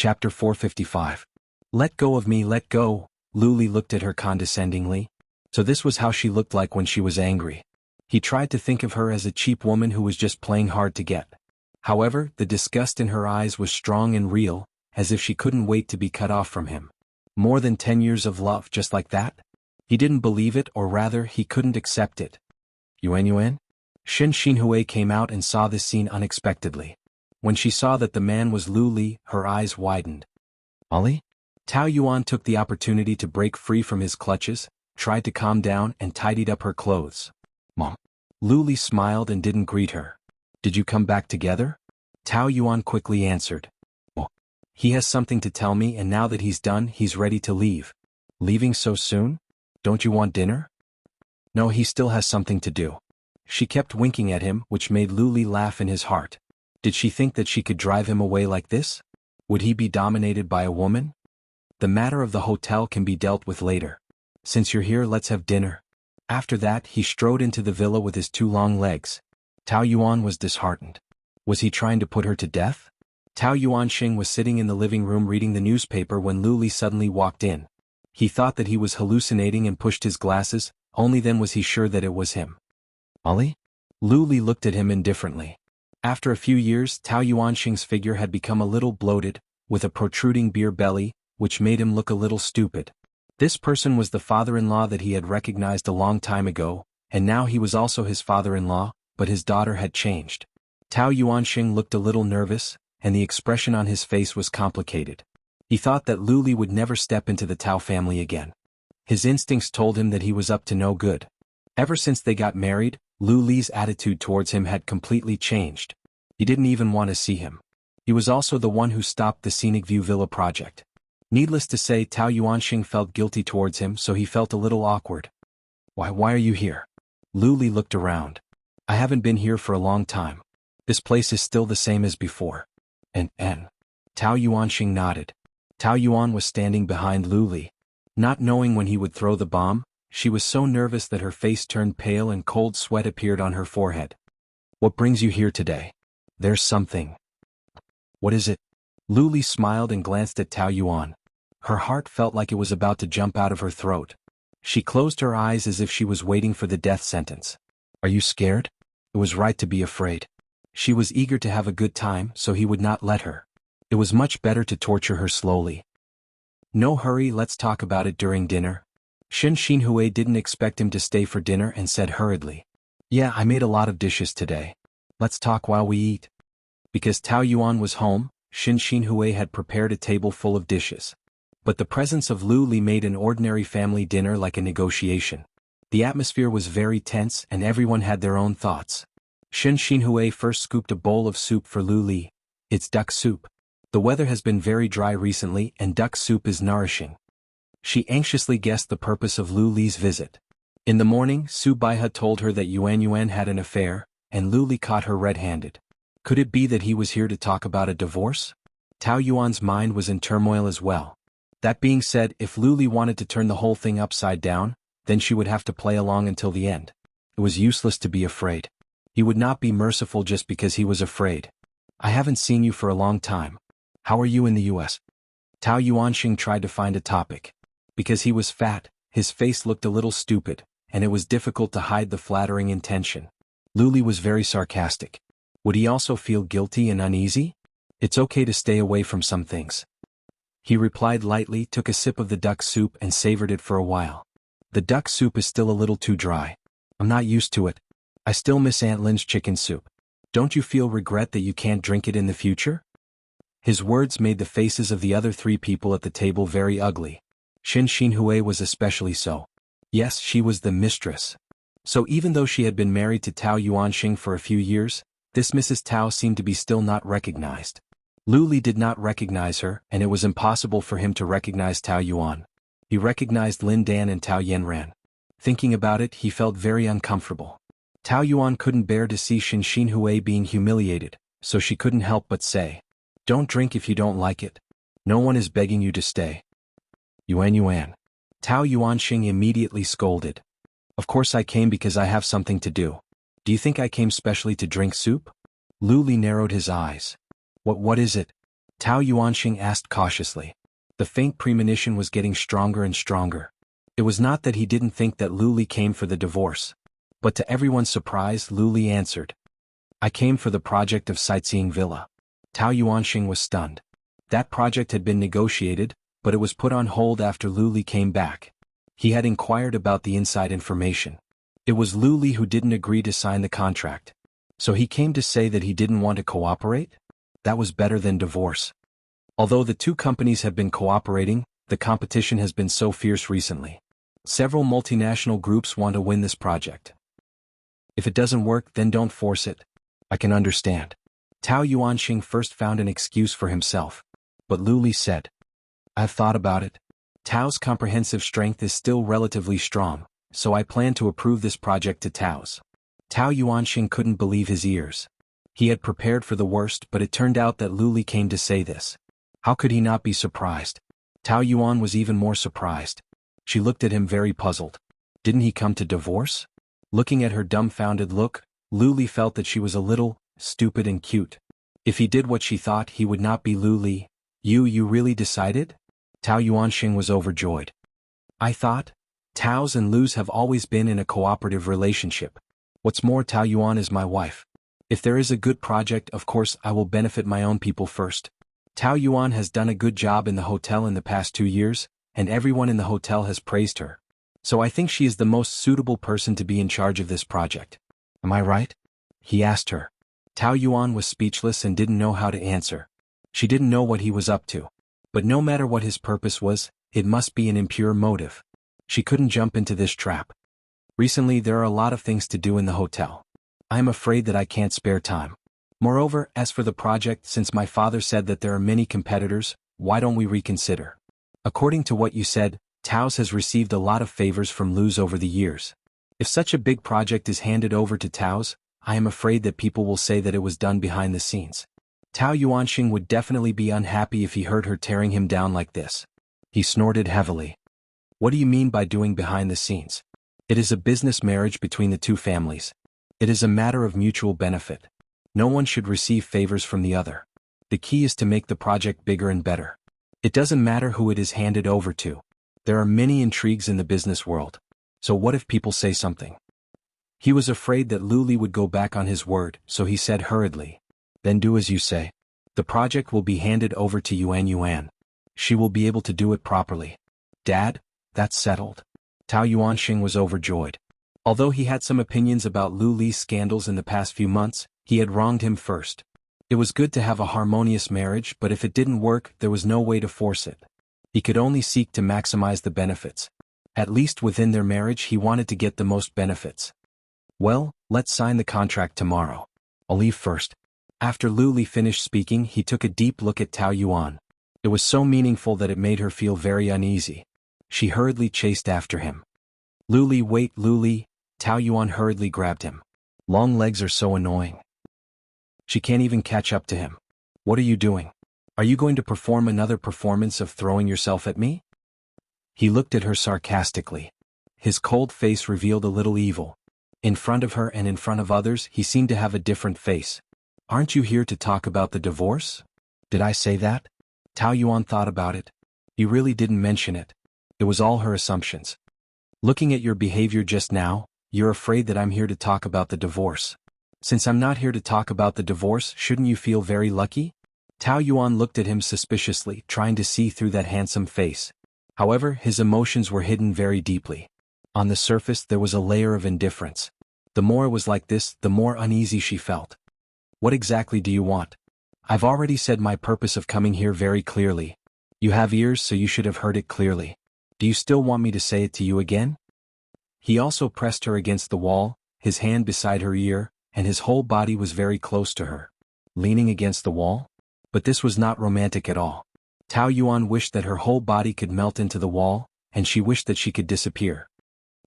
Chapter 455. Let go of me, let go. Luli looked at her condescendingly. So this was how she looked like when she was angry. He tried to think of her as a cheap woman who was just playing hard to get. However, the disgust in her eyes was strong and real, as if she couldn't wait to be cut off from him. More than 10 years of love just like that? He didn't believe it, or rather, he couldn't accept it. Yuan? Shen Xinhui came out and saw this scene unexpectedly. When she saw that the man was Lu Li, her eyes widened. Ollie? Tao Yuan took the opportunity to break free from his clutches, tried to calm down and tidied up her clothes. Mom. Lu Li smiled and didn't greet her. Did you come back together? Tao Yuan quickly answered. Oh. He has something to tell me, and now that he's done, he's ready to leave. Leaving so soon? Don't you want dinner? No, he still has something to do. She kept winking at him, which made Lu Li laugh in his heart. Did she think that she could drive him away like this? Would he be dominated by a woman? The matter of the hotel can be dealt with later. Since you're here, let's have dinner. After that, he strode into the villa with his 2 long legs. Tao Yuan was disheartened. Was he trying to put her to death? Tao Yuanxing was sitting in the living room reading the newspaper when Lu Li suddenly walked in. He thought that he was hallucinating and pushed his glasses, only then was he sure that it was him. Ollie? Lu Li looked at him indifferently. After a few years, Tao Yuanxing's figure had become a little bloated, with a protruding beer belly, which made him look a little stupid. This person was the father-in-law that he had recognized a long time ago, and now he was also his father-in-law, but his daughter had changed. Tao Yuanxing looked a little nervous, and the expression on his face was complicated. He thought that Lu Li would never step into the Tao family again. His instincts told him that he was up to no good. Ever since they got married, Lu Li's attitude towards him had completely changed. He didn't even want to see him. He was also the one who stopped the Scenic View Villa project. Needless to say, Tao Yuanxing felt guilty towards him, so he felt a little awkward. Why are you here? Lu Li looked around. I haven't been here for a long time. This place is still the same as before. And Tao Yuanxing nodded. Tao Yuan was standing behind Lu Li. Not knowing when he would throw the bomb, she was so nervous that her face turned pale and cold sweat appeared on her forehead. What brings you here today? There's something. What is it? Lu Li smiled and glanced at Tao Yuan. Her heart felt like it was about to jump out of her throat. She closed her eyes as if she was waiting for the death sentence. Are you scared? It was right to be afraid. She was eager to have a good time, so he would not let her. It was much better to torture her slowly. No hurry, let's talk about it during dinner. Shen Xinhui didn't expect him to stay for dinner and said hurriedly. Yeah, I made a lot of dishes today. Let's talk while we eat. Because Tao Yuan was home, Shen Xinhui had prepared a table full of dishes. But the presence of Lu Li made an ordinary family dinner like a negotiation. The atmosphere was very tense and everyone had their own thoughts. Shen Xinhui first scooped a bowl of soup for Lu Li. It's duck soup. The weather has been very dry recently and duck soup is nourishing. She anxiously guessed the purpose of Lu Li's visit. In the morning, Su Baihe told her that Yuan had an affair, and Lu Li caught her red-handed. Could it be that he was here to talk about a divorce? Tao Yuan's mind was in turmoil as well. That being said, if Lu Li wanted to turn the whole thing upside down, then she would have to play along until the end. It was useless to be afraid. He would not be merciful just because he was afraid. I haven't seen you for a long time. How are you in the US? Tao Yuanxing tried to find a topic. Because he was fat, his face looked a little stupid, and it was difficult to hide the flattering intention. Lu Li was very sarcastic. Would he also feel guilty and uneasy? It's okay to stay away from some things. He replied lightly, took a sip of the duck soup and savored it for a while. The duck soup is still a little too dry. I'm not used to it. I still miss Aunt Lin's chicken soup. Don't you feel regret that you can't drink it in the future? His words made the faces of the other 3 people at the table very ugly. Shen Xinhui was especially so. Yes, she was the mistress. So even though she had been married to Tao Yuanxing for a few years, this Mrs. Tao seemed to be still not recognized. Lu Li did not recognize her, and it was impossible for him to recognize Tao Yuan. He recognized Lin Dan and Tao Yanran. Thinking about it, he felt very uncomfortable. Tao Yuan couldn't bear to see Shen Xinhui being humiliated, so she couldn't help but say, "Don't drink if you don't like it. No one is begging you to stay." Yuan. Tao Yuanxing immediately scolded. Of course I came because I have something to do. Do you think I came specially to drink soup? Lu Li narrowed his eyes. What is it? Tao Yuanxing asked cautiously. The faint premonition was getting stronger and stronger. It was not that he didn't think that Lu Li came for the divorce. But to everyone's surprise, Lu Li answered. I came for the project of sightseeing villa. Tao Yuanxing was stunned. That project had been negotiated, but it was put on hold after Lu Li came back. He had inquired about the inside information. It was Lu Li who didn't agree to sign the contract. So he came to say that he didn't want to cooperate? That was better than divorce. Although the two companies have been cooperating, the competition has been so fierce recently. Several multinational groups want to win this project. If it doesn't work, then don't force it. I can understand. Tao Yuanxing first found an excuse for himself. But Lu Li said, I've thought about it. Tao's comprehensive strength is still relatively strong, so I plan to approve this project to Tao's. Tao Yuanxing couldn't believe his ears. He had prepared for the worst, but it turned out that Lu Li came to say this. How could he not be surprised? Tao Yuan was even more surprised. She looked at him very puzzled. Didn't he come to divorce? Looking at her dumbfounded look, Lu Li felt that she was a little stupid and cute. If he did what she thought, he would not be Lu Li. You really decided? Tao Yuanxing was overjoyed. I thought, Tao's and Lu's have always been in a cooperative relationship. What's more, Tao Yuan is my wife. If there is a good project, of course I will benefit my own people first. Tao Yuan has done a good job in the hotel in the past 2 years, and everyone in the hotel has praised her. So I think she is the most suitable person to be in charge of this project. Am I right? He asked her. Tao Yuan was speechless and didn't know how to answer. She didn't know what he was up to. But no matter what his purpose was, it must be an impure motive. She couldn't jump into this trap. Recently there are a lot of things to do in the hotel. I am afraid that I can't spare time. Moreover, as for the project, since my father said that there are many competitors, why don't we reconsider? According to what you said, Tao's has received a lot of favors from Lu's over the years. If such a big project is handed over to Tao's, I am afraid that people will say that it was done behind the scenes. Tao Yuanxing would definitely be unhappy if he heard her tearing him down like this. He snorted heavily. What do you mean by doing behind the scenes? It is a business marriage between the two families. It is a matter of mutual benefit. No one should receive favors from the other. The key is to make the project bigger and better. It doesn't matter who it is handed over to. There are many intrigues in the business world. So what if people say something? He was afraid that Lu Li would go back on his word, so he said hurriedly. Then do as you say. The project will be handed over to Yuan Yuan. She will be able to do it properly. Dad, that's settled. Tao Yuanxing was overjoyed. Although he had some opinions about Lu Li's scandals in the past few months, he had wronged him first. It was good to have a harmonious marriage, but if it didn't work, there was no way to force it. He could only seek to maximize the benefits. At least within their marriage he wanted to get the most benefits. Well, let's sign the contract tomorrow. I'll leave first. After Lu Li finished speaking, he took a deep look at Tao Yuan. It was so meaningful that it made her feel very uneasy. She hurriedly chased after him. Lu Li, wait, Lu Li. Tao Yuan hurriedly grabbed him. Long legs are so annoying. She can't even catch up to him. What are you doing? Are you going to perform another performance of throwing yourself at me? He looked at her sarcastically. His cold face revealed a little evil. In front of her and in front of others, he seemed to have a different face. Aren't you here to talk about the divorce? Did I say that? Tao Yuan thought about it. He really didn't mention it. It was all her assumptions. Looking at your behavior just now, you're afraid that I'm here to talk about the divorce. Since I'm not here to talk about the divorce, shouldn't you feel very lucky? Tao Yuan looked at him suspiciously, trying to see through that handsome face. However, his emotions were hidden very deeply. On the surface there was a layer of indifference. The more it was like this, the more uneasy she felt. What exactly do you want? I've already said my purpose of coming here very clearly. You have ears, so you should have heard it clearly. Do you still want me to say it to you again? He also pressed her against the wall, his hand beside her ear, and his whole body was very close to her. Leaning against the wall? But this was not romantic at all. Tao Yuan wished that her whole body could melt into the wall, and she wished that she could disappear.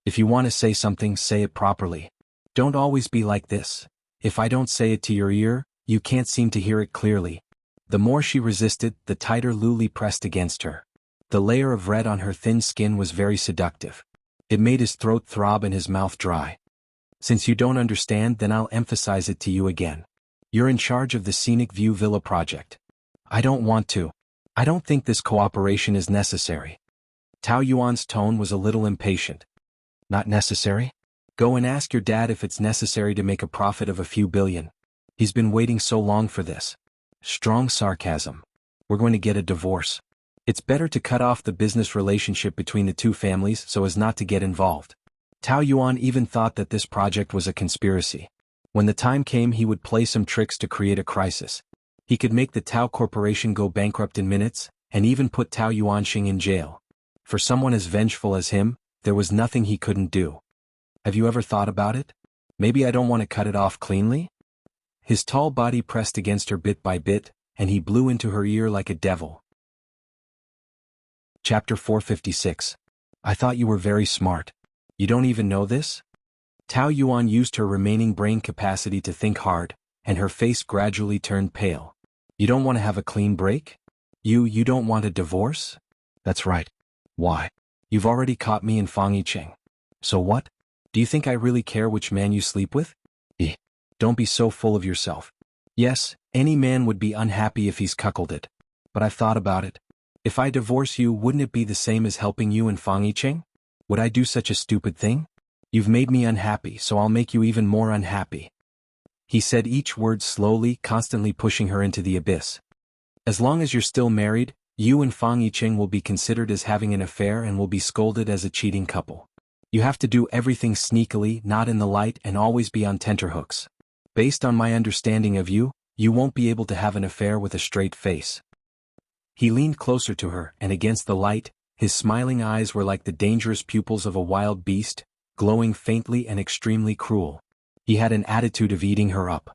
If you want to say something, say it properly. Don't always be like this. If I don't say it to your ear, you can't seem to hear it clearly. The more she resisted, the tighter Lu Li pressed against her. The layer of red on her thin skin was very seductive. It made his throat throb and his mouth dry. Since you don't understand, then I'll emphasize it to you again. You're in charge of the Scenic View Villa project. I don't want to. I don't think this cooperation is necessary. Tao Yuan's tone was a little impatient. Not necessary? Go and ask your dad if it's necessary to make a profit of a few billion. He's been waiting so long for this. Strong sarcasm. We're going to get a divorce. It's better to cut off the business relationship between the two families so as not to get involved. Tao Yuan even thought that this project was a conspiracy. When the time came, he would play some tricks to create a crisis. He could make the Tao Corporation go bankrupt in minutes, and even put Tao Yuanxing in jail. For someone as vengeful as him, there was nothing he couldn't do. Have you ever thought about it? Maybe I don't want to cut it off cleanly? His tall body pressed against her bit by bit, and he blew into her ear like a devil. Chapter 456. I thought you were very smart. You don't even know this? Tao Yuan used her remaining brain capacity to think hard, and her face gradually turned pale. You don't want to have a clean break? You don't want a divorce? That's right. Why? You've already caught me in Fang Yicheng. So what? Do you think I really care which man you sleep with? Don't be so full of yourself. Yes, any man would be unhappy if he's cuckolded. But I've thought about it. If I divorce you, wouldn't it be the same as helping you in Fang Yicheng? Would I do such a stupid thing? You've made me unhappy, so I'll make you even more unhappy. He said each word slowly, constantly pushing her into the abyss. As long as you're still married, you and Fang Yicheng will be considered as having an affair and will be scolded as a cheating couple. You have to do everything sneakily, not in the light, and always be on tenterhooks. Based on my understanding of you, you won't be able to have an affair with a straight face. He leaned closer to her, and against the light, his smiling eyes were like the dangerous pupils of a wild beast, glowing faintly and extremely cruel. He had an attitude of eating her up.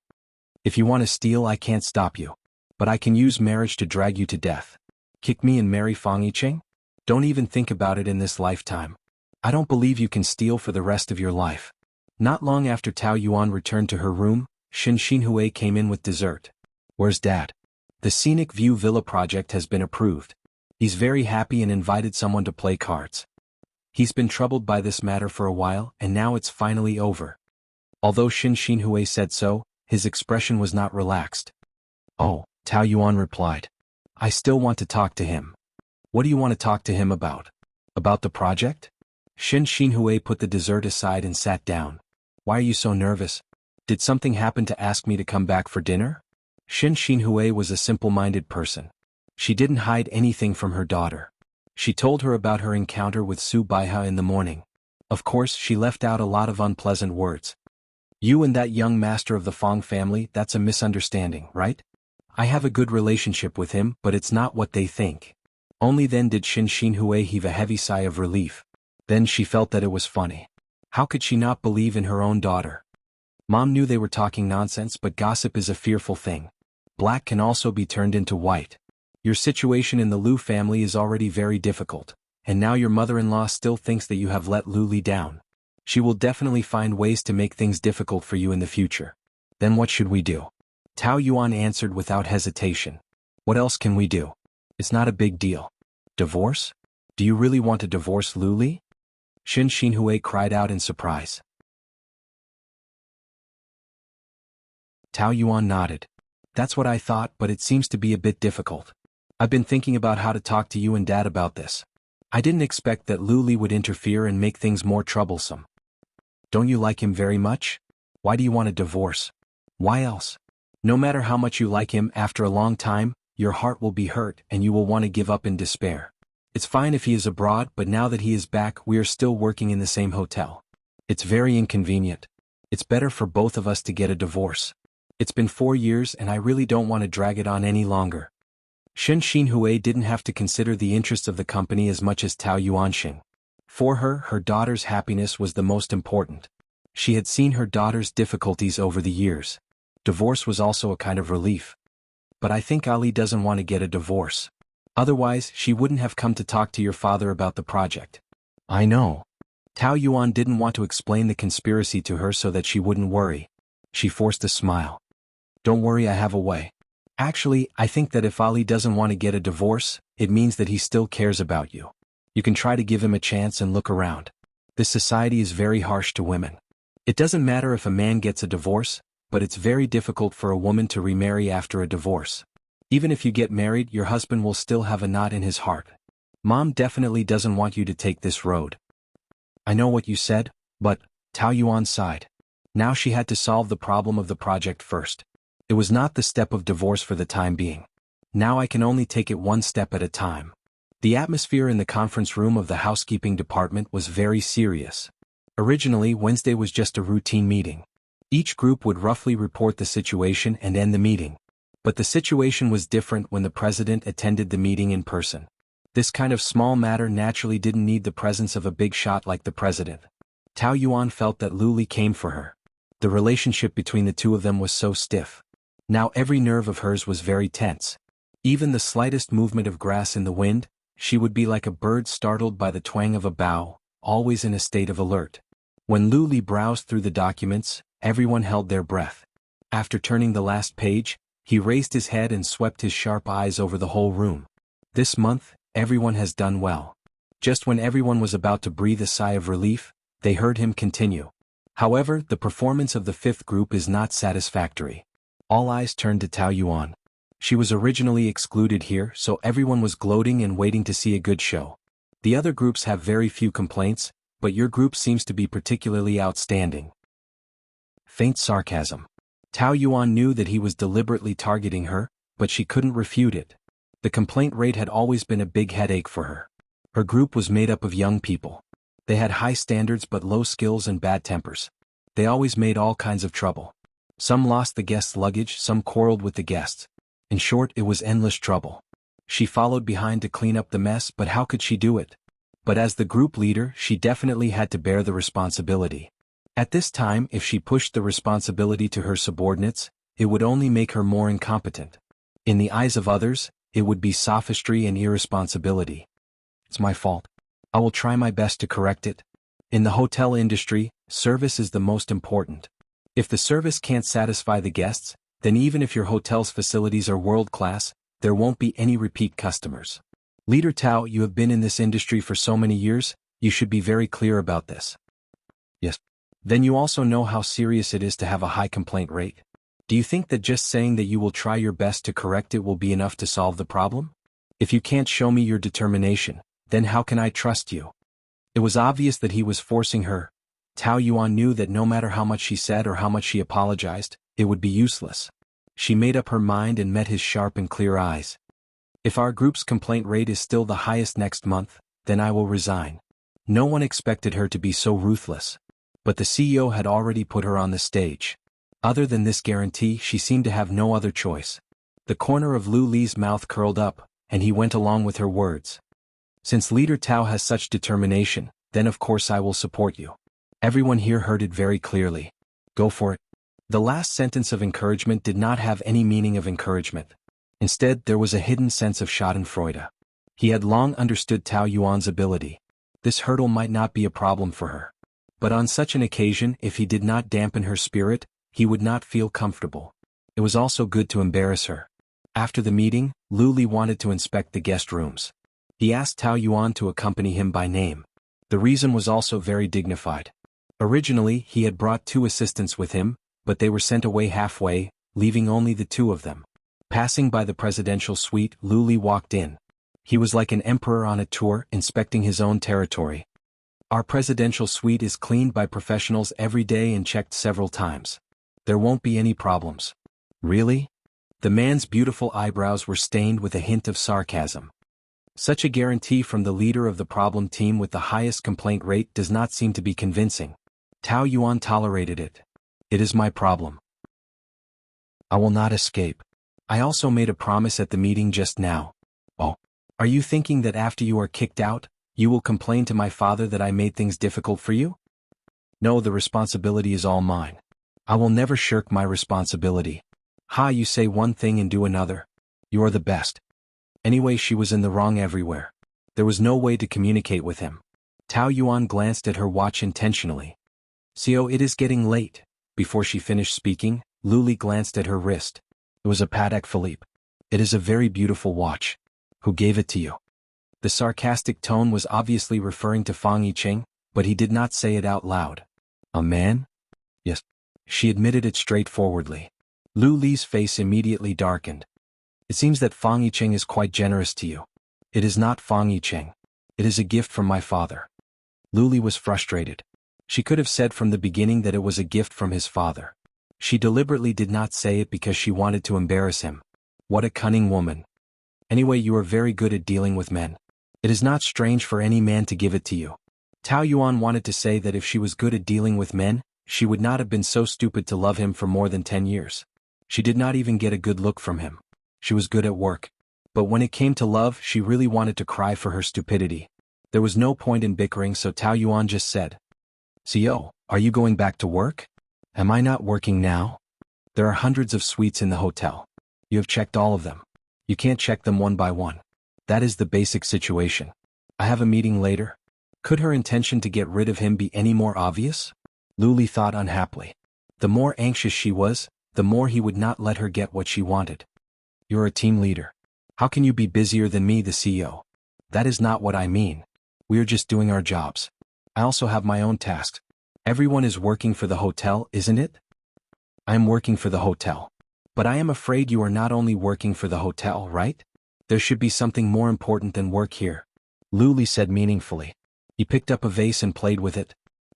If you want to steal, I can't stop you. But I can use marriage to drag you to death. Kick me and marry Fang Yicheng? Don't even think about it in this lifetime. I don't believe you can steal for the rest of your life. Not long after Tao Yuan returned to her room, Xin Xinhui came in with dessert. Where's Dad? The Scenic View Villa project has been approved. He's very happy and invited someone to play cards. He's been troubled by this matter for a while, and now it's finally over. Although Xin Xinhui said so, his expression was not relaxed. Oh, Tao Yuan replied. I still want to talk to him. What do you want to talk to him about? About the project? Xin Xinhui put the dessert aside and sat down. Why are you so nervous? Did something happen to ask me to come back for dinner? Xin Xinhui was a simple-minded person. She didn't hide anything from her daughter. She told her about her encounter with Su Baiha in the morning. Of course, she left out a lot of unpleasant words. You and that young master of the Fang family, that's a misunderstanding, right? I have a good relationship with him, but it's not what they think. Only then did Xin Xinhui heave a heavy sigh of relief. Then she felt that it was funny. How could she not believe in her own daughter? Mom knew they were talking nonsense, but gossip is a fearful thing. Black can also be turned into white. Your situation in the Liu family is already very difficult, and now your mother-in-law still thinks that you have let Lu Li down. She will definitely find ways to make things difficult for you in the future. Then what should we do? Tao Yuan answered without hesitation. What else can we do? It's not a big deal. Divorce? Do you really want to divorce Lu Li? Xin Xinhui cried out in surprise. Tao Yuan nodded. That's what I thought, but it seems to be a bit difficult. I've been thinking about how to talk to you and Dad about this. I didn't expect that Lu Li would interfere and make things more troublesome. Don't you like him very much? Why do you want a divorce? Why else? No matter how much you like him, after a long time, your heart will be hurt and you will want to give up in despair. It's fine if he is abroad, but now that he is back, we are still working in the same hotel. It's very inconvenient. It's better for both of us to get a divorce. It's been 4 years and I really don't want to drag it on any longer. Xin Xinhui didn't have to consider the interests of the company as much as Tao Yuanxing. For her, her daughter's happiness was the most important. She had seen her daughter's difficulties over the years. Divorce was also a kind of relief. But I think Ali doesn't want to get a divorce. Otherwise, she wouldn't have come to talk to your father about the project. I know. Tao Yuan didn't want to explain the conspiracy to her so that she wouldn't worry. She forced a smile. Don't worry, I have a way. Actually, I think that if Ali doesn't want to get a divorce, it means that he still cares about you. You can try to give him a chance and look around. This society is very harsh to women. It doesn't matter if a man gets a divorce, but it's very difficult for a woman to remarry after a divorce. Even if you get married, your husband will still have a knot in his heart. Mom definitely doesn't want you to take this road. I know what you said, but, Tao Yuan sighed. Now she had to solve the problem of the project first. It was not the step of divorce for the time being. Now I can only take it one step at a time. The atmosphere in the conference room of the housekeeping department was very serious. Originally, Wednesday was just a routine meeting. Each group would roughly report the situation and end the meeting. But the situation was different when the president attended the meeting in person. This kind of small matter naturally didn't need the presence of a big shot like the president. Tao Yuan felt that Lu Li came for her. The relationship between the two of them was so stiff. Now every nerve of hers was very tense. Even the slightest movement of grass in the wind, she would be like a bird startled by the twang of a bough, always in a state of alert. When Lu Li browsed through the documents, everyone held their breath. After turning the last page, he raised his head and swept his sharp eyes over the whole room. This month, everyone has done well. Just when everyone was about to breathe a sigh of relief, they heard him continue. However, the performance of the fifth group is not satisfactory. All eyes turned to Tao Yuan. She was originally excluded here, so everyone was gloating and waiting to see a good show. The other groups have very few complaints, but your group seems to be particularly outstanding. Faint sarcasm. Tao Yuan knew that he was deliberately targeting her, but she couldn't refute it. The complaint rate had always been a big headache for her. Her group was made up of young people. They had high standards but low skills and bad tempers. They always made all kinds of trouble. Some lost the guests' luggage, some quarreled with the guests. In short, it was endless trouble. She followed behind to clean up the mess, but how could she do it? But as the group leader, she definitely had to bear the responsibility. At this time, if she pushed the responsibility to her subordinates, it would only make her more incompetent. In the eyes of others, it would be sophistry and irresponsibility. It's my fault. I will try my best to correct it. In the hotel industry, service is the most important. If the service can't satisfy the guests, then even if your hotel's facilities are world-class, there won't be any repeat customers. Leader Tao, you have been in this industry for so many years, you should be very clear about this. Yes. Then you also know how serious it is to have a high complaint rate. Do you think that just saying that you will try your best to correct it will be enough to solve the problem? If you can't show me your determination, then how can I trust you? It was obvious that he was forcing her. Tao Yuan knew that no matter how much she said or how much she apologized, it would be useless. She made up her mind and met his sharp and clear eyes. If our group's complaint rate is still the highest next month, then I will resign. No one expected her to be so ruthless. But the CEO had already put her on the stage. Other than this guarantee, she seemed to have no other choice. The corner of Lu Li's mouth curled up, and he went along with her words. Since Leader Tao has such determination, then of course I will support you. Everyone here heard it very clearly. Go for it. The last sentence of encouragement did not have any meaning of encouragement. Instead, there was a hidden sense of schadenfreude. He had long understood Tao Yuan's ability. This hurdle might not be a problem for her. But on such an occasion, if he did not dampen her spirit, he would not feel comfortable. It was also good to embarrass her. After the meeting, Lu Li wanted to inspect the guest rooms. He asked Tao Yuan to accompany him by name. The reason was also very dignified. Originally, he had brought 2 assistants with him, but they were sent away halfway, leaving only the 2 of them. Passing by the presidential suite, Lu Li walked in. He was like an emperor on a tour, inspecting his own territory. Our presidential suite is cleaned by professionals every day and checked several times. There won't be any problems. Really? The man's beautiful eyebrows were stained with a hint of sarcasm. Such a guarantee from the leader of the problem team with the highest complaint rate does not seem to be convincing. Tao Yuan tolerated it. It is my problem. I will not escape. I also made a promise at the meeting just now. Oh, are you thinking that after you are kicked out, you will complain to my father that I made things difficult for you? No, the responsibility is all mine. I will never shirk my responsibility. Ha, you say one thing and do another. You are the best. Anyway, she was in the wrong everywhere. There was no way to communicate with him. Tao Yuan glanced at her watch intentionally. "CEO, it is getting late." Before she finished speaking, Lu Li glanced at her wrist. It was a Patek Philippe. "It is a very beautiful watch. Who gave it to you?" The sarcastic tone was obviously referring to Fang Yicheng, but he did not say it out loud. A man? Yes. She admitted it straightforwardly. Lu Li's face immediately darkened. It seems that Fang Yicheng is quite generous to you. It is not Fang Yicheng. It is a gift from my father. Luli was frustrated. She could have said from the beginning that it was a gift from his father. She deliberately did not say it because she wanted to embarrass him. What a cunning woman. Anyway, you are very good at dealing with men. It is not strange for any man to give it to you. Tao Yuan wanted to say that if she was good at dealing with men, she would not have been so stupid to love him for more than 10 years. She did not even get a good look from him. She was good at work. But when it came to love, she really wanted to cry for her stupidity. There was no point in bickering, so Tao Yuan just said, "Co, are you going back to work? Am I not working now? There are hundreds of suites in the hotel. You have checked all of them. You can't check them one by one. That is the basic situation. I have a meeting later." Could her intention to get rid of him be any more obvious? Luli thought unhappily. The more anxious she was, the more he would not let her get what she wanted. You're a team leader. How can you be busier than me, the CEO? That is not what I mean. We are just doing our jobs. I also have my own tasks. Everyone is working for the hotel, isn't it? I am working for the hotel. But I am afraid you are not only working for the hotel, right? There should be something more important than work here. Luli said meaningfully. He picked up a vase and played with it.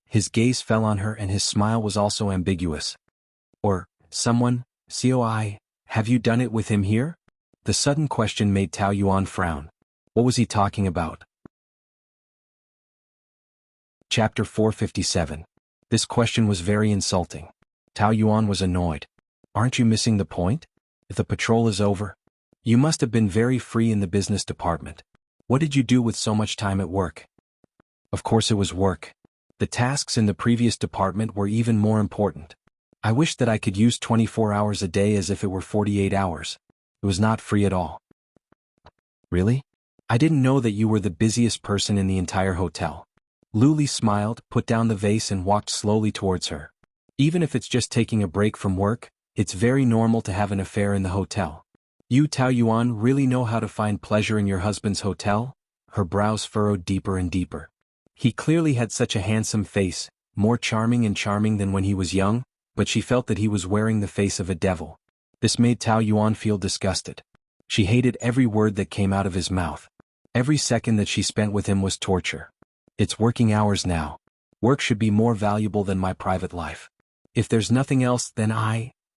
His gaze fell on her and his smile was also ambiguous. Or, someone, COI, have you done it with him here? The sudden question made Tao Yuan frown. What was he talking about? Chapter 457. This question was very insulting. Tao Yuan was annoyed. Aren't you missing the point? If the patrol is over, you must have been very free in the business department. What did you do with so much time at work? Of course it was work. The tasks in the previous department were even more important. I wished that I could use 24 hours a day as if it were 48 hours. It was not free at all. Really? I didn't know that you were the busiest person in the entire hotel. Luli smiled, put down the vase and walked slowly towards her. Even if it's just taking a break from work, it's very normal to have an affair in the hotel. You, Tao Yuan, really know how to find pleasure in your husband's hotel? Her brows furrowed deeper and deeper. He clearly had such a handsome face, more charming than when he was young, but she felt that he was wearing the face of a devil. This made Tao Yuan feel disgusted. She hated every word that came out of his mouth. Every second that she spent with him was torture. It's working hours now. Work should be more valuable than my private life. If there's nothing else, then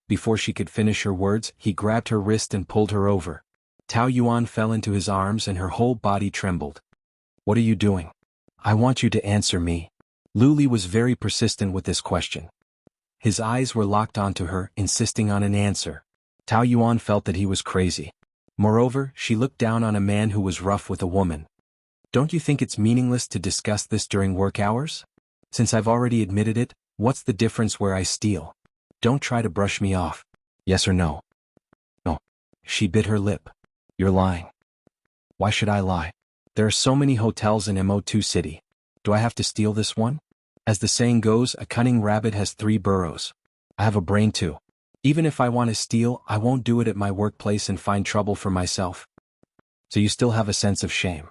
Before she could finish her words, he grabbed her wrist and pulled her over. Tao Yuan fell into his arms and her whole body trembled. What are you doing? I want you to answer me. Luli was very persistent with this question. His eyes were locked onto her, insisting on an answer. Tao Yuan felt that he was crazy. Moreover, she looked down on a man who was rough with a woman. Don't you think it's meaningless to discuss this during work hours? Since I've already admitted it, what's the difference where I steal? Don't try to brush me off. Yes or no? No. She bit her lip. You're lying. Why should I lie? There are so many hotels in Mo2 City. Do I have to steal this one? As the saying goes, a cunning rabbit has 3 burrows. I have a brain too. Even if I want to steal, I won't do it at my workplace and find trouble for myself. So you still have a sense of shame.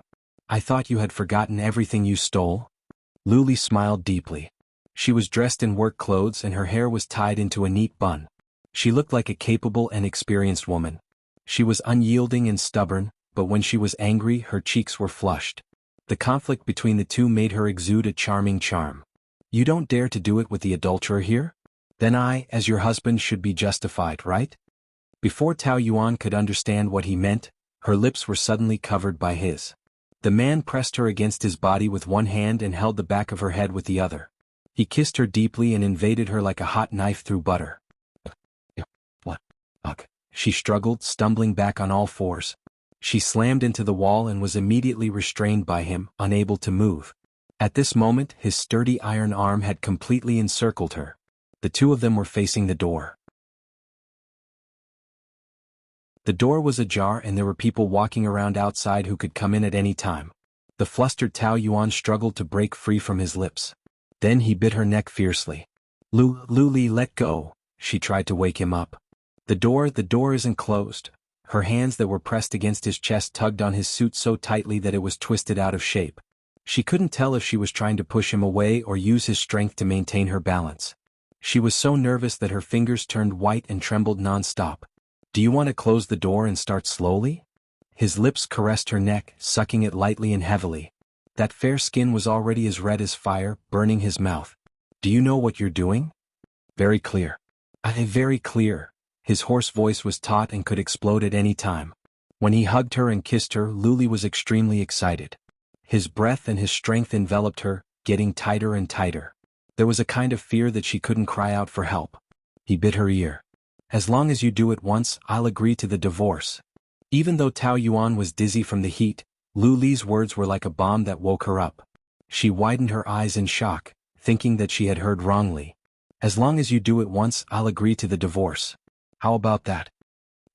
I thought you had forgotten everything you stole. Luli smiled deeply. She was dressed in work clothes and her hair was tied into a neat bun. She looked like a capable and experienced woman. She was unyielding and stubborn, but when she was angry, her cheeks were flushed. The conflict between the two made her exude a charming charm. You don't dare to do it with the adulterer here? Then I, as your husband, should be justified, right? Before Tao Yuan could understand what he meant, her lips were suddenly covered by his. The man pressed her against his body with one hand and held the back of her head with the other. He kissed her deeply and invaded her like a hot knife through butter. What? Ugh. She struggled, stumbling back on all fours. She slammed into the wall and was immediately restrained by him, unable to move. At this moment, his sturdy iron arm had completely encircled her. The two of them were facing the door. The door was ajar and there were people walking around outside who could come in at any time. The flustered Tao Yuan struggled to break free from his lips. Then he bit her neck fiercely. Luli, let go. She tried to wake him up. The door isn't closed. Her hands that were pressed against his chest tugged on his suit so tightly that it was twisted out of shape. She couldn't tell if she was trying to push him away or use his strength to maintain her balance. She was so nervous that her fingers turned white and trembled non-stop. Do you want to close the door and start slowly? His lips caressed her neck, sucking it lightly and heavily. That fair skin was already as red as fire, burning his mouth. Do you know what you're doing? Very clear. Very clear. His hoarse voice was taut and could explode at any time. When he hugged her and kissed her, Luli was extremely excited. His breath and his strength enveloped her, getting tighter and tighter. There was a kind of fear that she couldn't cry out for help. He bit her ear. As long as you do it once, I'll agree to the divorce. Even though Tao Yuan was dizzy from the heat, Lu Li's words were like a bomb that woke her up. She widened her eyes in shock, thinking that she had heard wrongly. As long as you do it once, I'll agree to the divorce. How about that?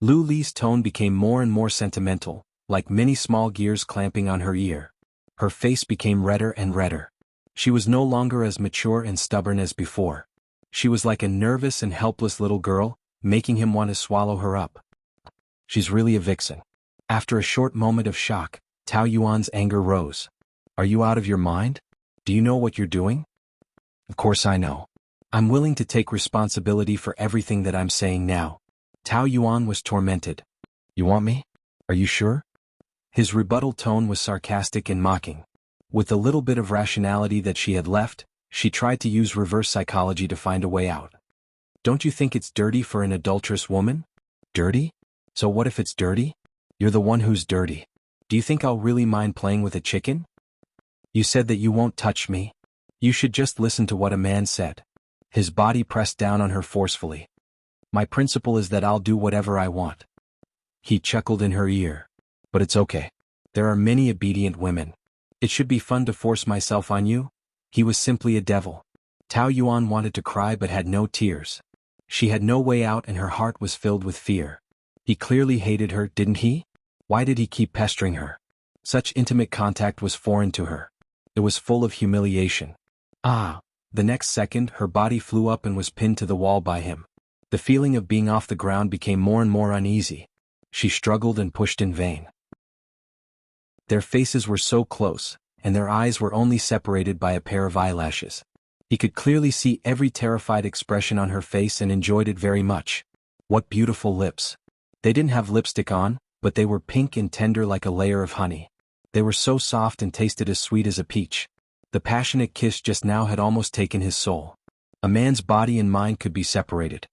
Lu Li's tone became more and more sentimental, like many small gears clamping on her ear. Her face became redder and redder. She was no longer as mature and stubborn as before. She was like a nervous and helpless little girl, making him want to swallow her up. She's really a vixen. After a short moment of shock, Tao Yuan's anger rose. Are you out of your mind? Do you know what you're doing? Of course I know. I'm willing to take responsibility for everything that I'm saying now. Tao Yuan was tormented. You want me? Are you sure? His rebuttal tone was sarcastic and mocking. With a little bit of rationality that she had left, she tried to use reverse psychology to find a way out. Don't you think it's dirty for an adulterous woman? Dirty? So what if it's dirty? You're the one who's dirty. Do you think I'll really mind playing with a chicken? You said that you won't touch me. You should just listen to what a man said. His body pressed down on her forcefully. My principle is that I'll do whatever I want. He chuckled in her ear. But it's okay. There are many obedient women. It should be fun to force myself on you. He was simply a devil. Tao Yuan wanted to cry but had no tears. She had no way out and her heart was filled with fear. He clearly hated her, didn't he? Why did he keep pestering her? Such intimate contact was foreign to her. It was full of humiliation. The next second, her body flew up and was pinned to the wall by him. The feeling of being off the ground became more and more uneasy. She struggled and pushed in vain. Their faces were so close, and their eyes were only separated by a pair of eyelashes. He could clearly see every terrified expression on her face and enjoyed it very much. What beautiful lips. They didn't have lipstick on, but they were pink and tender like a layer of honey. They were so soft and tasted as sweet as a peach. The passionate kiss just now had almost taken his soul. A man's body and mind could be separated.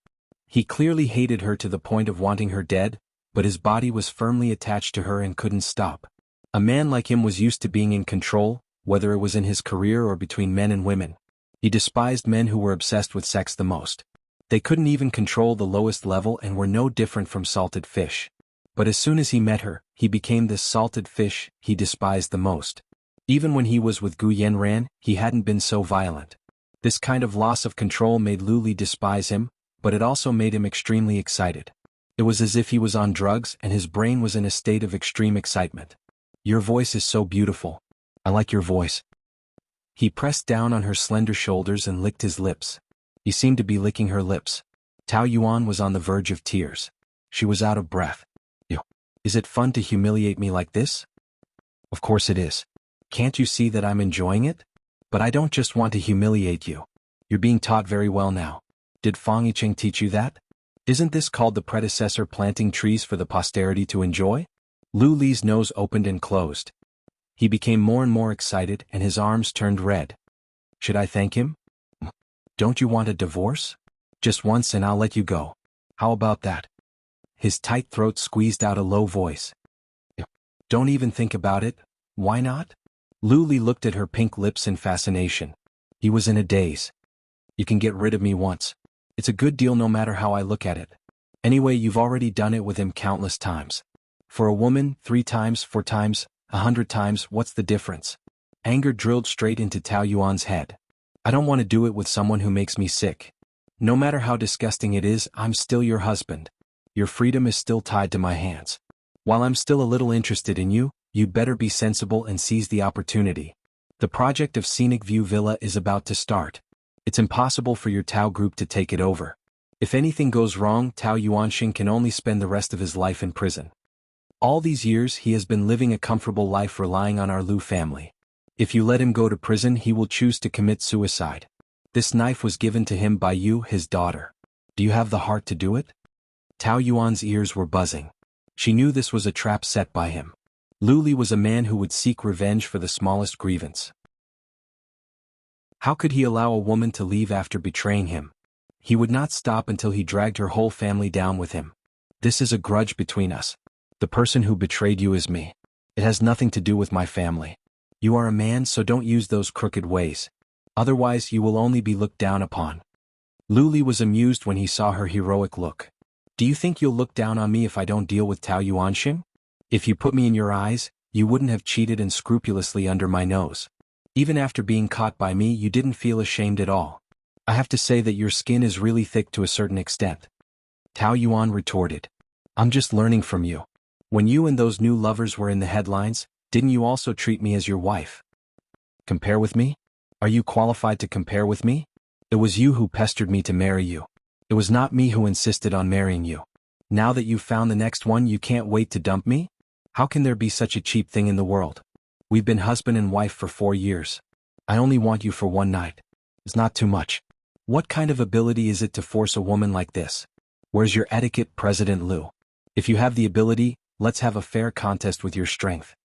He clearly hated her to the point of wanting her dead, but his body was firmly attached to her and couldn't stop. A man like him was used to being in control, whether it was in his career or between men and women. He despised men who were obsessed with sex the most. They couldn't even control the lowest level and were no different from salted fish. But as soon as he met her, he became this salted fish he despised the most. Even when he was with Gu Yanran, he hadn't been so violent. This kind of loss of control made Lu Li despise him, but it also made him extremely excited. It was as if he was on drugs and his brain was in a state of extreme excitement. Your voice is so beautiful. I like your voice. He pressed down on her slender shoulders and licked his lips. He seemed to be licking her lips. Tao Yuan was on the verge of tears. She was out of breath. Is it fun to humiliate me like this? Of course it is. Can't you see that I'm enjoying it? But I don't just want to humiliate you. You're being taught very well now. Did Fang Yicheng teach you that? Isn't this called the predecessor planting trees for the posterity to enjoy? Lu Li's nose opened and closed. He became more and more excited and his arms turned red. Should I thank him? Don't you want a divorce? Just once and I'll let you go. How about that? His tight throat squeezed out a low voice. Don't even think about it. Why not? Lu Li looked at her pink lips in fascination. He was in a daze. You can get rid of me once. It's a good deal no matter how I look at it. Anyway, you've already done it with him countless times. For a woman, 3 times, 4 times, 100 times, what's the difference? Anger drilled straight into Tao Yuan's head. I don't want to do it with someone who makes me sick. No matter how disgusting it is, I'm still your husband. Your freedom is still tied to my hands. While I'm still a little interested in you, you'd better be sensible and seize the opportunity. The project of Scenic View Villa is about to start. It's impossible for your Tao group to take it over. If anything goes wrong, Tao Yuanxing can only spend the rest of his life in prison. All these years he has been living a comfortable life relying on our Lu family. If you let him go to prison, he will choose to commit suicide. This knife was given to him by you, his daughter. Do you have the heart to do it? Tao Yuan's ears were buzzing. She knew this was a trap set by him. Lu Li was a man who would seek revenge for the smallest grievance. How could he allow a woman to leave after betraying him? He would not stop until he dragged her whole family down with him. This is a grudge between us. The person who betrayed you is me. It has nothing to do with my family. You are a man, so don't use those crooked ways. Otherwise you will only be looked down upon. Lu Li was amused when he saw her heroic look. Do you think you'll look down on me if I don't deal with Tao Yuanxin? If you put me in your eyes, you wouldn't have cheated unscrupulously under my nose. Even after being caught by me, you didn't feel ashamed at all. I have to say that your skin is really thick to a certain extent. Tao Yuan retorted. I'm just learning from you. When you and those new lovers were in the headlines, didn't you also treat me as your wife? Compare with me? Are you qualified to compare with me? It was you who pestered me to marry you. It was not me who insisted on marrying you. Now that you've found the next one, you can't wait to dump me? How can there be such a cheap thing in the world? We've been husband and wife for 4 years. I only want you for one night. It's not too much. What kind of ability is it to force a woman like this? Where's your etiquette, President Liu? If you have the ability, let's have a fair contest with your strength.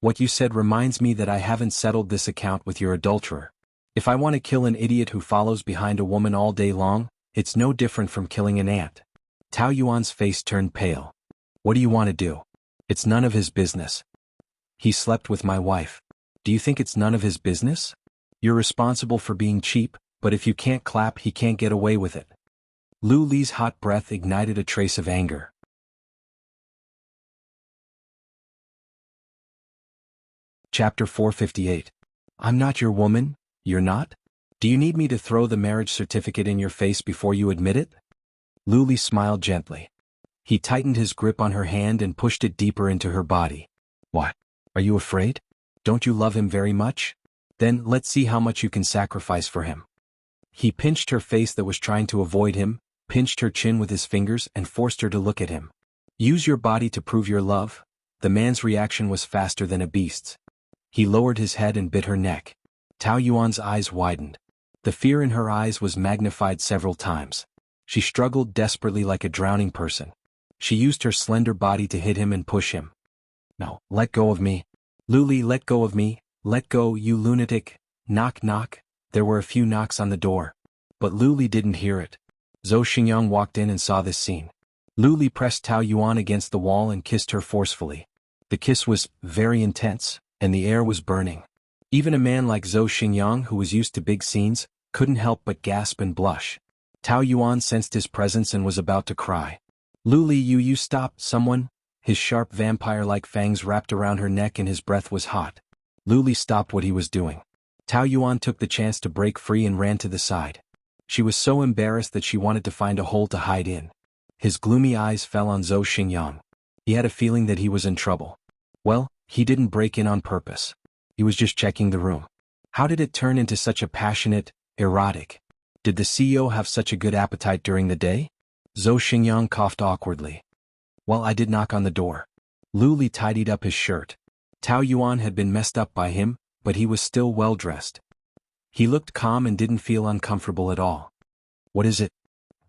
What you said reminds me that I haven't settled this account with your adulterer. If I want to kill an idiot who follows behind a woman all day long, it's no different from killing an ant. Tao Yuan's face turned pale. What do you want to do? It's none of his business. He slept with my wife. Do you think it's none of his business? You're responsible for being cheap, but if you can't clap, he can't get away with it. Lu Li's hot breath ignited a trace of anger. Chapter 458. I'm not your woman, you're not? Do you need me to throw the marriage certificate in your face before you admit it? Lu Li smiled gently. He tightened his grip on her hand and pushed it deeper into her body. What? Are you afraid? Don't you love him very much? Then let's see how much you can sacrifice for him. He pinched her face that was trying to avoid him, pinched her chin with his fingers and forced her to look at him. Use your body to prove your love? The man's reaction was faster than a beast's. He lowered his head and bit her neck. Tao Yuan's eyes widened. The fear in her eyes was magnified several times. She struggled desperately like a drowning person. She used her slender body to hit him and push him. No, let go of me. Lu Li, let go of me. Let go, you lunatic. Knock, knock. There were a few knocks on the door. But Lu Li didn't hear it. Zhou Xingyang walked in and saw this scene. Lu Li pressed Tao Yuan against the wall and kissed her forcefully. The kiss was very intense, and the air was burning. Even a man like Zhou Xingyang, who was used to big scenes, couldn't help but gasp and blush. Tao Yuan sensed his presence and was about to cry. Lu Li, you stop, someone. His sharp vampire-like fangs wrapped around her neck and his breath was hot. Lu Li stopped what he was doing. Tao Yuan took the chance to break free and ran to the side. She was so embarrassed that she wanted to find a hole to hide in. His gloomy eyes fell on Zhou Xingyang. He had a feeling that he was in trouble. Well, he didn't break in on purpose. He was just checking the room. How did it turn into such a passionate, erotic? Did the CEO have such a good appetite during the day? Zhou Xingyang coughed awkwardly. Well, I did knock on the door. Lu Li tidied up his shirt. Tao Yuan had been messed up by him, but he was still well-dressed. He looked calm and didn't feel uncomfortable at all. What is it?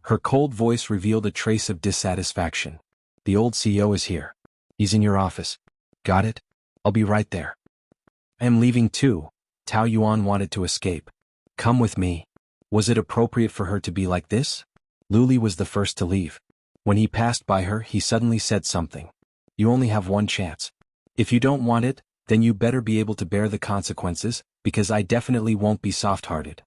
Her cold voice revealed a trace of dissatisfaction. The old CEO is here. He's in your office. Got it? I'll be right there. I am leaving too. Tao Yuan wanted to escape. Come with me. Was it appropriate for her to be like this? Lu Li was the first to leave. When he passed by her, he suddenly said something. You only have one chance. If you don't want it, then you better be able to bear the consequences, because I definitely won't be soft-hearted.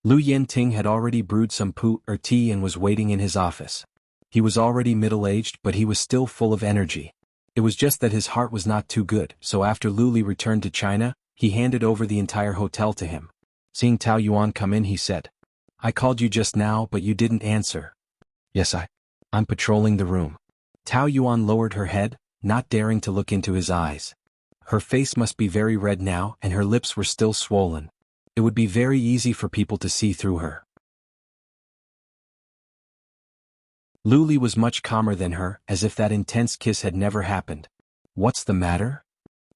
Lu Yenting had already brewed some pu or tea and was waiting in his office. He was already middle-aged, but he was still full of energy. It was just that his heart was not too good, so after Lu Li returned to China, he handed over the entire hotel to him. Seeing Tao Yuan come in, he said, I called you just now, but you didn't answer. Yes, I'm patrolling the room. Tao Yuan lowered her head, not daring to look into his eyes. Her face must be very red now, and her lips were still swollen. It would be very easy for people to see through her. Lu Li was much calmer than her, as if that intense kiss had never happened. What's the matter?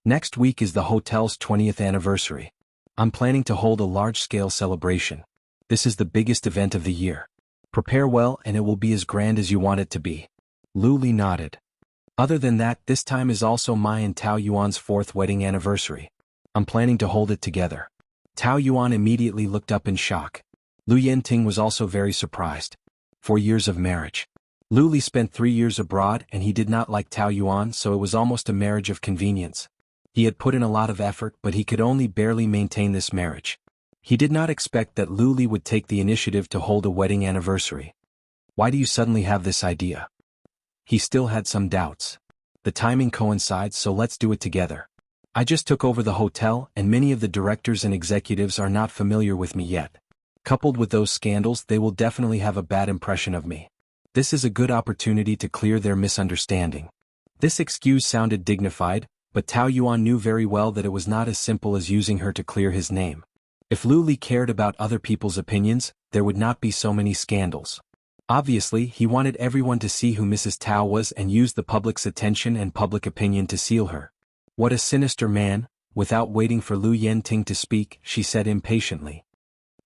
Next week is the hotel's 20th anniversary. I'm planning to hold a large-scale celebration. This is the biggest event of the year. Prepare well and it will be as grand as you want it to be. Lu Li nodded. Other than that, this time is also my and Tao Yuan's 4th wedding anniversary. I'm planning to hold it together. Tao Yuan immediately looked up in shock. Lu Yenting was also very surprised. 4 years of marriage. Lu Li spent 3 years abroad and he did not like Tao Yuan, so it was almost a marriage of convenience. He had put in a lot of effort, but he could only barely maintain this marriage. He did not expect that Lu Li would take the initiative to hold a wedding anniversary. Why do you suddenly have this idea? He still had some doubts. The timing coincides, so let's do it together. I just took over the hotel and many of the directors and executives are not familiar with me yet. Coupled with those scandals, they will definitely have a bad impression of me. This is a good opportunity to clear their misunderstanding. This excuse sounded dignified, but Tao Yuan knew very well that it was not as simple as using her to clear his name. If Lu Li cared about other people's opinions, there would not be so many scandals. Obviously, he wanted everyone to see who Mrs. Tao was and used the public's attention and public opinion to seal her. What a sinister man. Without waiting for Lu Yenting to speak, she said impatiently.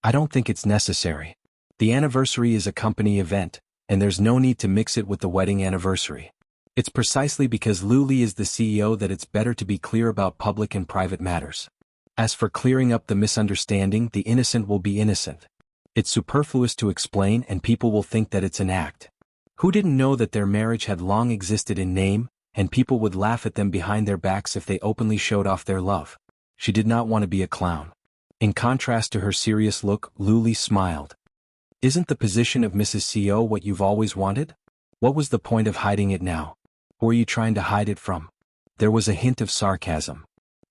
I don't think it's necessary. The anniversary is a company event, and there's no need to mix it with the wedding anniversary. It's precisely because Lu Li is the CEO that it's better to be clear about public and private matters. As for clearing up the misunderstanding, the innocent will be innocent. It's superfluous to explain and people will think that it's an act. Who didn't know that their marriage had long existed in name, and people would laugh at them behind their backs if they openly showed off their love? She did not want to be a clown. In contrast to her serious look, Lu Li smiled. Isn't the position of Mrs. CEO what you've always wanted? What was the point of hiding it now? Who are you trying to hide it from? There was a hint of sarcasm.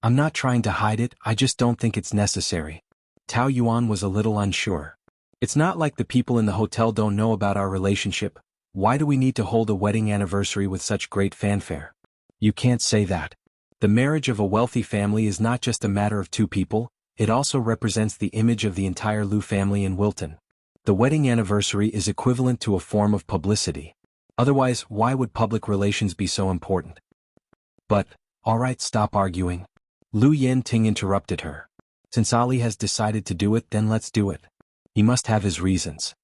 I'm not trying to hide it, I just don't think it's necessary. Tao Yuan was a little unsure. It's not like the people in the hotel don't know about our relationship. Why do we need to hold a wedding anniversary with such great fanfare? You can't say that. The marriage of a wealthy family is not just a matter of 2 people, it also represents the image of the entire Lu family in Wilton. The wedding anniversary is equivalent to a form of publicity. Otherwise, why would public relations be so important? But, alright, stop arguing. Lu Yenting interrupted her. Since Ali has decided to do it, then let's do it. He must have his reasons.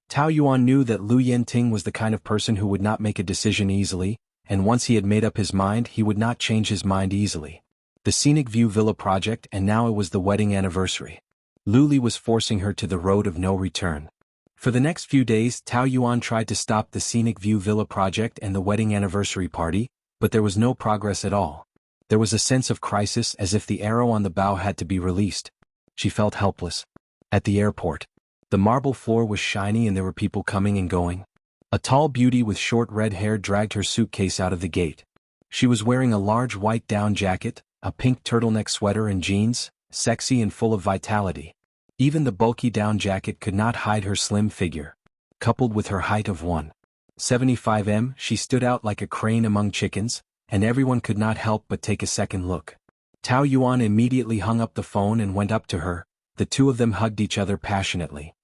Tao Yuan knew that Lu Yenting was the kind of person who would not make a decision easily, and once he had made up his mind, he would not change his mind easily. The Scenic View Villa project, and now it was the wedding anniversary. Lu Li was forcing her to the road of no return. For the next few days, Tao Yuan tried to stop the Scenic View Villa project and the wedding anniversary party, but there was no progress at all. There was a sense of crisis, as if the arrow on the bow had to be released. She felt helpless. At the airport, the marble floor was shiny and there were people coming and going. A tall beauty with short red hair dragged her suitcase out of the gate. She was wearing a large white down jacket, a pink turtleneck sweater and jeans, sexy and full of vitality. Even the bulky down jacket could not hide her slim figure. Coupled with her height of 1.75 m, she stood out like a crane among chickens, and everyone could not help but take a second look. Tao Yuan immediately hung up the phone and went up to her. The 2 of them hugged each other passionately.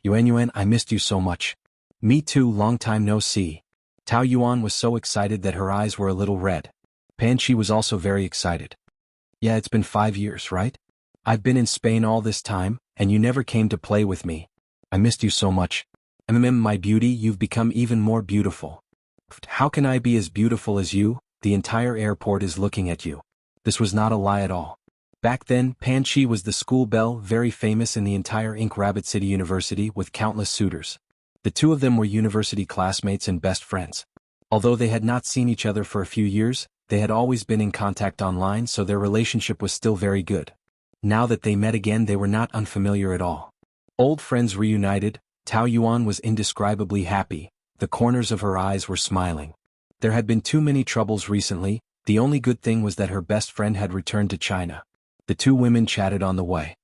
Yuan, I missed you so much. Me too, long time no see. Tao Yuan was so excited that her eyes were a little red. Pan Chi was also very excited. Yeah, it's been 5 years, right? I've been in Spain all this time, and you never came to play with me. I missed you so much. My beauty, you've become even more beautiful. How can I be as beautiful as you? The entire airport is looking at you. This was not a lie at all. Back then, Pan Chi was the school belle, very famous in the entire Ink Rabbit City University with countless suitors. The 2 of them were university classmates and best friends. Although they had not seen each other for a few years, they had always been in contact online, so their relationship was still very good. Now that they met again, they were not unfamiliar at all. Old friends reunited, Tao Yuan was indescribably happy. The corners of her eyes were smiling. There had been too many troubles recently. The only good thing was that her best friend had returned to China. The 2 women chatted on the way.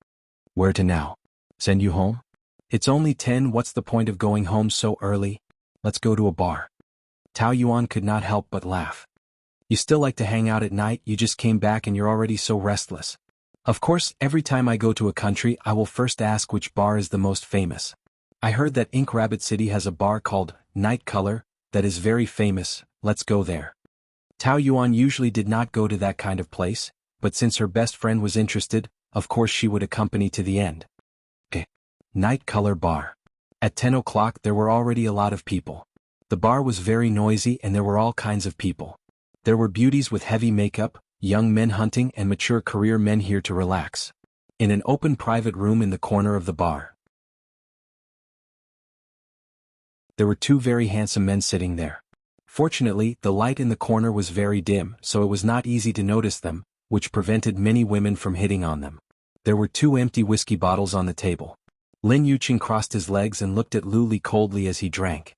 Where to now? Send you home? It's only 10, what's the point of going home so early? Let's go to a bar. Tao Yuan could not help but laugh. You still like to hang out at night, you just came back and you're already so restless. Of course, every time I go to a country, I will first ask which bar is the most famous. I heard that Ink Rabbit City has a bar called Night Color that is very famous. Let's go there. Tao Yuan usually did not go to that kind of place, but since her best friend was interested, of course she would accompany to the end. Okay. Night Color Bar. At 10 o'clock there were already a lot of people. The bar was very noisy and there were all kinds of people. There were beauties with heavy makeup, young men hunting and mature career men here to relax. In an open private room in the corner of the bar, there were two very handsome men sitting there. Fortunately, the light in the corner was very dim, so it was not easy to notice them, which prevented many women from hitting on them. There were two empty whiskey bottles on the table. Lin Yuqing crossed his legs and looked at Lu Li coldly as he drank.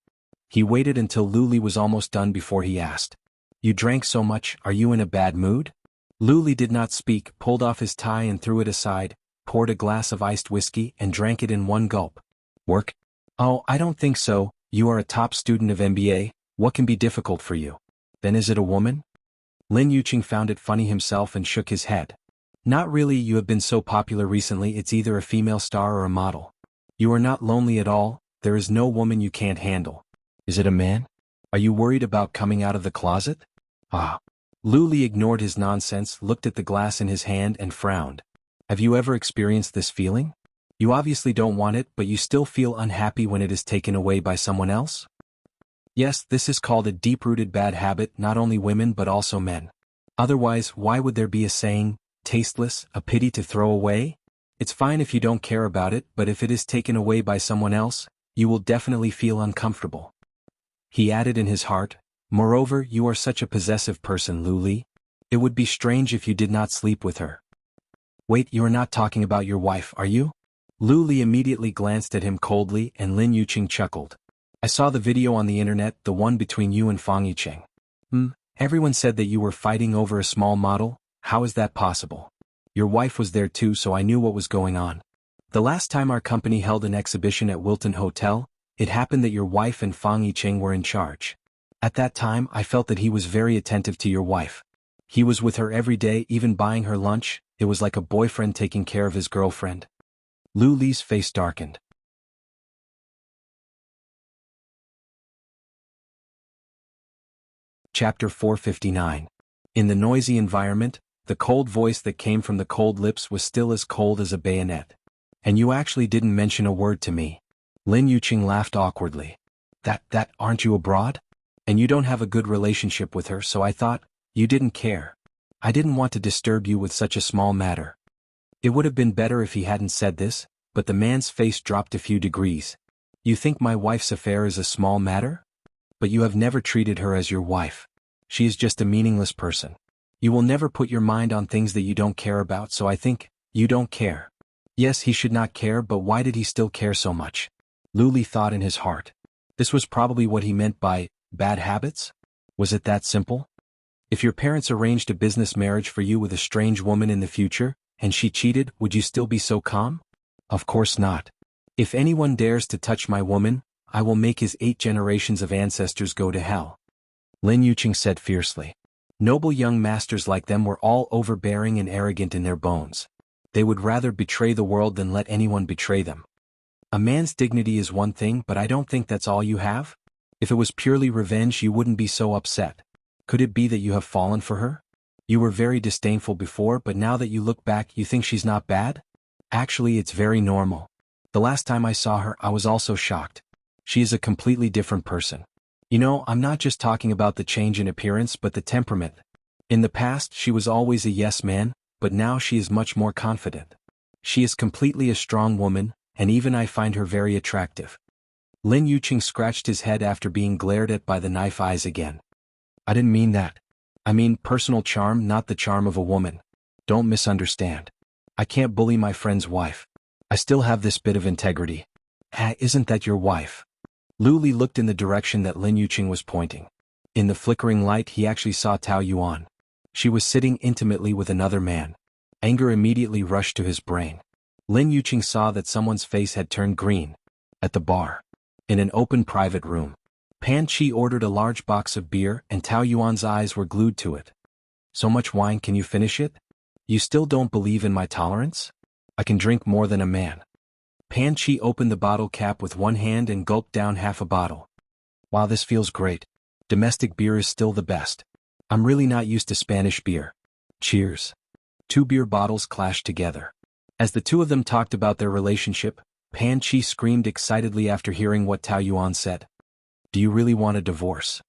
He waited until Lu Li was almost done before he asked, "You drank so much, are you in a bad mood?" Lu Li did not speak, pulled off his tie and threw it aside, poured a glass of iced whiskey and drank it in one gulp. "Work? Oh, I don't think so. You are a top student of MBA, what can be difficult for you? Then is it a woman?" Lin Yuqing found it funny himself and shook his head. "Not really, you have been so popular recently, it's either a female star or a model. You are not lonely at all, there is no woman you can't handle. Is it a man? Are you worried about coming out of the closet?" Ah. Lu Li ignored his nonsense, looked at the glass in his hand and frowned. "Have you ever experienced this feeling? You obviously don't want it, but you still feel unhappy when it is taken away by someone else?" "Yes, this is called a deep-rooted bad habit, not only women but also men. Otherwise, why would there be a saying, tasteless, a pity to throw away? It's fine if you don't care about it, but if it is taken away by someone else, you will definitely feel uncomfortable." He added in his heart, "Moreover, you are such a possessive person, Lu Li. It would be strange if you did not sleep with her." "Wait, you are not talking about your wife, are you?" Lu Li immediately glanced at him coldly and Lin Yuqing chuckled. "I saw the video on the internet, the one between you and Fang Yicheng. Everyone said that you were fighting over a small model, how is that possible? Your wife was there too, so I knew what was going on. The last time our company held an exhibition at Wilton Hotel, it happened that your wife and Fang Yicheng were in charge. At that time I felt that he was very attentive to your wife. He was with her every day, even buying her lunch, it was like a boyfriend taking care of his girlfriend." Lu Li's face darkened. Chapter 459. In the noisy environment, the cold voice that came from the cold lips was still as cold as a bayonet. "And you actually didn't mention a word to me." Lin Yuqing laughed awkwardly. That, aren't you abroad? And you don't have a good relationship with her, so I thought, you didn't care. I didn't want to disturb you with such a small matter." It would have been better if he hadn't said this, but the man's face dropped a few degrees. "You think my wife's affair is a small matter? But you have never treated her as your wife. She is just a meaningless person. You will never put your mind on things that you don't care about, so I think, you don't care." Yes, he should not care, but why did he still care so much? Lu Li thought in his heart. This was probably what he meant by bad habits? Was it that simple? If your parents arranged a business marriage for you with a strange woman in the future, and she cheated, would you still be so calm? Of course not. If anyone dares to touch my woman, I will make his 8 generations of ancestors go to hell. Lin Yuqing said fiercely. Noble young masters like them were all overbearing and arrogant in their bones. They would rather betray the world than let anyone betray them. A man's dignity is one thing, but I don't think that's all you have. If it was purely revenge, you wouldn't be so upset. Could it be that you have fallen for her? You were very disdainful before, but now that you look back, you think she's not bad? Actually, it's very normal. The last time I saw her, I was also shocked. She is a completely different person. You know, I'm not just talking about the change in appearance but the temperament. In the past, she was always a yes man, but now she is much more confident. She is completely a strong woman, and even I find her very attractive. Lin Yuqing scratched his head after being glared at by the knife eyes again. I didn't mean that. I mean personal charm, not the charm of a woman. Don't misunderstand. I can't bully my friend's wife. I still have this bit of integrity. Isn't that your wife? Lu Li looked in the direction that Lin Yuqing was pointing. In the flickering light he actually saw Tao Yuan. She was sitting intimately with another man. Anger immediately rushed to his brain. Lin Yuqing saw that someone's face had turned green. At the bar. In an open private room. Pan Chi ordered a large box of beer and Tao Yuan's eyes were glued to it. So much wine, can you finish it? You still don't believe in my tolerance? I can drink more than a man. Pan Chi opened the bottle cap with one hand and gulped down half a bottle. Wow, this feels great. Domestic beer is still the best. I'm really not used to Spanish beer. Cheers. 2 beer bottles clashed together. As the two of them talked about their relationship, Pan Chi screamed excitedly after hearing what Tao Yuan said. Do you really want a divorce?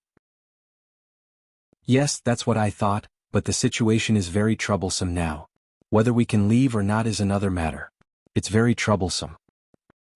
Yes, that's what I thought, but the situation is very troublesome now. Whether we can leave or not is another matter. It's very troublesome.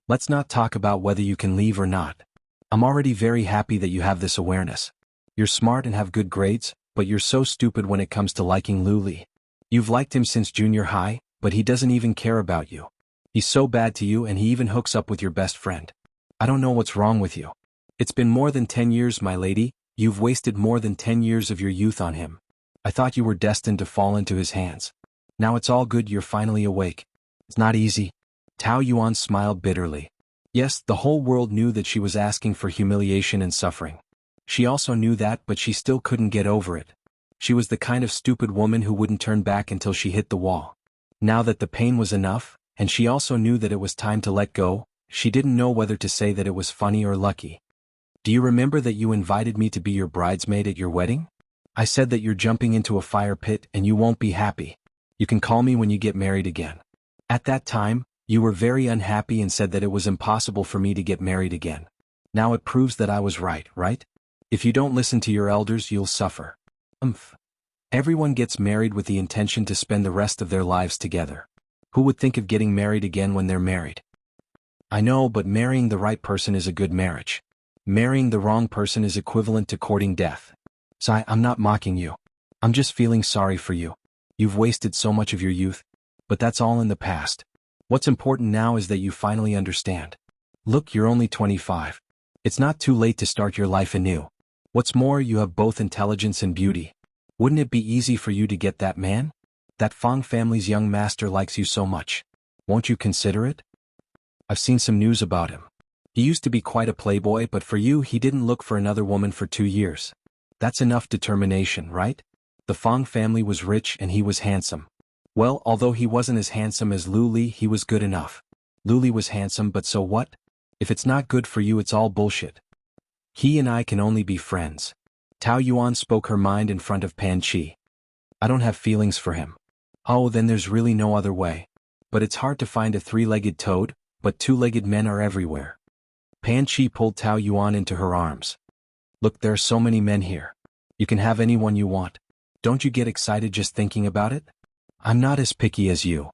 Let's not talk about whether you can leave or not. I'm already very happy that you have this awareness. You're smart and have good grades, but you're so stupid when it comes to liking Luli. You've liked him since junior high, but he doesn't even care about you. He's so bad to you and he even hooks up with your best friend. I don't know what's wrong with you. It's been more than 10 years, my lady. You've wasted more than 10 years of your youth on him. I thought you were destined to fall into his hands. Now it's all good, you're finally awake. It's not easy. Tao Yuan smiled bitterly. Yes, the whole world knew that she was asking for humiliation and suffering. She also knew that, but she still couldn't get over it. She was the kind of stupid woman who wouldn't turn back until she hit the wall. Now that the pain was enough, and she also knew that it was time to let go, she didn't know whether to say that it was funny or lucky. Do you remember that you invited me to be your bridesmaid at your wedding? I said that you're jumping into a fire pit and you won't be happy. You can call me when you get married again. At that time, you were very unhappy and said that it was impossible for me to get married again. Now it proves that I was right, right? If you don't listen to your elders, you'll suffer. Everyone gets married with the intention to spend the rest of their lives together. Who would think of getting married again when they're married? I know, but marrying the right person is a good marriage. Marrying the wrong person is equivalent to courting death. So I'm not mocking you. I'm just feeling sorry for you. You've wasted so much of your youth. But that's all in the past. What's important now is that you finally understand. Look, you're only 25. It's not too late to start your life anew. What's more, you have both intelligence and beauty. Wouldn't it be easy for you to get that man? That Fang family's young master likes you so much. Won't you consider it? I've seen some news about him. He used to be quite a playboy, but for you he didn't look for another woman for 2 years. That's enough determination, right? The Fang family was rich and he was handsome. Well, although he wasn't as handsome as Luli, he was good enough. Luli was handsome, but so what? If it's not good for you, it's all bullshit. He and I can only be friends. Tao Yuan spoke her mind in front of Pan Chi. I don't have feelings for him. Oh, then there's really no other way. But it's hard to find a 3-legged toad, but 2-legged men are everywhere. Pan Chi pulled Tao Yuan into her arms. Look, there are so many men here. You can have anyone you want. Don't you get excited just thinking about it? I'm not as picky as you.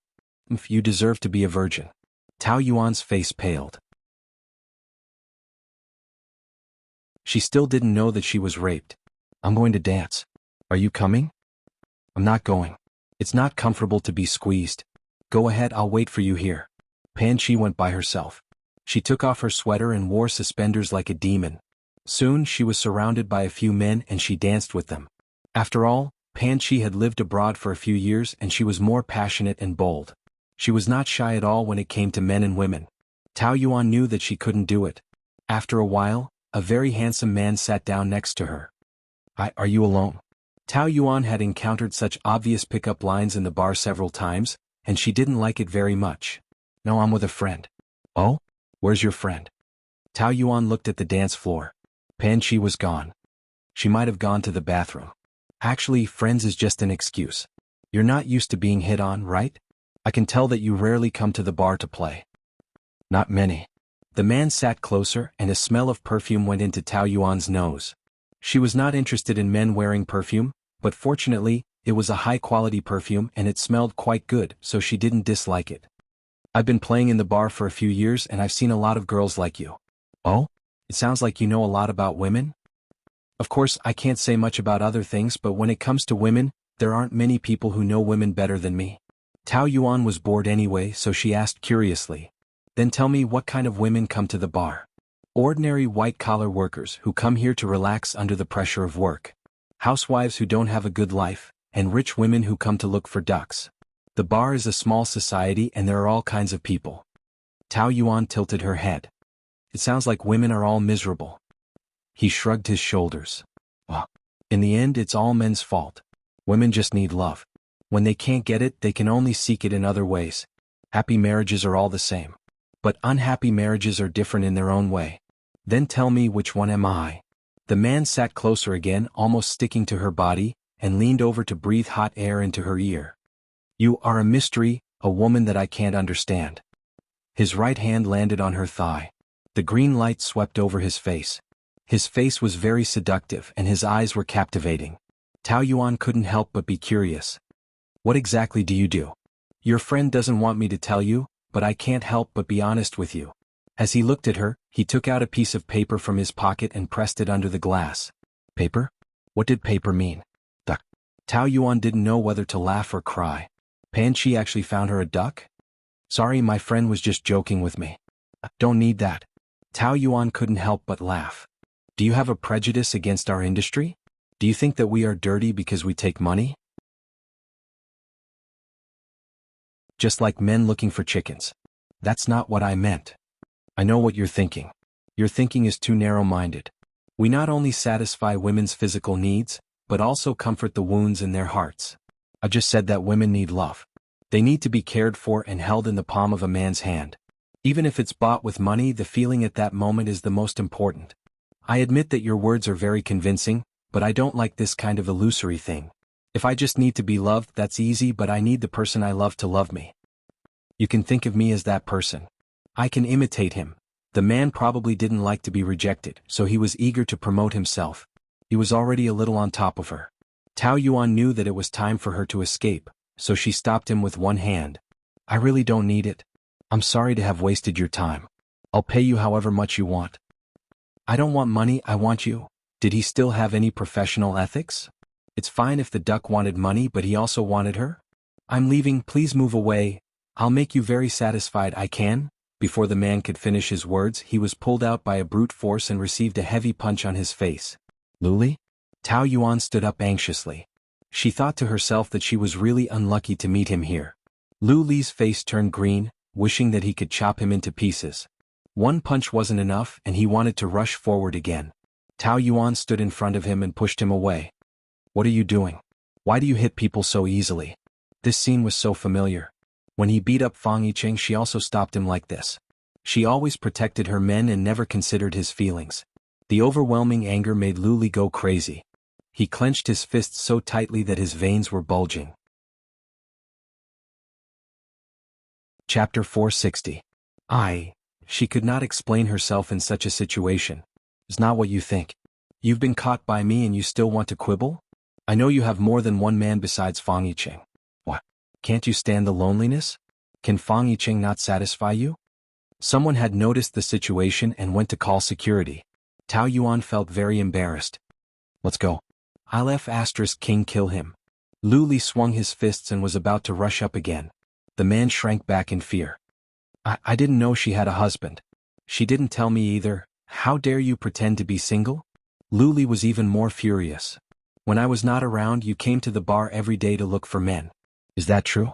You deserve to be a virgin. Tao Yuan's face paled. She still didn't know that she was raped. I'm going to dance. Are you coming? I'm not going. It's not comfortable to be squeezed. Go ahead, I'll wait for you here. Pan Chi went by herself. She took off her sweater and wore suspenders like a demon. Soon she was surrounded by a few men and she danced with them. After all, Pan Chi had lived abroad for a few years and she was more passionate and bold. She was not shy at all when it came to men and women. Tao Yuan knew that she couldn't do it. After a while, a very handsome man sat down next to her. Are you alone? Tao Yuan had encountered such obvious pickup lines in the bar several times, and she didn't like it very much. No, I'm with a friend. Oh? Where's your friend? Tao Yuan looked at the dance floor. Pan Chi was gone. She might have gone to the bathroom. Actually, friends is just an excuse. You're not used to being hit on, right? I can tell that you rarely come to the bar to play. Not many. The man sat closer and a smell of perfume went into Tao Yuan's nose. She was not interested in men wearing perfume, but fortunately, it was a high-quality perfume and it smelled quite good, so she didn't dislike it. I've been playing in the bar for a few years and I've seen a lot of girls like you. Oh? It sounds like you know a lot about women? Of course, I can't say much about other things, but when it comes to women, there aren't many people who know women better than me. Tao Yuan was bored anyway, so she asked curiously. Then tell me, what kind of women come to the bar? Ordinary white-collar workers who come here to relax under the pressure of work. Housewives who don't have a good life, and rich women who come to look for ducks. The bar is a small society and there are all kinds of people. Tao Yuan tilted her head. It sounds like women are all miserable. He shrugged his shoulders. Well, in the end, it's all men's fault. Women just need love. When they can't get it, they can only seek it in other ways. Happy marriages are all the same. But unhappy marriages are different in their own way. Then tell me, which one am I? The man sat closer again, almost sticking to her body, and leaned over to breathe hot air into her ear. You are a mystery, a woman that I can't understand. His right hand landed on her thigh. The green light swept over his face. His face was very seductive and his eyes were captivating. Tao Yuan couldn't help but be curious. What exactly do you do? Your friend doesn't want me to tell you, but I can't help but be honest with you. As he looked at her, he took out a piece of paper from his pocket and pressed it under the glass. Paper? What did paper mean? Duck. Tao Yuan didn't know whether to laugh or cry. Pan Chi actually found her a duck? Sorry, my friend was just joking with me. Don't need that. Tao Yuan couldn't help but laugh. Do you have a prejudice against our industry? Do you think that we are dirty because we take money? Just like men looking for chickens. That's not what I meant. I know what you're thinking. Your thinking is too narrow-minded. We not only satisfy women's physical needs, but also comfort the wounds in their hearts. I just said that women need love. They need to be cared for and held in the palm of a man's hand. Even if it's bought with money, the feeling at that moment is the most important. I admit that your words are very convincing, but I don't like this kind of illusory thing. If I just need to be loved, that's easy, but I need the person I love to love me. You can think of me as that person. I can imitate him. The man probably didn't like to be rejected, so he was eager to promote himself. He was already a little on top of her. Tao Yuan knew that it was time for her to escape, so she stopped him with one hand. I really don't need it. I'm sorry to have wasted your time. I'll pay you however much you want. I don't want money, I want you. Did he still have any professional ethics? It's fine if the duck wanted money, but he also wanted her. I'm leaving, please move away. I'll make you very satisfied, I can. Before the man could finish his words, he was pulled out by a brute force and received a heavy punch on his face. Luli? Tao Yuan stood up anxiously. She thought to herself that she was really unlucky to meet him here. Lu Li's face turned green, wishing that he could chop him into pieces. One punch wasn't enough and he wanted to rush forward again. Tao Yuan stood in front of him and pushed him away. What are you doing? Why do you hit people so easily? This scene was so familiar. When he beat up Fang Yicheng, she also stopped him like this. She always protected her men and never considered his feelings. The overwhelming anger made Lu Li go crazy. He clenched his fists so tightly that his veins were bulging. Chapter 460. She could not explain herself in such a situation. It's not what you think. You've been caught by me and you still want to quibble? I know you have more than one man besides Fang Yicheng. What? Can't you stand the loneliness? Can Fang Yicheng not satisfy you? Someone had noticed the situation and went to call security. Tao Yuan felt very embarrassed. Let's go. I'll King kill him. Lu Li swung his fists and was about to rush up again. The man shrank back in fear. I didn't know she had a husband. She didn't tell me either. How dare you pretend to be single? Lu Li was even more furious. When I was not around, you came to the bar every day to look for men. Is that true?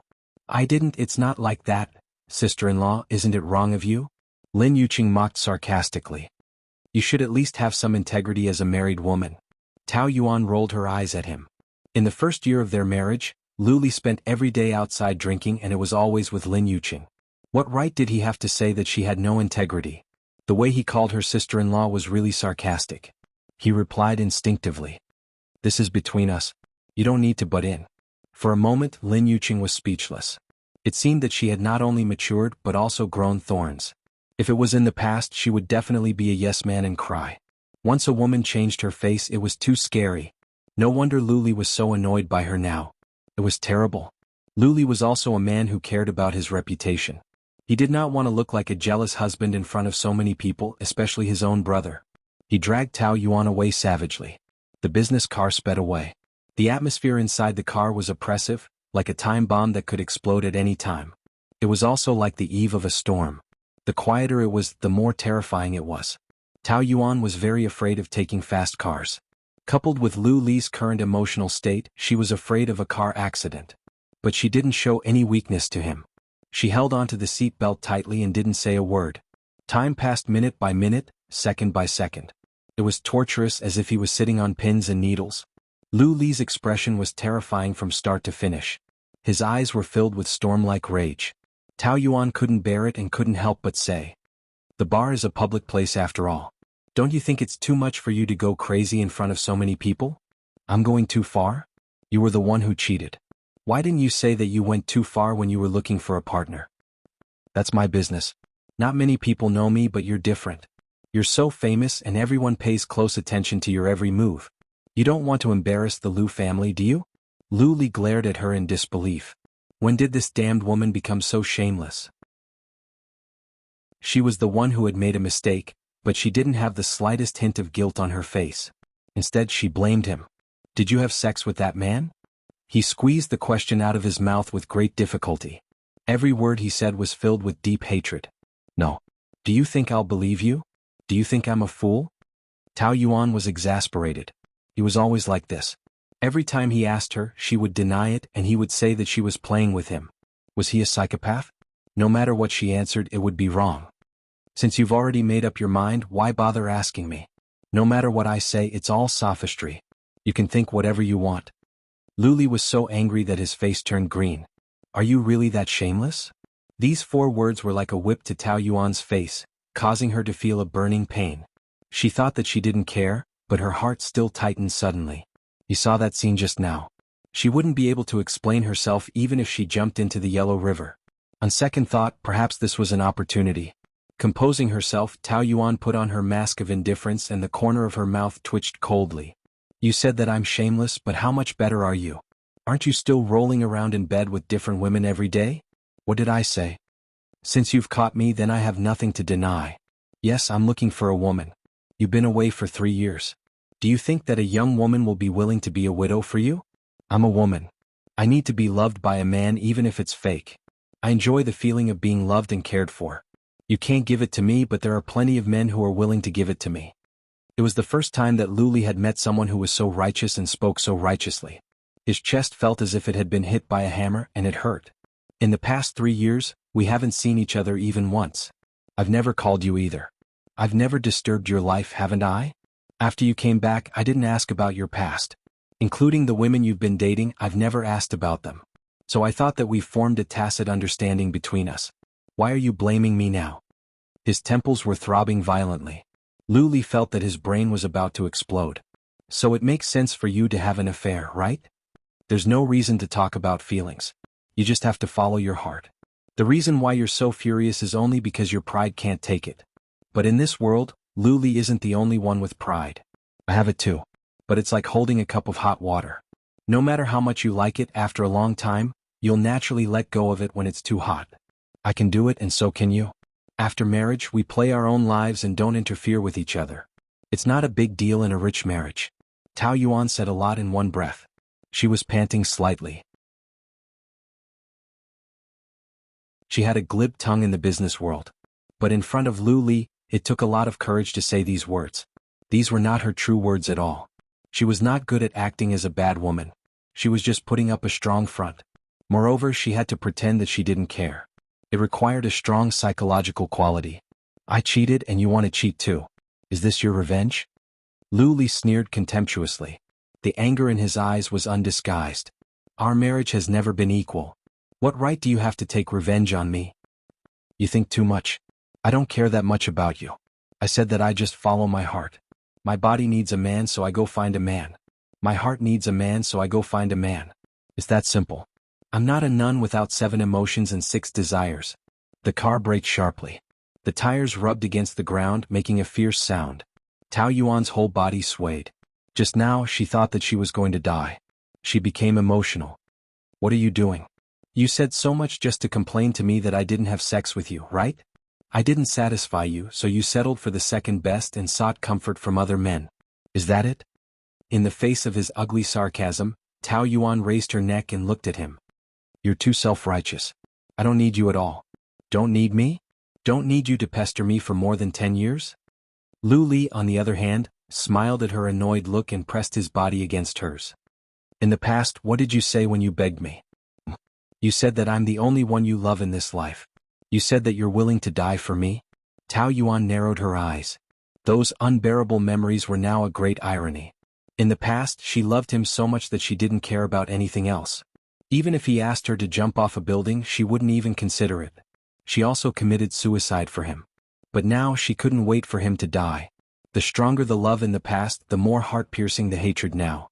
I didn't. It's not like that. Sister-in-law, isn't it wrong of you? Lin Yuqing mocked sarcastically. You should at least have some integrity as a married woman. Tao Yuan rolled her eyes at him. In the first year of their marriage, Lu Li spent every day outside drinking and it was always with Lin Yuqing. What right did he have to say that she had no integrity? The way he called her sister-in-law was really sarcastic. He replied instinctively. This is between us. You don't need to butt in. For a moment, Lin Yuqing was speechless. It seemed that she had not only matured but also grown thorns. If it was in the past, she would definitely be a yes man and cry. Once a woman changed her face, it was too scary. No wonder Lu Li was so annoyed by her now. It was terrible. Lu Li was also a man who cared about his reputation. He did not want to look like a jealous husband in front of so many people, especially his own brother. He dragged Tao Yuan away savagely. The business car sped away. The atmosphere inside the car was oppressive, like a time bomb that could explode at any time. It was also like the eve of a storm. The quieter it was, the more terrifying it was. Tao Yuan was very afraid of taking fast cars. Coupled with Lu Li's current emotional state, she was afraid of a car accident. But she didn't show any weakness to him. She held onto the seat belt tightly and didn't say a word. Time passed minute by minute, second by second. It was torturous, as if he was sitting on pins and needles. Lu Li's expression was terrifying from start to finish. His eyes were filled with storm-like rage. Tao Yuan couldn't bear it and couldn't help but say, "The bar is a public place after all. Don't you think it's too much for you to go crazy in front of so many people? I'm going too far? You were the one who cheated. Why didn't you say that you went too far when you were looking for a partner?" "That's my business. Not many people know me, but you're different. You're so famous and everyone pays close attention to your every move. You don't want to embarrass the Lu family, do you? Lu Li glared at her in disbelief. When did this damned woman become so shameless? She was the one who had made a mistake, but she didn't have the slightest hint of guilt on her face. Instead, she blamed him. Did you have sex with that man? He squeezed the question out of his mouth with great difficulty. Every word he said was filled with deep hatred. No. Do you think I'll believe you? Do you think I'm a fool? Tao Yuan was exasperated. He was always like this. Every time he asked her, she would deny it and he would say that she was playing with him. Was he a psychopath? No matter what she answered, it would be wrong. Since you've already made up your mind, why bother asking me? No matter what I say, it's all sophistry. You can think whatever you want. Lu Li was so angry that his face turned green. Are you really that shameless? These 4 words were like a whip to Tao Yuan's face, causing her to feel a burning pain. She thought that she didn't care, but her heart still tightened suddenly. You saw that scene just now. She wouldn't be able to explain herself even if she jumped into the Yellow River. On second thought, perhaps this was an opportunity. Composing herself, Tao Yuan put on her mask of indifference and the corner of her mouth twitched coldly. You said that I'm shameless, but how much better are you? Aren't you still rolling around in bed with different women every day? What did I say? Since you've caught me, then I have nothing to deny. Yes, I'm looking for a woman. You've been away for 3 years. Do you think that a young woman will be willing to be a widow for you? I'm a woman. I need to be loved by a man even if it's fake. I enjoy the feeling of being loved and cared for. You can't give it to me, but there are plenty of men who are willing to give it to me. It was the first time that Lu Li had met someone who was so righteous and spoke so righteously. His chest felt as if it had been hit by a hammer, and it hurt. In the past 3 years, we haven't seen each other even once. I've never called you either. I've never disturbed your life, haven't I? After you came back, I didn't ask about your past. Including the women you've been dating, I've never asked about them. So I thought that we formed a tacit understanding between us. Why are you blaming me now? His temples were throbbing violently. Lu Li felt that his brain was about to explode. So it makes sense for you to have an affair, right? There's no reason to talk about feelings. You just have to follow your heart. The reason why you're so furious is only because your pride can't take it. But in this world, Lu Li isn't the only one with pride. I have it too. But it's like holding a cup of hot water. No matter how much you like it, after a long time, you'll naturally let go of it when it's too hot. I can do it and so can you. After marriage, we play our own lives and don't interfere with each other. It's not a big deal in a rich marriage. Tao Yuan said a lot in one breath. She was panting slightly. She had a glib tongue in the business world. But in front of Lu Li, it took a lot of courage to say these words. These were not her true words at all. She was not good at acting as a bad woman. She was just putting up a strong front. Moreover, she had to pretend that she didn't care. It required a strong psychological quality. I cheated and you want to cheat too. Is this your revenge? Lu Li sneered contemptuously. The anger in his eyes was undisguised. Our marriage has never been equal. What right do you have to take revenge on me? You think too much. I don't care that much about you. I said that I just follow my heart. My body needs a man, so I go find a man. My heart needs a man, so I go find a man. It's that simple. I'm not a nun without 7 emotions and 6 desires. The car braked sharply. The tires rubbed against the ground, making a fierce sound. Tao Yuan's whole body swayed. Just now, she thought that she was going to die. She became emotional. What are you doing? You said so much just to complain to me that I didn't have sex with you, right? I didn't satisfy you, so you settled for the second best and sought comfort from other men. Is that it? In the face of his ugly sarcasm, Tao Yuan raised her neck and looked at him. You're too self-righteous. I don't need you at all. Don't need me? Don't need you to pester me for more than 10 years? Lu Li, on the other hand, smiled at her annoyed look and pressed his body against hers. In the past, what did you say when you begged me? You said that I'm the only one you love in this life. You said that you're willing to die for me? Tao Yuan narrowed her eyes. Those unbearable memories were now a great irony. In the past, she loved him so much that she didn't care about anything else. Even if he asked her to jump off a building, she wouldn't even consider it. She also committed suicide for him. But now she couldn't wait for him to die. The stronger the love in the past, the more heart-piercing the hatred now.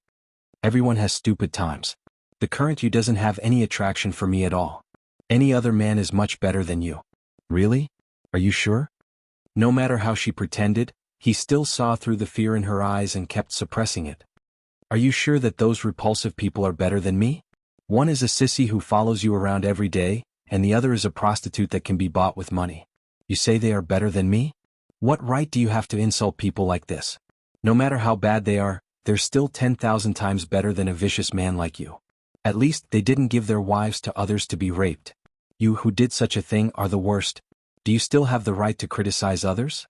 Everyone has stupid times. The current you doesn't have any attraction for me at all. Any other man is much better than you. Really? Are you sure? No matter how she pretended, he still saw through the fear in her eyes and kept suppressing it. Are you sure that those repulsive people are better than me? One is a sissy who follows you around every day, and the other is a prostitute that can be bought with money. You say they are better than me? What right do you have to insult people like this? No matter how bad they are, they're still 10,000 times better than a vicious man like you. At least they didn't give their wives to others to be raped. You who did such a thing are the worst. Do you still have the right to criticize others?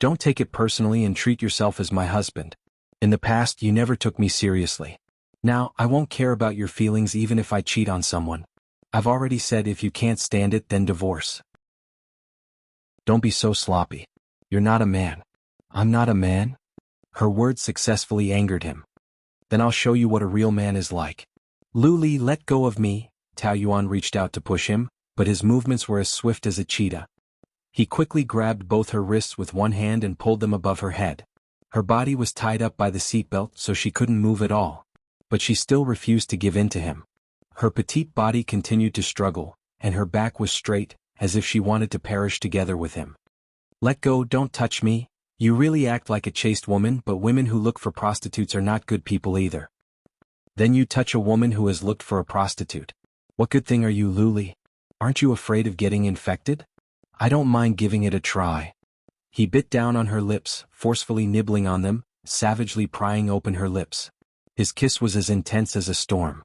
Don't take it personally and treat yourself as my husband. In the past you never took me seriously. Now, I won't care about your feelings even if I cheat on someone. I've already said if you can't stand it then divorce. Don't be so sloppy. You're not a man. I'm not a man? Her words successfully angered him. Then I'll show you what a real man is like. Luli, let go of me. Tao Yuan reached out to push him, but his movements were as swift as a cheetah. He quickly grabbed both her wrists with one hand and pulled them above her head. Her body was tied up by the seatbelt so she couldn't move at all. But she still refused to give in to him. Her petite body continued to struggle, and her back was straight, as if she wanted to perish together with him. Let go, don't touch me. You really act like a chaste woman, but women who look for prostitutes are not good people either. Then you touch a woman who has looked for a prostitute. What good thing are you, Luli? Aren't you afraid of getting infected? I don't mind giving it a try. He bit down on her lips, forcefully nibbling on them, savagely prying open her lips. His kiss was as intense as a storm.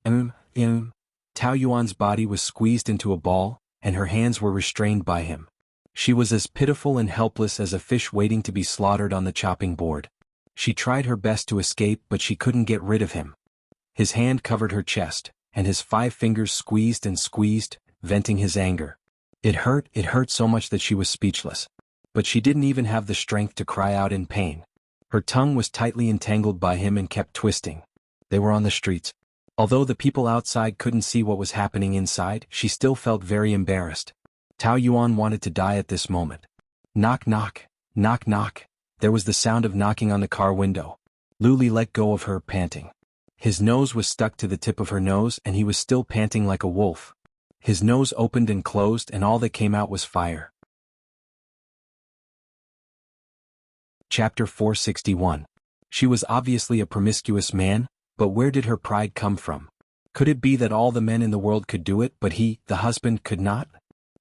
Tao Yuan's body was squeezed into a ball, and her hands were restrained by him. She was as pitiful and helpless as a fish waiting to be slaughtered on the chopping board. She tried her best to escape, but she couldn't get rid of him. His hand covered her chest, and his 5 fingers squeezed and squeezed, venting his anger. It hurt so much that she was speechless. But she didn't even have the strength to cry out in pain. Her tongue was tightly entangled by him and kept twisting. They were on the streets. Although the people outside couldn't see what was happening inside, she still felt very embarrassed. Tao Yuan wanted to die at this moment. Knock knock, knock knock. There was the sound of knocking on the car window. Luli let go of her, panting. His nose was stuck to the tip of her nose and he was still panting like a wolf. His nose opened and closed and all that came out was fire. Chapter 461. She was obviously a promiscuous man, but where did her pride come from? Could it be that all the men in the world could do it but he, the husband, could not?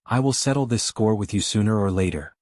I will settle this score with you sooner or later.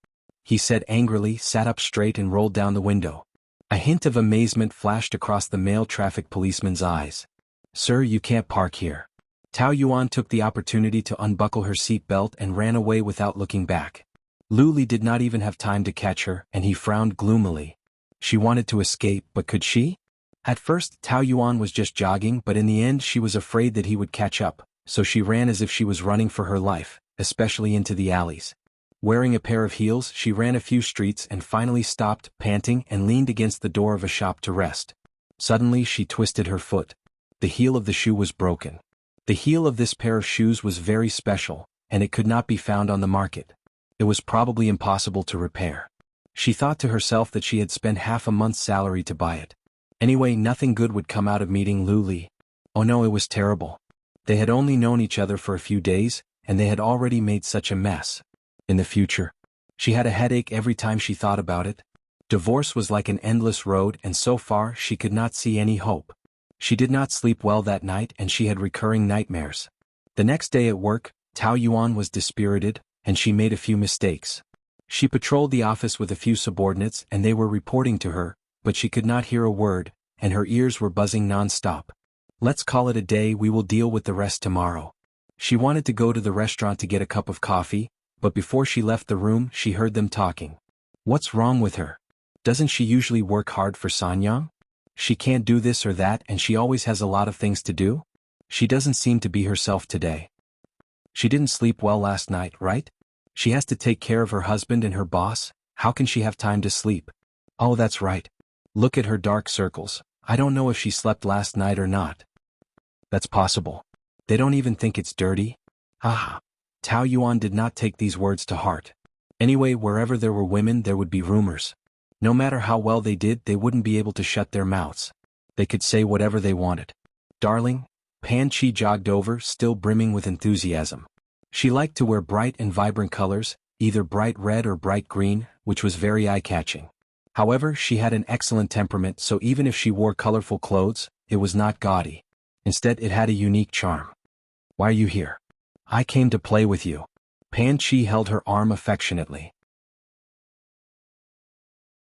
He said angrily, sat up straight and rolled down the window. A hint of amazement flashed across the male traffic policeman's eyes. Sir, you can't park here. Tao Yuan took the opportunity to unbuckle her seat belt and ran away without looking back. Luli did not even have time to catch her, and he frowned gloomily. She wanted to escape, but could she? At first, Tao Yuan was just jogging, but in the end she was afraid that he would catch up, so she ran as if she was running for her life, especially into the alleys. Wearing a pair of heels, she ran a few streets and finally stopped, panting, and leaned against the door of a shop to rest. Suddenly she twisted her foot. The heel of the shoe was broken. The heel of this pair of shoes was very special, and it could not be found on the market. It was probably impossible to repair. She thought to herself that she had spent half a month's salary to buy it. Anyway, nothing good would come out of meeting Luli. Oh no, it was terrible. They had only known each other for a few days, and they had already made such a mess. In the future, she had a headache every time she thought about it. Divorce was like an endless road, and so far she could not see any hope. She did not sleep well that night, and she had recurring nightmares. The next day at work, Tao Yuan was dispirited, and she made a few mistakes. She patrolled the office with a few subordinates, and they were reporting to her, but she could not hear a word, and her ears were buzzing non-stop. Let's call it a day, we will deal with the rest tomorrow. She wanted to go to the restaurant to get a cup of coffee, but before she left the room she heard them talking. What's wrong with her? Doesn't she usually work hard for Sanyang? She can't do this or that and she always has a lot of things to do? She doesn't seem to be herself today. She didn't sleep well last night, right? She has to take care of her husband and her boss, how can she have time to sleep? Oh, that's right. Look at her dark circles. I don't know if she slept last night or not. That's possible. They don't even think it's dirty. Ah. Tao Yuan did not take these words to heart. Anyway, wherever there were women there would be rumors. No matter how well they did, they wouldn't be able to shut their mouths. They could say whatever they wanted. Darling, Pan Chi jogged over, still brimming with enthusiasm. She liked to wear bright and vibrant colors, either bright red or bright green, which was very eye-catching. However, she had an excellent temperament, so even if she wore colorful clothes, it was not gaudy. Instead, it had a unique charm. Why are you here? I came to play with you. Pan Chi held her arm affectionately.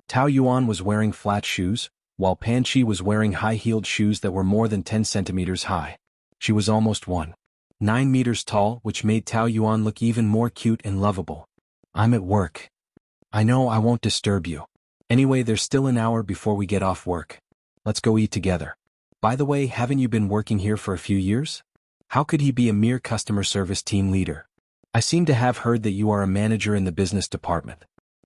Tao Yuan was wearing flat shoes, while Pan Chi was wearing high-heeled shoes that were more than 10 centimeters high. She was almost 1.9 meters tall, which made Tao Yuan look even more cute and lovable. I'm at work. I know I won't disturb you. Anyway, there's still an hour before we get off work. Let's go eat together. By the way, haven't you been working here for a few years? How could he be a mere customer service team leader? I seem to have heard that you are a manager in the business department.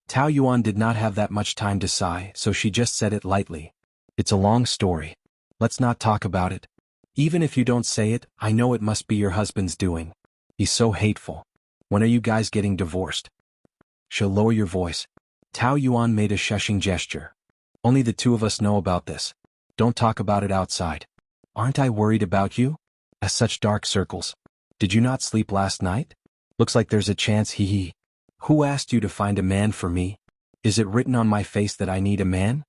Tao Yuan did not have that much time to sigh, so she just said it lightly. It's a long story. Let's not talk about it. Even if you don't say it, I know it must be your husband's doing. He's so hateful. When are you guys getting divorced? She'll lower your voice. Tao Yuan made a shushing gesture. Only the two of us know about this. Don't talk about it outside. Aren't I worried about you? As such dark circles. Did you not sleep last night? Looks like there's a chance he. Who asked you to find a man for me? Is it written on my face that I need a man?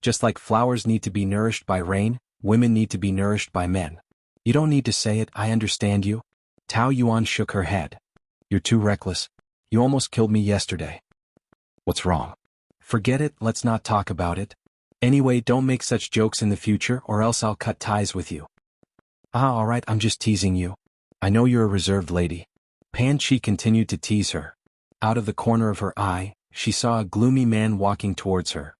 Just like flowers need to be nourished by rain, women need to be nourished by men. You don't need to say it, I understand you. Tao Yuan shook her head. You're too reckless. You almost killed me yesterday. What's wrong? Forget it, let's not talk about it. Anyway, don't make such jokes in the future or else I'll cut ties with you. Alright, I'm just teasing you. I know you're a reserved lady. Pan Chi continued to tease her. Out of the corner of her eye, she saw a gloomy man walking towards her.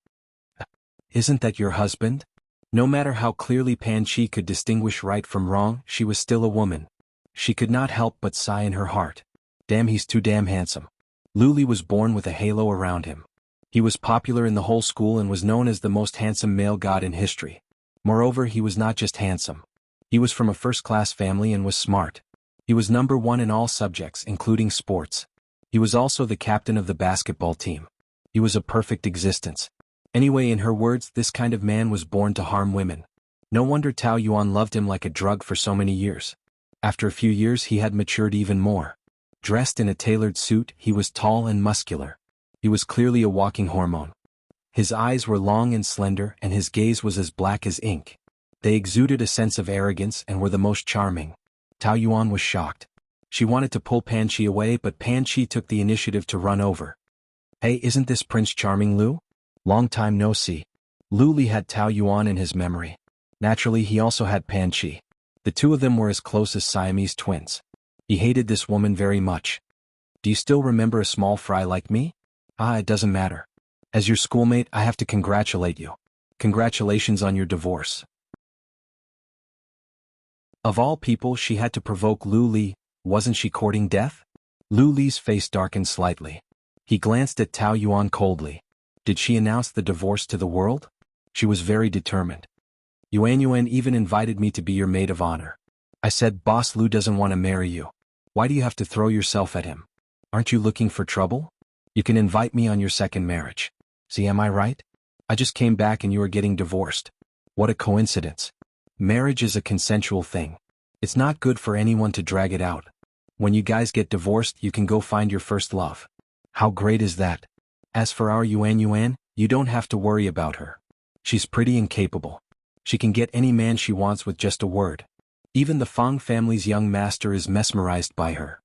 Isn't that your husband? No matter how clearly Pan Chi could distinguish right from wrong, she was still a woman. She could not help but sigh in her heart. Damn, he's too damn handsome. Luli was born with a halo around him. He was popular in the whole school and was known as the most handsome male god in history. Moreover, he was not just handsome. He was from a first-class family and was smart. He was number one in all subjects, including sports. He was also the captain of the basketball team. He was a perfect existence. Anyway, in her words, this kind of man was born to harm women. No wonder Tao Yuan loved him like a drug for so many years. After a few years he had matured even more. Dressed in a tailored suit, he was tall and muscular. He was clearly a walking hormone. His eyes were long and slender and his gaze was as black as ink. They exuded a sense of arrogance and were the most charming. Tao Yuan was shocked. She wanted to pull Pan Chi away, but Pan Chi took the initiative to run over. Hey, isn't this Prince Charming Lu? Long time no see. Lu Li had Tao Yuan in his memory. Naturally, he also had Pan Chi. The two of them were as close as Siamese twins. He hated this woman very much. Do you still remember a small fry like me? It doesn't matter. As your schoolmate, I have to congratulate you. Congratulations on your divorce. Of all people, she had to provoke Lu Li. Wasn't she courting death? Lu Li's face darkened slightly. He glanced at Tao Yuan coldly. Did she announce the divorce to the world? She was very determined. Yuan even invited me to be your maid of honor. I said, Boss Lu doesn't want to marry you. Why do you have to throw yourself at him? Aren't you looking for trouble? You can invite me on your second marriage. See, am I right? I just came back and you are getting divorced. What a coincidence. Marriage is a consensual thing. It's not good for anyone to drag it out. When you guys get divorced, you can go find your first love. How great is that? As for our Yuan, you don't have to worry about her. She's pretty and capable. She can get any man she wants with just a word. Even the Fang family's young master is mesmerized by her.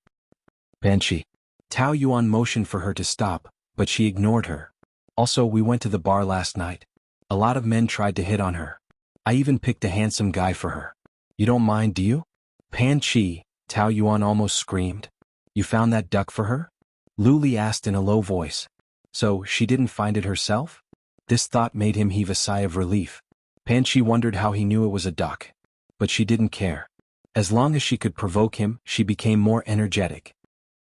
Pan Chi. Tao Yuan motioned for her to stop, but she ignored her. Also, we went to the bar last night. A lot of men tried to hit on her. I even picked a handsome guy for her. You don't mind, do you? Pan Chi, Tao Yuan almost screamed. You found that duck for her? Lu Li asked in a low voice. So, she didn't find it herself? This thought made him heave a sigh of relief. Pan Chi wondered how he knew it was a duck. But she didn't care. As long as she could provoke him, she became more energetic.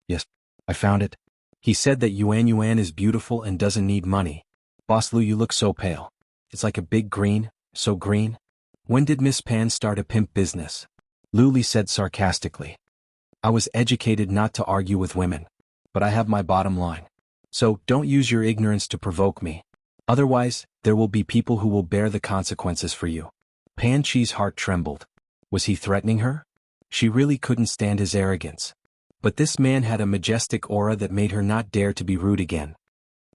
Yes, I found it. He said that Yuan is beautiful and doesn't need money. Boss Lu, you look so pale. It's like a big green, so green. When did Miss Pan start a pimp business? Lu Li said sarcastically. I was educated not to argue with women. But I have my bottom line. So, don't use your ignorance to provoke me. Otherwise, there will be people who will bear the consequences for you. Pan Chi's heart trembled. Was he threatening her? She really couldn't stand his arrogance. But this man had a majestic aura that made her not dare to be rude again.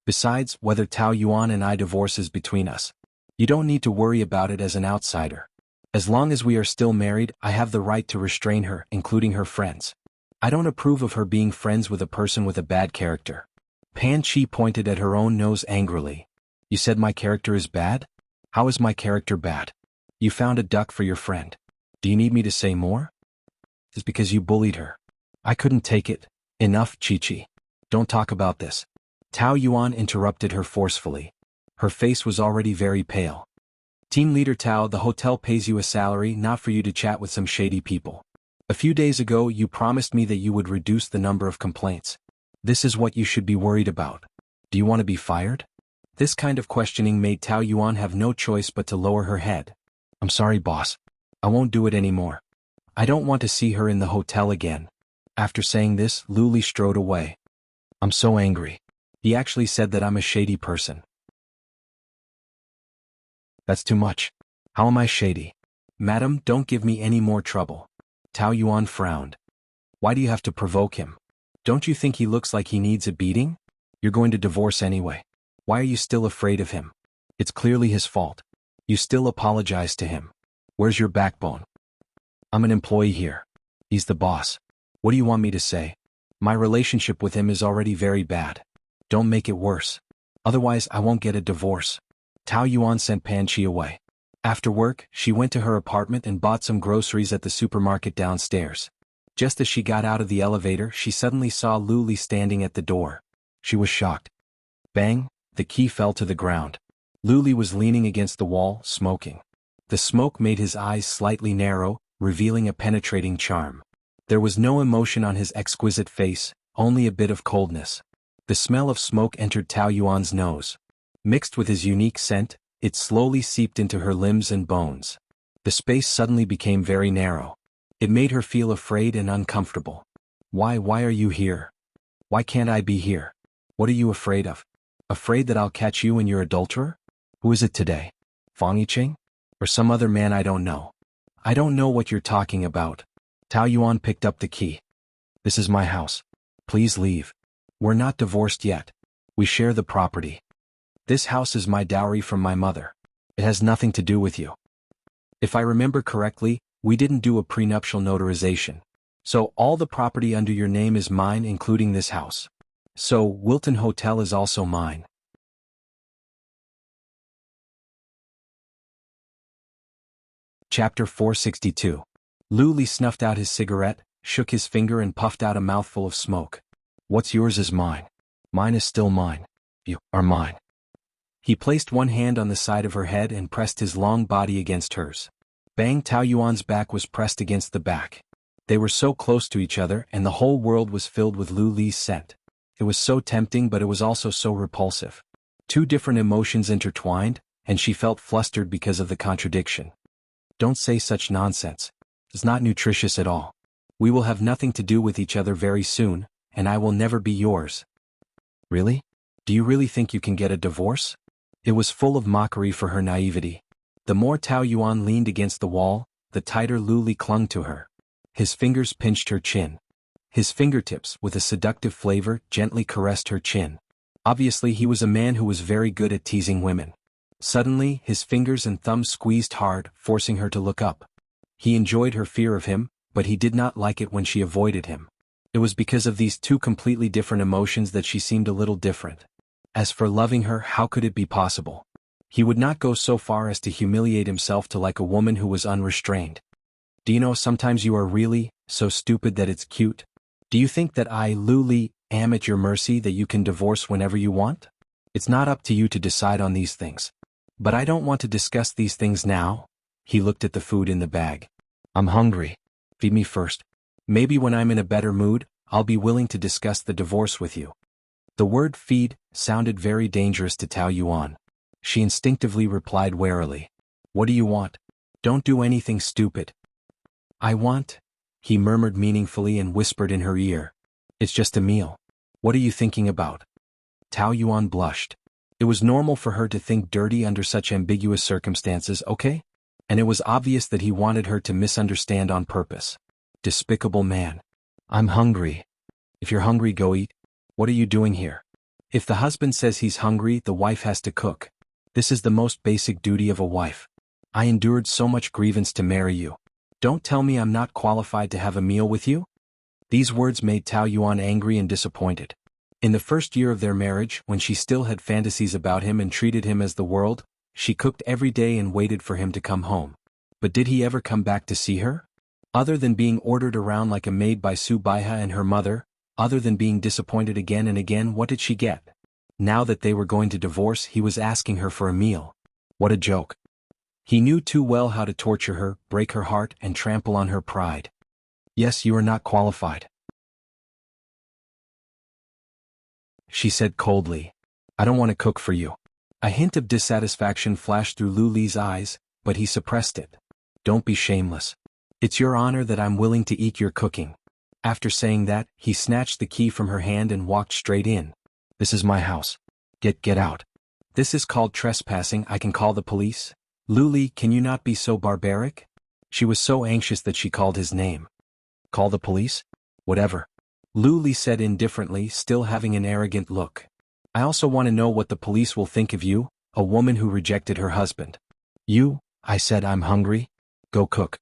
Besides, whether Tao Yuan and I divorce is between us. You don't need to worry about it as an outsider. As long as we are still married, I have the right to restrain her, including her friends. I don't approve of her being friends with a person with a bad character. Pan Chi pointed at her own nose angrily. You said my character is bad? How is my character bad? You found a duck for your friend. Do you need me to say more? It's because you bullied her. I couldn't take it. Enough, Chi-Chi. Don't talk about this. Tao Yuan interrupted her forcefully. Her face was already very pale. Team leader Tao, the hotel pays you a salary not for you to chat with some shady people. A few days ago you promised me that you would reduce the number of complaints. This is what you should be worried about. Do you want to be fired? This kind of questioning made Tao Yuan have no choice but to lower her head. I'm sorry, boss. I won't do it anymore. I don't want to see her in the hotel again. After saying this, Lu Li strode away. I'm so angry. He actually said that I'm a shady person. That's too much. How am I shady? Madam, don't give me any more trouble. Tao Yuan frowned. Why do you have to provoke him? Don't you think he looks like he needs a beating? You're going to divorce anyway. Why are you still afraid of him? It's clearly his fault. You still apologize to him. Where's your backbone? I'm an employee here. He's the boss. What do you want me to say? My relationship with him is already very bad. Don't make it worse. Otherwise I won't get a divorce. Tao Yuan sent Pan Chi away. After work, she went to her apartment and bought some groceries at the supermarket downstairs. Just as she got out of the elevator, she suddenly saw Lu Li standing at the door. She was shocked. Bang, the key fell to the ground. Lu Li was leaning against the wall, smoking. The smoke made his eyes slightly narrow, revealing a penetrating charm. There was no emotion on his exquisite face, only a bit of coldness. The smell of smoke entered Tao Yuan's nose. Mixed with his unique scent, it slowly seeped into her limbs and bones. The space suddenly became very narrow. It made her feel afraid and uncomfortable. Why are you here? Why can't I be here? What are you afraid of? Afraid that I'll catch you and your adulterer? Who is it today? Fang Yiqing? Or some other man I don't know? I don't know what you're talking about. Tao Yuan picked up the key. This is my house. Please leave. We're not divorced yet. We share the property. This house is my dowry from my mother. It has nothing to do with you. If I remember correctly, we didn't do a prenuptial notarization. So all the property under your name is mine, including this house. So Wilton Hotel is also mine. Chapter 462. Lu Li snuffed out his cigarette, shook his finger and puffed out a mouthful of smoke. What's yours is mine. Mine is still mine. You are mine. He placed one hand on the side of her head and pressed his long body against hers. Bang, Tao Yuan's back was pressed against the back. They were so close to each other and the whole world was filled with Lu Li's scent. It was so tempting, but it was also so repulsive. Two different emotions intertwined, and she felt flustered because of the contradiction. Don't say such nonsense. It's not nutritious at all. We will have nothing to do with each other very soon, and I will never be yours. Really? Do you really think you can get a divorce? It was full of mockery for her naivety. The more Tao Yuan leaned against the wall, the tighter Lu Li clung to her. His fingers pinched her chin. His fingertips, with a seductive flavor, gently caressed her chin. Obviously he was a man who was very good at teasing women. Suddenly, his fingers and thumbs squeezed hard, forcing her to look up. He enjoyed her fear of him, but he did not like it when she avoided him. It was because of these two completely different emotions that she seemed a little different. As for loving her, how could it be possible? He would not go so far as to humiliate himself to like a woman who was unrestrained. Do you know, sometimes you are really so stupid that it's cute? Do you think that I, Lu Li, am at your mercy, that you can divorce whenever you want? It's not up to you to decide on these things. But I don't want to discuss these things now. He looked at the food in the bag. I'm hungry. Feed me first. Maybe when I'm in a better mood, I'll be willing to discuss the divorce with you. The word feed sounded very dangerous to Tao Yuan. She instinctively replied warily. What do you want? Don't do anything stupid. I want, he murmured meaningfully and whispered in her ear. It's just a meal. What are you thinking about? Tao Yuan blushed. It was normal for her to think dirty under such ambiguous circumstances, okay? And it was obvious that he wanted her to misunderstand on purpose. Despicable man. I'm hungry, If you're hungry, go eat. What are you doing here? If the husband says he's hungry, the wife has to cook. This is the most basic duty of a wife. I endured so much grievance to marry you. Don't tell me I'm not qualified to have a meal with you? These words made Tao Yuan angry and disappointed. In the first year of their marriage, when she still had fantasies about him and treated him as the world, she cooked every day and waited for him to come home. But did he ever come back to see her? Other than being ordered around like a maid by Su Baiha and her mother, other than being disappointed again and again, what did she get? Now that they were going to divorce, he was asking her for a meal. What a joke. He knew too well how to torture her, break her heart, and trample on her pride. Yes, you are not qualified, she said coldly. I don't want to cook for you. A hint of dissatisfaction flashed through Lu Li's eyes, but he suppressed it. Don't be shameless. It's your honor that I'm willing to eat your cooking. After saying that, he snatched the key from her hand and walked straight in. This is my house. Get out. This is called trespassing. I can call the police. Lu Li, can you not be so barbaric? She was so anxious that she called his name. Call the police? Whatever. Lu Li said indifferently, still having an arrogant look. I also want to know what the police will think of you, a woman who rejected her husband. You, I said, I'm hungry. Go cook.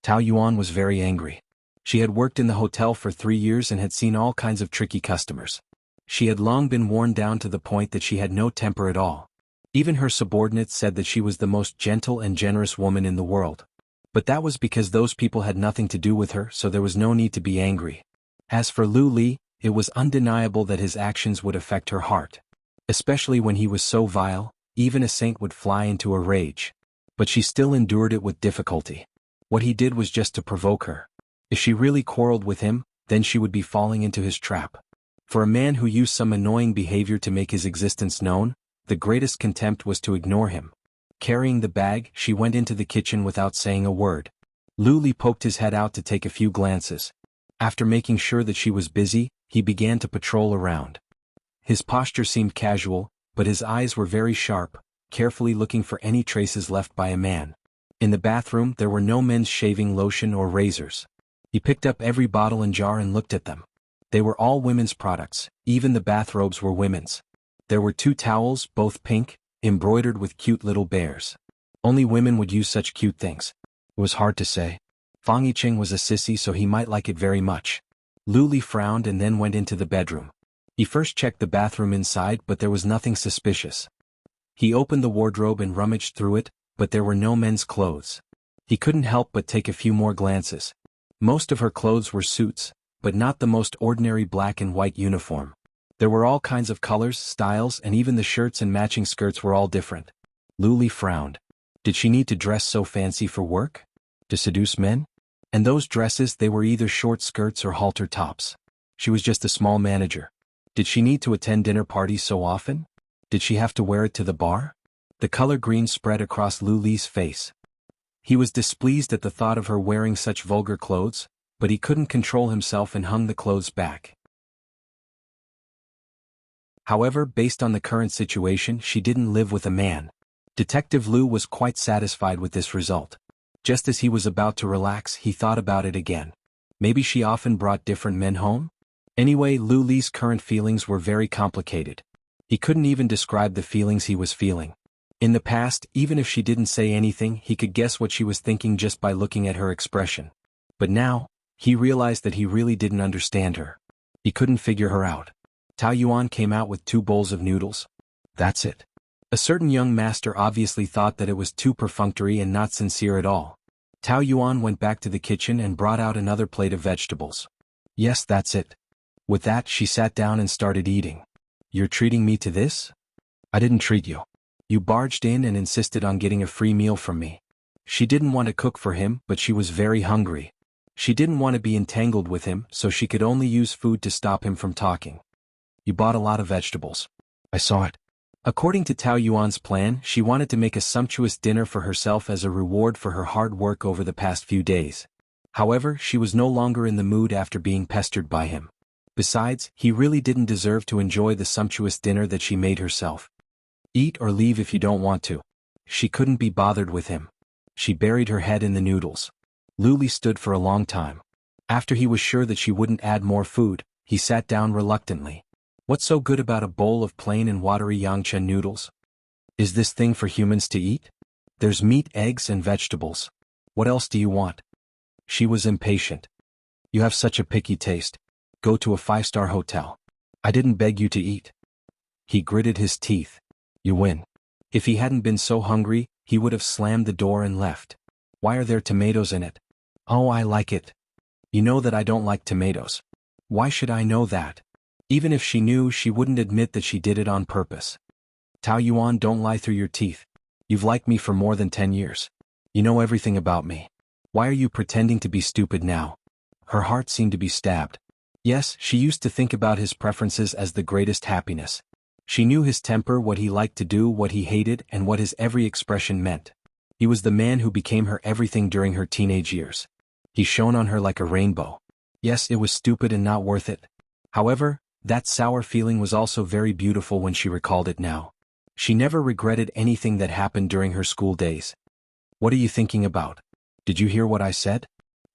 Tao Yuan was very angry. She had worked in the hotel for 3 years and had seen all kinds of tricky customers. She had long been worn down to the point that she had no temper at all. Even her subordinates said that she was the most gentle and generous woman in the world. But that was because those people had nothing to do with her, so there was no need to be angry. As for Lu Li, it was undeniable that his actions would affect her heart. Especially when he was so vile, even a saint would fly into a rage. But she still endured it with difficulty. What he did was just to provoke her. If she really quarreled with him, then she would be falling into his trap. For a man who used some annoying behavior to make his existence known, the greatest contempt was to ignore him. Carrying the bag, she went into the kitchen without saying a word. Lu Li poked his head out to take a few glances. After making sure that she was busy, he began to patrol around. His posture seemed casual, but his eyes were very sharp, carefully looking for any traces left by a man. In the bathroom, there were no men's shaving lotion or razors. He picked up every bottle and jar and looked at them. They were all women's products, even the bathrobes were women's. There were 2 towels, both pink, embroidered with cute little bears. Only women would use such cute things. It was hard to say. Fang Yicheng was a sissy, so he might like it very much. Lu Li frowned and then went into the bedroom. He first checked the bathroom inside, but there was nothing suspicious. He opened the wardrobe and rummaged through it, but there were no men's clothes. He couldn't help but take a few more glances. Most of her clothes were suits, but not the most ordinary black and white uniform. There were all kinds of colors, styles, and even the shirts and matching skirts were all different. Lu Li frowned. Did she need to dress so fancy for work? To seduce men? And those dresses, they were either short skirts or halter tops. She was just a small manager. Did she need to attend dinner parties so often? Did she have to wear it to the bar? The color green spread across Lu Li's face. He was displeased at the thought of her wearing such vulgar clothes, but he couldn't control himself and hung the clothes back. However, based on the current situation, she didn't live with a man. Detective Lu was quite satisfied with this result. Just as he was about to relax, he thought about it again. Maybe she often brought different men home? Anyway, Lu Li's current feelings were very complicated. He couldn't even describe the feelings he was feeling. In the past, even if she didn't say anything, he could guess what she was thinking just by looking at her expression. But now, he realized that he really didn't understand her. He couldn't figure her out. Tao Yuan came out with 2 bowls of noodles. That's it. A certain young master obviously thought that it was too perfunctory and not sincere at all. Tao Yuan went back to the kitchen and brought out another plate of vegetables. Yes, that's it. With that, she sat down and started eating. You're treating me to this? I didn't treat you. You barged in and insisted on getting a free meal from me. She didn't want to cook for him, but she was very hungry. She didn't want to be entangled with him, so she could only use food to stop him from talking. You bought a lot of vegetables. I saw it. According to Tao Yuan's plan, she wanted to make a sumptuous dinner for herself as a reward for her hard work over the past few days. However, she was no longer in the mood after being pestered by him. Besides, he really didn't deserve to enjoy the sumptuous dinner that she made herself. Eat or leave if you don't want to. She couldn't be bothered with him. She buried her head in the noodles. Lu Li stood for a long time. After he was sure that she wouldn't add more food, He sat down reluctantly. What's so good about a bowl of plain and watery yangcha noodles? Is this thing for humans to eat? There's meat, eggs, and vegetables. What else do you want? She was impatient. You have such a picky taste. Go to a 5-star hotel. I didn't beg you to eat. He gritted his teeth. You win. If he hadn't been so hungry, he would have slammed the door and left. Why are there tomatoes in it? Oh, I like it. You know that I don't like tomatoes. Why should I know that? Even if she knew, she wouldn't admit that she did it on purpose. Tao Yuan, don't lie through your teeth. You've liked me for more than 10 years. You know everything about me. Why are you pretending to be stupid now? Her heart seemed to be stabbed. Yes, she used to think about his preferences as the greatest happiness. She knew his temper, what he liked to do, what he hated, and what his every expression meant. He was the man who became her everything during her teenage years. He shone on her like a rainbow. Yes, it was stupid and not worth it. However, that sour feeling was also very beautiful when she recalled it now. She never regretted anything that happened during her school days. What are you thinking about? Did you hear what I said?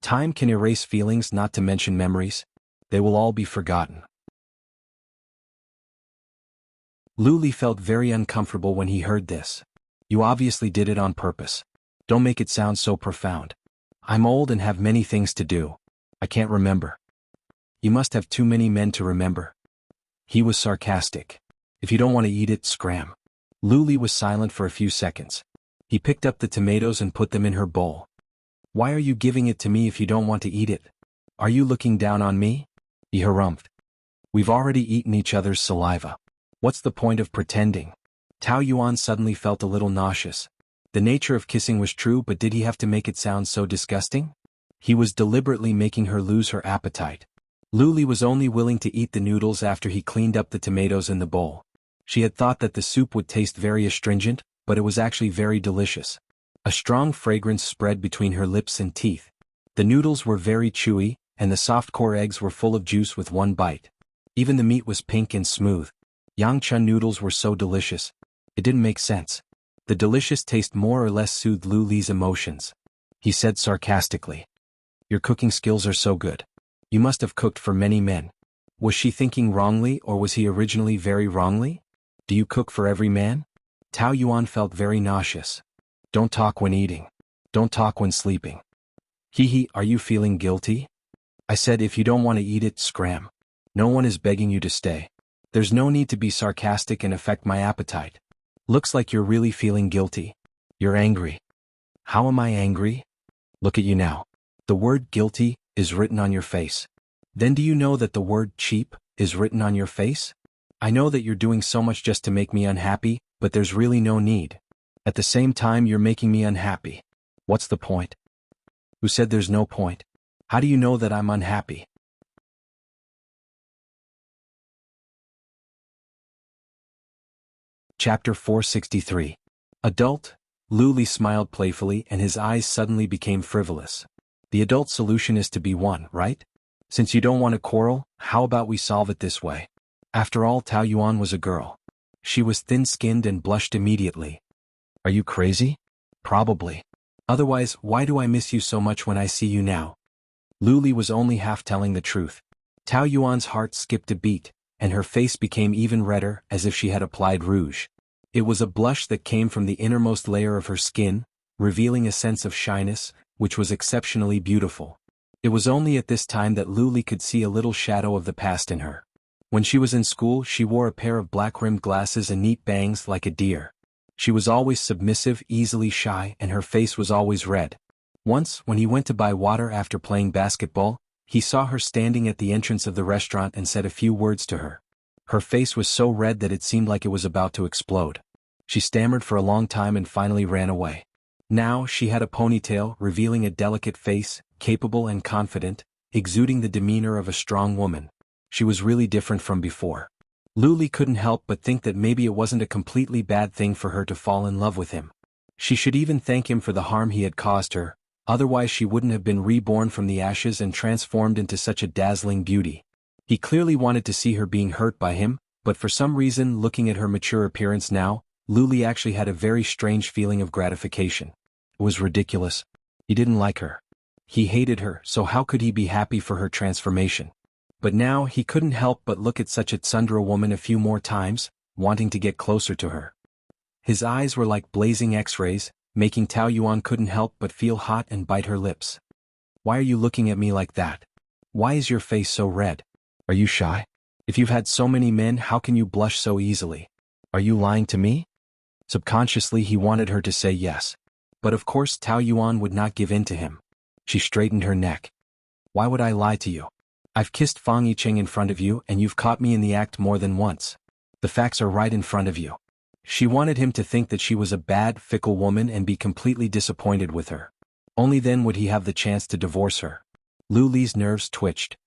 Time can erase feelings, not to mention memories. They will all be forgotten. Luli felt very uncomfortable when he heard this. You obviously did it on purpose. Don't make it sound so profound. I'm old and have many things to do. I can't remember. You must have too many men to remember. He was sarcastic. If you don't want to eat it, scram. Luli was silent for a few seconds. He picked up the tomatoes and put them in her bowl. Why are you giving it to me if you don't want to eat it? Are you looking down on me? He harumphed. We've already eaten each other's saliva. What's the point of pretending? Tao Yuan suddenly felt a little nauseous. The nature of kissing was true, but did he have to make it sound so disgusting? He was deliberately making her lose her appetite. Luli was only willing to eat the noodles after he cleaned up the tomatoes in the bowl. She had thought that the soup would taste very astringent, but it was actually very delicious. A strong fragrance spread between her lips and teeth. The noodles were very chewy, and the soft-core eggs were full of juice with one bite. Even the meat was pink and smooth. Yangcha noodles were so delicious. It didn't make sense. The delicious taste more or less soothed Luli's emotions. He said sarcastically. Your cooking skills are so good. You must have cooked for many men. Was she thinking wrongly, or was he originally very wrongly? Do you cook for every man? Tao Yuan felt very nauseous. Don't talk when eating. Don't talk when sleeping. Hee, are you feeling guilty? I said if you don't want to eat it, scram. No one is begging you to stay. There's no need to be sarcastic and affect my appetite. Looks like you're really feeling guilty. You're angry. How am I angry? Look at you now. The word guilty is written on your face. Then do you know that the word cheap is written on your face? I know that you're doing so much just to make me unhappy, but there's really no need. At the same time, you're making me unhappy. What's the point? Who said there's no point? How do you know that I'm unhappy? Chapter 463. Adult. Luli smiled playfully and his eyes suddenly became frivolous. The adult solution is to be one, right? Since you don't want to quarrel, how about we solve it this way? After all, Tao Yuan was a girl. She was thin-skinned and blushed immediately. Are you crazy? Probably. Otherwise, why do I miss you so much when I see you now? Luli was only half telling the truth. Tao Yuan's heart skipped a beat, and her face became even redder as if she had applied rouge. It was a blush that came from the innermost layer of her skin, revealing a sense of shyness, which was exceptionally beautiful. It was only at this time that Luli could see a little shadow of the past in her. When she was in school, she wore a pair of black-rimmed glasses and neat bangs like a deer. She was always submissive, easily shy, and her face was always red. Once, when he went to buy water after playing basketball, he saw her standing at the entrance of the restaurant and said a few words to her. Her face was so red that it seemed like it was about to explode. She stammered for a long time and finally ran away. Now she had a ponytail, revealing a delicate face, capable and confident, exuding the demeanor of a strong woman. She was really different from before. Luli couldn't help but think that maybe it wasn't a completely bad thing for her to fall in love with him. She should even thank him for the harm he had caused her, otherwise she wouldn't have been reborn from the ashes and transformed into such a dazzling beauty. He clearly wanted to see her being hurt by him, but for some reason, looking at her mature appearance now, Luli actually had a very strange feeling of gratification. It was ridiculous. He didn't like her. He hated her, so how could he be happy for her transformation? But now he couldn't help but look at such a tsundere woman a few more times, wanting to get closer to her. His eyes were like blazing X-rays, making Tao Yuan couldn't help but feel hot and bite her lips. Why are you looking at me like that? Why is your face so red? Are you shy? If you've had so many men, how can you blush so easily? Are you lying to me? Subconsciously he wanted her to say yes. But of course Tao Yuan would not give in to him. She straightened her neck. Why would I lie to you? I've kissed Fang Yicheng in front of you and you've caught me in the act more than once. The facts are right in front of you. She wanted him to think that she was a bad, fickle woman and be completely disappointed with her. Only then would he have the chance to divorce her. Lu Li's nerves twitched.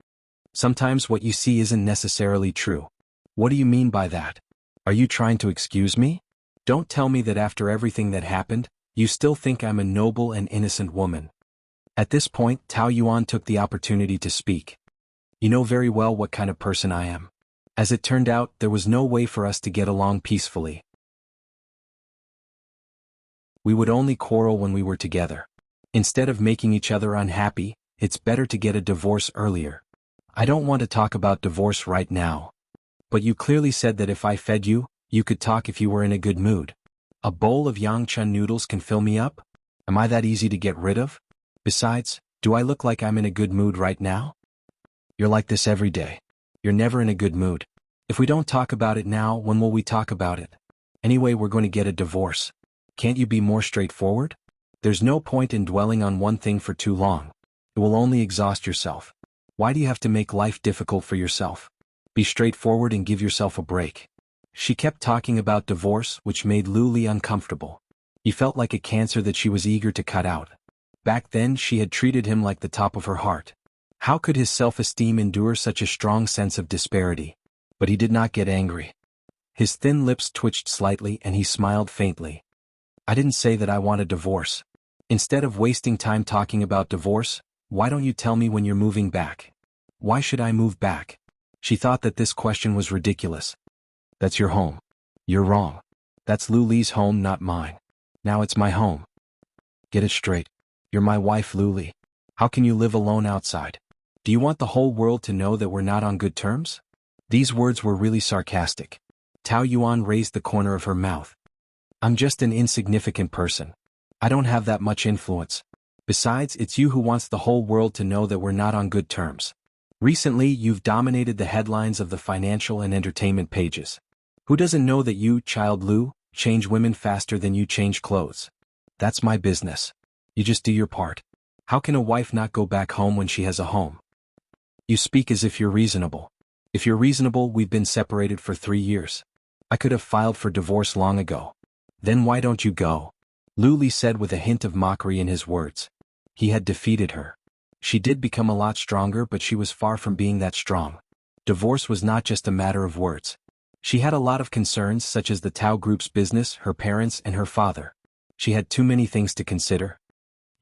Sometimes what you see isn't necessarily true. What do you mean by that? Are you trying to excuse me? Don't tell me that after everything that happened, you still think I'm a noble and innocent woman. At this point, Tao Yuan took the opportunity to speak. You know very well what kind of person I am. As it turned out, there was no way for us to get along peacefully. We would only quarrel when we were together. Instead of making each other unhappy, it's better to get a divorce earlier. I don't want to talk about divorce right now. But you clearly said that if I fed you, you could talk if you were in a good mood. A bowl of Yangchun noodles can fill me up? Am I that easy to get rid of? Besides, do I look like I'm in a good mood right now? You're like this every day. You're never in a good mood. If we don't talk about it now, when will we talk about it? Anyway, we're going to get a divorce. Can't you be more straightforward? There's no point in dwelling on one thing for too long. It will only exhaust yourself. Why do you have to make life difficult for yourself? Be straightforward and give yourself a break. She kept talking about divorce, which made Lu Li uncomfortable. He felt like a cancer that she was eager to cut out. Back then she had treated him like the top of her heart. How could his self-esteem endure such a strong sense of disparity? But he did not get angry. His thin lips twitched slightly and he smiled faintly. I didn't say that I want a divorce. Instead of wasting time talking about divorce, why don't you tell me when you're moving back? Why should I move back? She thought that this question was ridiculous. That's your home. You're wrong. That's Lu Li's home, not mine. Now it's my home. Get it straight. You're my wife, Lu Li. How can you live alone outside? Do you want the whole world to know that we're not on good terms? These words were really sarcastic. Tao Yuan raised the corner of her mouth. I'm just an insignificant person. I don't have that much influence. Besides, it's you who wants the whole world to know that we're not on good terms. Recently, you've dominated the headlines of the financial and entertainment pages. Who doesn't know that you, child Lu, change women faster than you change clothes? That's my business. You just do your part. How can a wife not go back home when she has a home? You speak as if you're reasonable. If you're reasonable, we've been separated for 3 years. I could have filed for divorce long ago. Then why don't you go? Lu Li said with a hint of mockery in his words. He had defeated her. She did become a lot stronger, but she was far from being that strong. Divorce was not just a matter of words. She had a lot of concerns, such as the Tao Group's business, her parents, and her father. She had too many things to consider.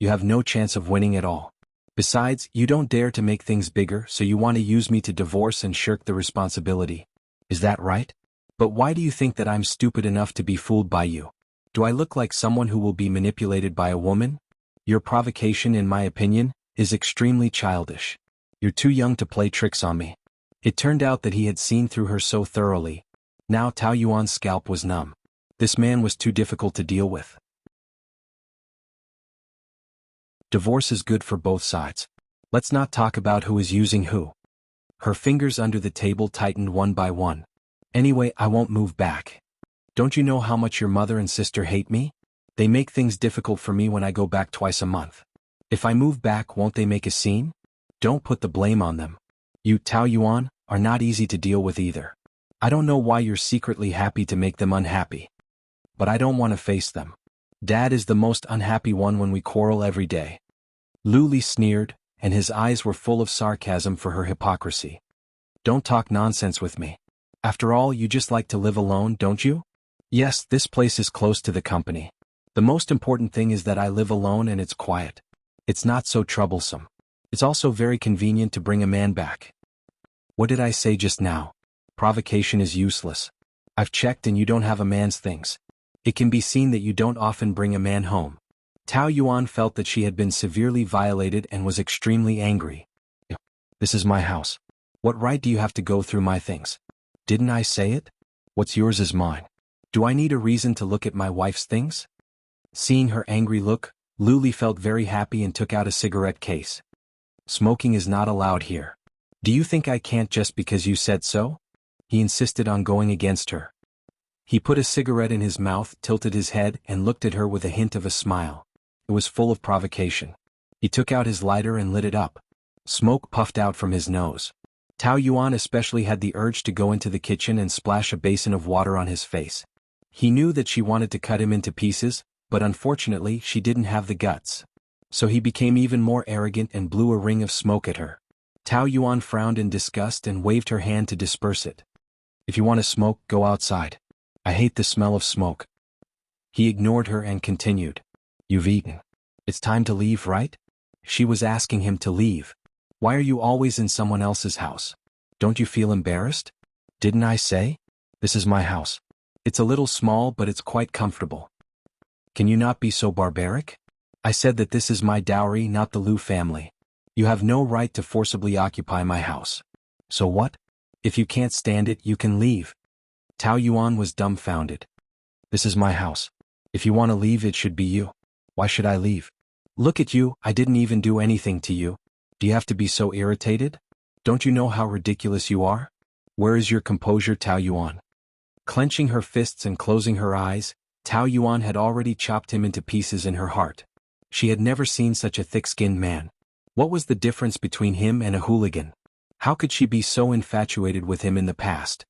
You have no chance of winning at all. Besides, you don't dare to make things bigger, so you want to use me to divorce and shirk the responsibility. Is that right? But why do you think that I'm stupid enough to be fooled by you? Do I look like someone who will be manipulated by a woman? Your provocation, in my opinion, is extremely childish. You're too young to play tricks on me. It turned out that he had seen through her so thoroughly. Now Tao Yuan's scalp was numb. This man was too difficult to deal with. Divorce is good for both sides. Let's not talk about who is using who. Her fingers under the table tightened one by one. Anyway, I won't move back. Don't you know how much your mother and sister hate me? They make things difficult for me when I go back twice a month. If I move back, won't they make a scene? Don't put the blame on them. You, Tao Yuan, are not easy to deal with either. I don't know why you're secretly happy to make them unhappy. But I don't want to face them. Dad is the most unhappy one when we quarrel every day. Lu Li sneered, and his eyes were full of sarcasm for her hypocrisy. Don't talk nonsense with me. After all, you just like to live alone, don't you? Yes, this place is close to the company. The most important thing is that I live alone and it's quiet. It's not so troublesome. It's also very convenient to bring a man back. What did I say just now? Provocation is useless. I've checked and you don't have a man's things. It can be seen that you don't often bring a man home. Tao Yuan felt that she had been severely violated and was extremely angry. This is my house. What right do you have to go through my things? Didn't I say it? What's yours is mine. Do I need a reason to look at my wife's things? Seeing her angry look, Luli felt very happy and took out a cigarette case. Smoking is not allowed here. Do you think I can't just because you said so? He insisted on going against her. He put a cigarette in his mouth, tilted his head, and looked at her with a hint of a smile. It was full of provocation. He took out his lighter and lit it up. Smoke puffed out from his nose. Tao Yuan especially had the urge to go into the kitchen and splash a basin of water on his face. He knew that she wanted to cut him into pieces, but unfortunately she didn't have the guts. So he became even more arrogant and blew a ring of smoke at her. Tao Yuan frowned in disgust and waved her hand to disperse it. If you want to smoke, go outside. I hate the smell of smoke. He ignored her and continued. You've eaten. It's time to leave, right? She was asking him to leave. Why are you always in someone else's house? Don't you feel embarrassed? Didn't I say? This is my house. It's a little small, but it's quite comfortable. Can you not be so barbaric? I said that this is my dowry, not the Liu family. You have no right to forcibly occupy my house. So what? If you can't stand it, you can leave. Tao Yuan was dumbfounded. This is my house. If you want to leave, it should be you. Why should I leave? Look at you, I didn't even do anything to you. Do you have to be so irritated? Don't you know how ridiculous you are? Where is your composure, Tao Yuan? Clenching her fists and closing her eyes, Tao Yuan had already chopped him into pieces in her heart. She had never seen such a thick-skinned man. What was the difference between him and a hooligan? How could she be so infatuated with him in the past?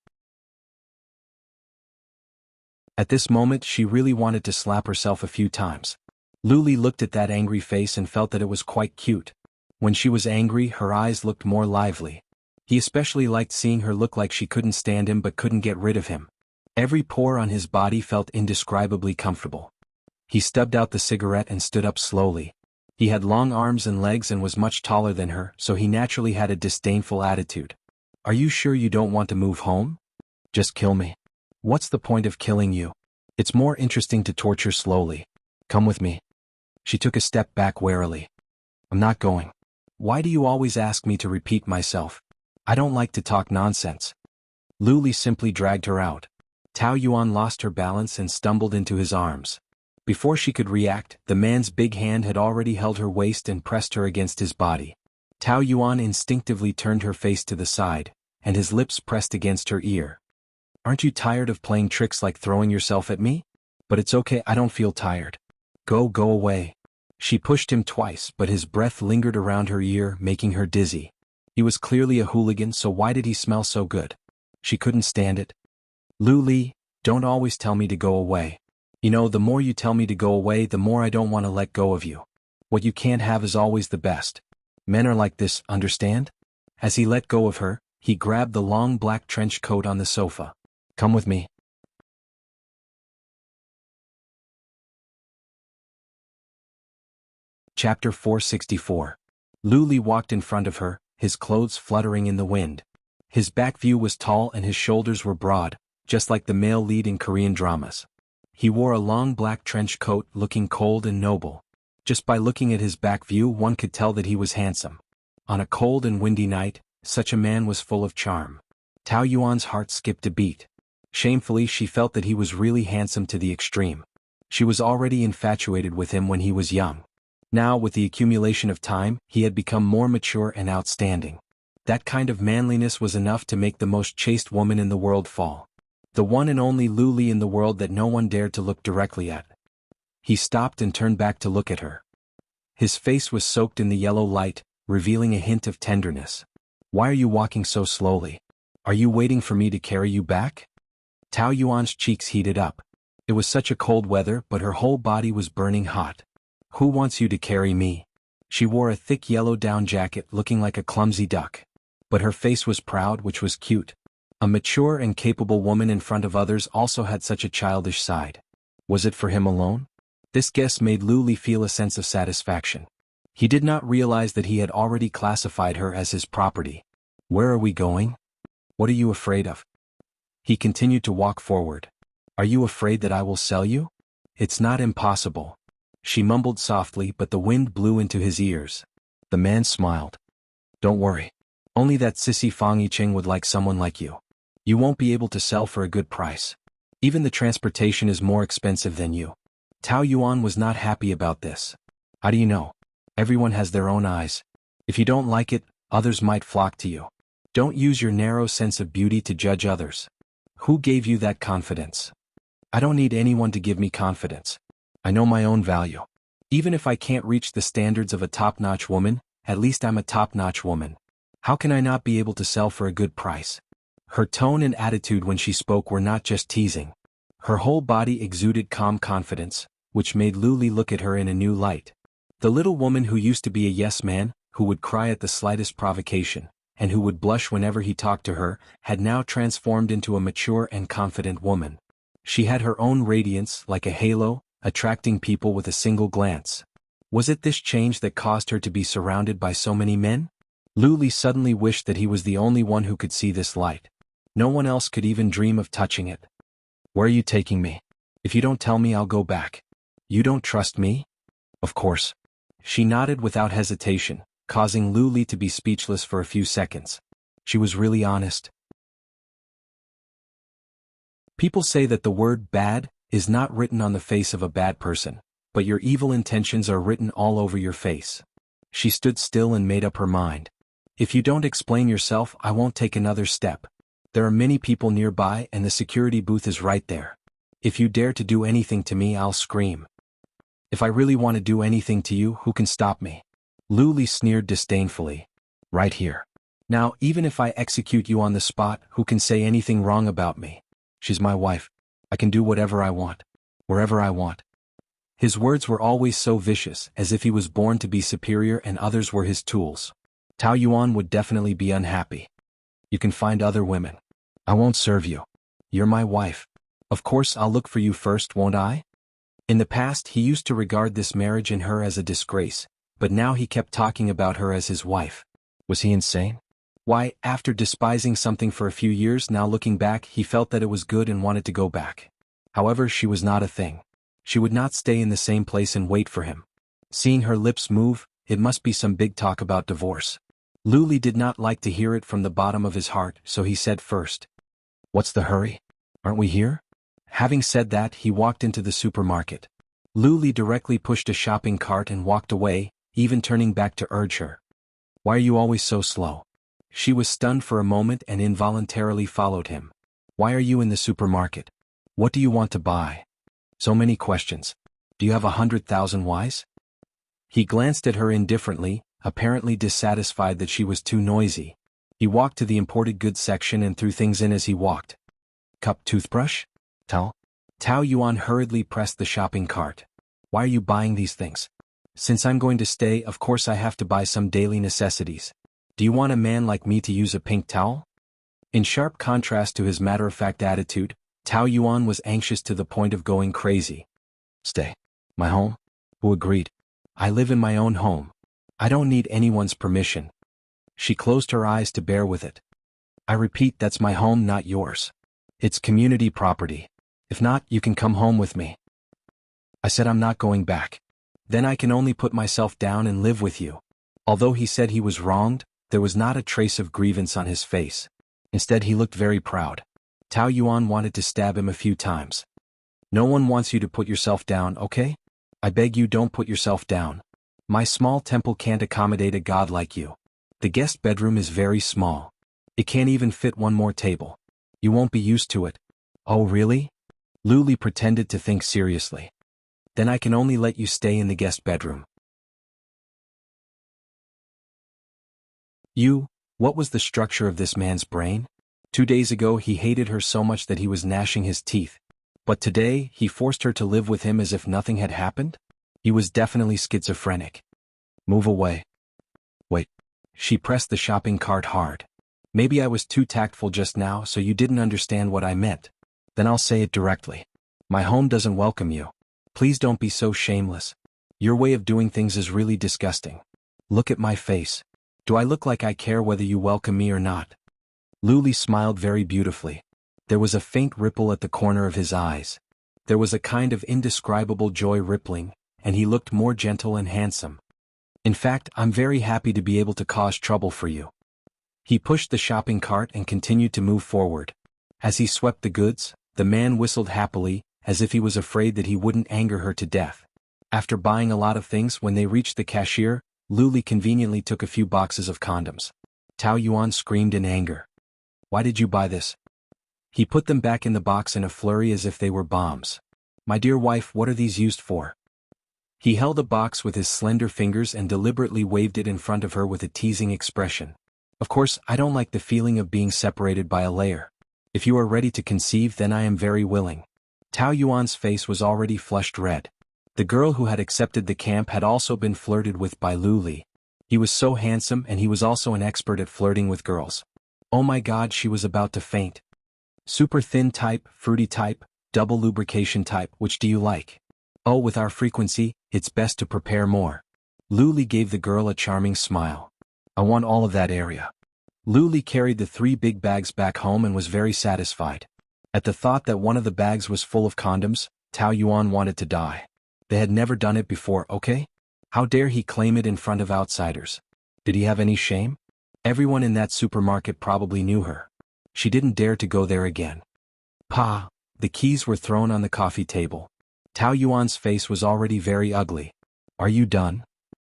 At this moment she really wanted to slap herself a few times. Luli looked at that angry face and felt that it was quite cute. When she was angry, her eyes looked more lively. He especially liked seeing her look like she couldn't stand him but couldn't get rid of him. Every pore on his body felt indescribably comfortable. He stubbed out the cigarette and stood up slowly. He had long arms and legs and was much taller than her, so he naturally had a disdainful attitude. Are you sure you don't want to move home? Just kill me. What's the point of killing you? It's more interesting to torture slowly. Come with me. She took a step back warily. I'm not going. Why do you always ask me to repeat myself? I don't like to talk nonsense. Luli simply dragged her out. Tao Yuan lost her balance and stumbled into his arms. Before she could react, the man's big hand had already held her waist and pressed her against his body. Tao Yuan instinctively turned her face to the side, and his lips pressed against her ear. Aren't you tired of playing tricks like throwing yourself at me? But it's okay, I don't feel tired. Go away. She pushed him twice, but his breath lingered around her ear, making her dizzy. He was clearly a hooligan, so why did he smell so good? She couldn't stand it. Luli, don't always tell me to go away. You know, the more you tell me to go away, the more I don't want to let go of you. What you can't have is always the best. Men are like this, understand? As he let go of her, he grabbed the long black trench coat on the sofa. Come with me. Chapter 464. Luli walked in front of her, his clothes fluttering in the wind. His back view was tall and his shoulders were broad, just like the male lead in Korean dramas. He wore a long black trench coat, looking cold and noble. Just by looking at his back view, one could tell that he was handsome. On a cold and windy night, such a man was full of charm. Tao Yuan's heart skipped a beat. Shamefully, she felt that he was really handsome to the extreme. She was already infatuated with him when he was young. Now, with the accumulation of time, he had become more mature and outstanding. That kind of manliness was enough to make the most chaste woman in the world fall. The one and only Luli in the world that no one dared to look directly at. He stopped and turned back to look at her. His face was soaked in the yellow light, revealing a hint of tenderness. Why are you walking so slowly? Are you waiting for me to carry you back? Tao Yuan's cheeks heated up. It was such a cold weather, but her whole body was burning hot. Who wants you to carry me? She wore a thick yellow down jacket, looking like a clumsy duck. But her face was proud, which was cute. A mature and capable woman in front of others also had such a childish side. Was it for him alone? This guess made Luli feel a sense of satisfaction. He did not realize that he had already classified her as his property. Where are we going? What are you afraid of? He continued to walk forward. Are you afraid that I will sell you? It's not impossible. She mumbled softly, but the wind blew into his ears. The man smiled. Don't worry. Only that sissy Fang Yicheng would like someone like you. You won't be able to sell for a good price. Even the transportation is more expensive than you. Tao Yuan was not happy about this. How do you know? Everyone has their own eyes. If you don't like it, others might flock to you. Don't use your narrow sense of beauty to judge others. Who gave you that confidence? I don't need anyone to give me confidence. I know my own value. Even if I can't reach the standards of a top-notch woman, at least I'm a top-notch woman. How can I not be able to sell for a good price? Her tone and attitude when she spoke were not just teasing. Her whole body exuded calm confidence, which made Lu Li look at her in a new light. The little woman who used to be a yes man, who would cry at the slightest provocation, and who would blush whenever he talked to her, had now transformed into a mature and confident woman. She had her own radiance, like a halo, attracting people with a single glance. Was it this change that caused her to be surrounded by so many men? Lu Li suddenly wished that he was the only one who could see this light. No one else could even dream of touching it. Where are you taking me? If you don't tell me, I'll go back. You don't trust me? Of course. She nodded without hesitation, causing Lu Li to be speechless for a few seconds. She was really honest. People say that the word bad is not written on the face of a bad person, but your evil intentions are written all over your face. She stood still and made up her mind. If you don't explain yourself, I won't take another step. There are many people nearby and the security booth is right there. If you dare to do anything to me, I'll scream. If I really want to do anything to you, who can stop me? Lu Li sneered disdainfully. Right here. Now, even if I execute you on the spot, who can say anything wrong about me? She's my wife. I can do whatever I want. Wherever I want. His words were always so vicious, as if he was born to be superior and others were his tools. Tao Yuan would definitely be unhappy. You can find other women. I won't serve you. You're my wife. Of course I'll look for you first, won't I? In the past he used to regard this marriage and her as a disgrace, but now he kept talking about her as his wife. Was he insane? Why, after despising something for a few years, now looking back, he felt that it was good and wanted to go back. However, she was not a thing. She would not stay in the same place and wait for him. Seeing her lips move, it must be some big talk about divorce. Lu Li did not like to hear it from the bottom of his heart, so he said first. What's the hurry? Aren't we here? Having said that, he walked into the supermarket. Lu Li directly pushed a shopping cart and walked away, even turning back to urge her. Why are you always so slow? She was stunned for a moment and involuntarily followed him. Why are you in the supermarket? What do you want to buy? So many questions. Do you have 100,000 whys? He glanced at her indifferently, apparently dissatisfied that she was too noisy. He walked to the imported goods section and threw things in as he walked. Cup, toothbrush? Towel? Tao Yuan hurriedly pressed the shopping cart. Why are you buying these things? Since I'm going to stay, of course I have to buy some daily necessities. Do you want a man like me to use a pink towel? In sharp contrast to his matter-of-fact attitude, Tao Yuan was anxious to the point of going crazy. Stay. My home? Who agreed? I live in my own home. I don't need anyone's permission. She closed her eyes to bear with it. I repeat, that's my home, not yours. It's community property. If not, you can come home with me. I said I'm not going back. Then I can only put myself down and live with you. Although he said he was wronged, there was not a trace of grievance on his face. Instead, he looked very proud. Tao Yuan wanted to stab him a few times. No one wants you to put yourself down, okay? I beg you, don't put yourself down. My small temple can't accommodate a god like you. The guest bedroom is very small. It can't even fit one more table. You won't be used to it. Oh, really? Lu Li pretended to think seriously. Then I can only let you stay in the guest bedroom. What was the structure of this man's brain? 2 days ago he hated her so much that he was gnashing his teeth. But today, he forced her to live with him as if nothing had happened? He was definitely schizophrenic. Move away. Wait. She pressed the shopping cart hard. Maybe I was too tactful just now, so you didn't understand what I meant. Then I'll say it directly. My home doesn't welcome you. Please don't be so shameless. Your way of doing things is really disgusting. Look at my face. Do I look like I care whether you welcome me or not? Lu Li smiled very beautifully. There was a faint ripple at the corner of his eyes. There was a kind of indescribable joy rippling, and he looked more gentle and handsome. In fact, I'm very happy to be able to cause trouble for you. He pushed the shopping cart and continued to move forward. As he swept the goods, the man whistled happily, as if he was afraid that he wouldn't anger her to death. After buying a lot of things, when they reached the cashier, Luli conveniently took a few boxes of condoms. Tao Yuan screamed in anger. Why did you buy this? He put them back in the box in a flurry as if they were bombs. My dear wife, what are these used for? He held a box with his slender fingers and deliberately waved it in front of her with a teasing expression. Of course, I don't like the feeling of being separated by a layer. If you are ready to conceive, then I am very willing. Tao Yuan's face was already flushed red. The girl who had accepted the camp had also been flirted with by Luli. He was so handsome, and he was also an expert at flirting with girls. Oh my God, she was about to faint. Super thin type, fruity type, double lubrication type, which do you like? Oh, with our frequency, it's best to prepare more. Luli gave the girl a charming smile. I want all of that area. Luli carried the 3 big bags back home and was very satisfied. At the thought that one of the bags was full of condoms, Tao Yuan wanted to die. They had never done it before, okay? How dare he claim it in front of outsiders? Did he have any shame? Everyone in that supermarket probably knew her. She didn't dare to go there again. Pa! The keys were thrown on the coffee table. Tao Yuan's face was already very ugly. Are you done?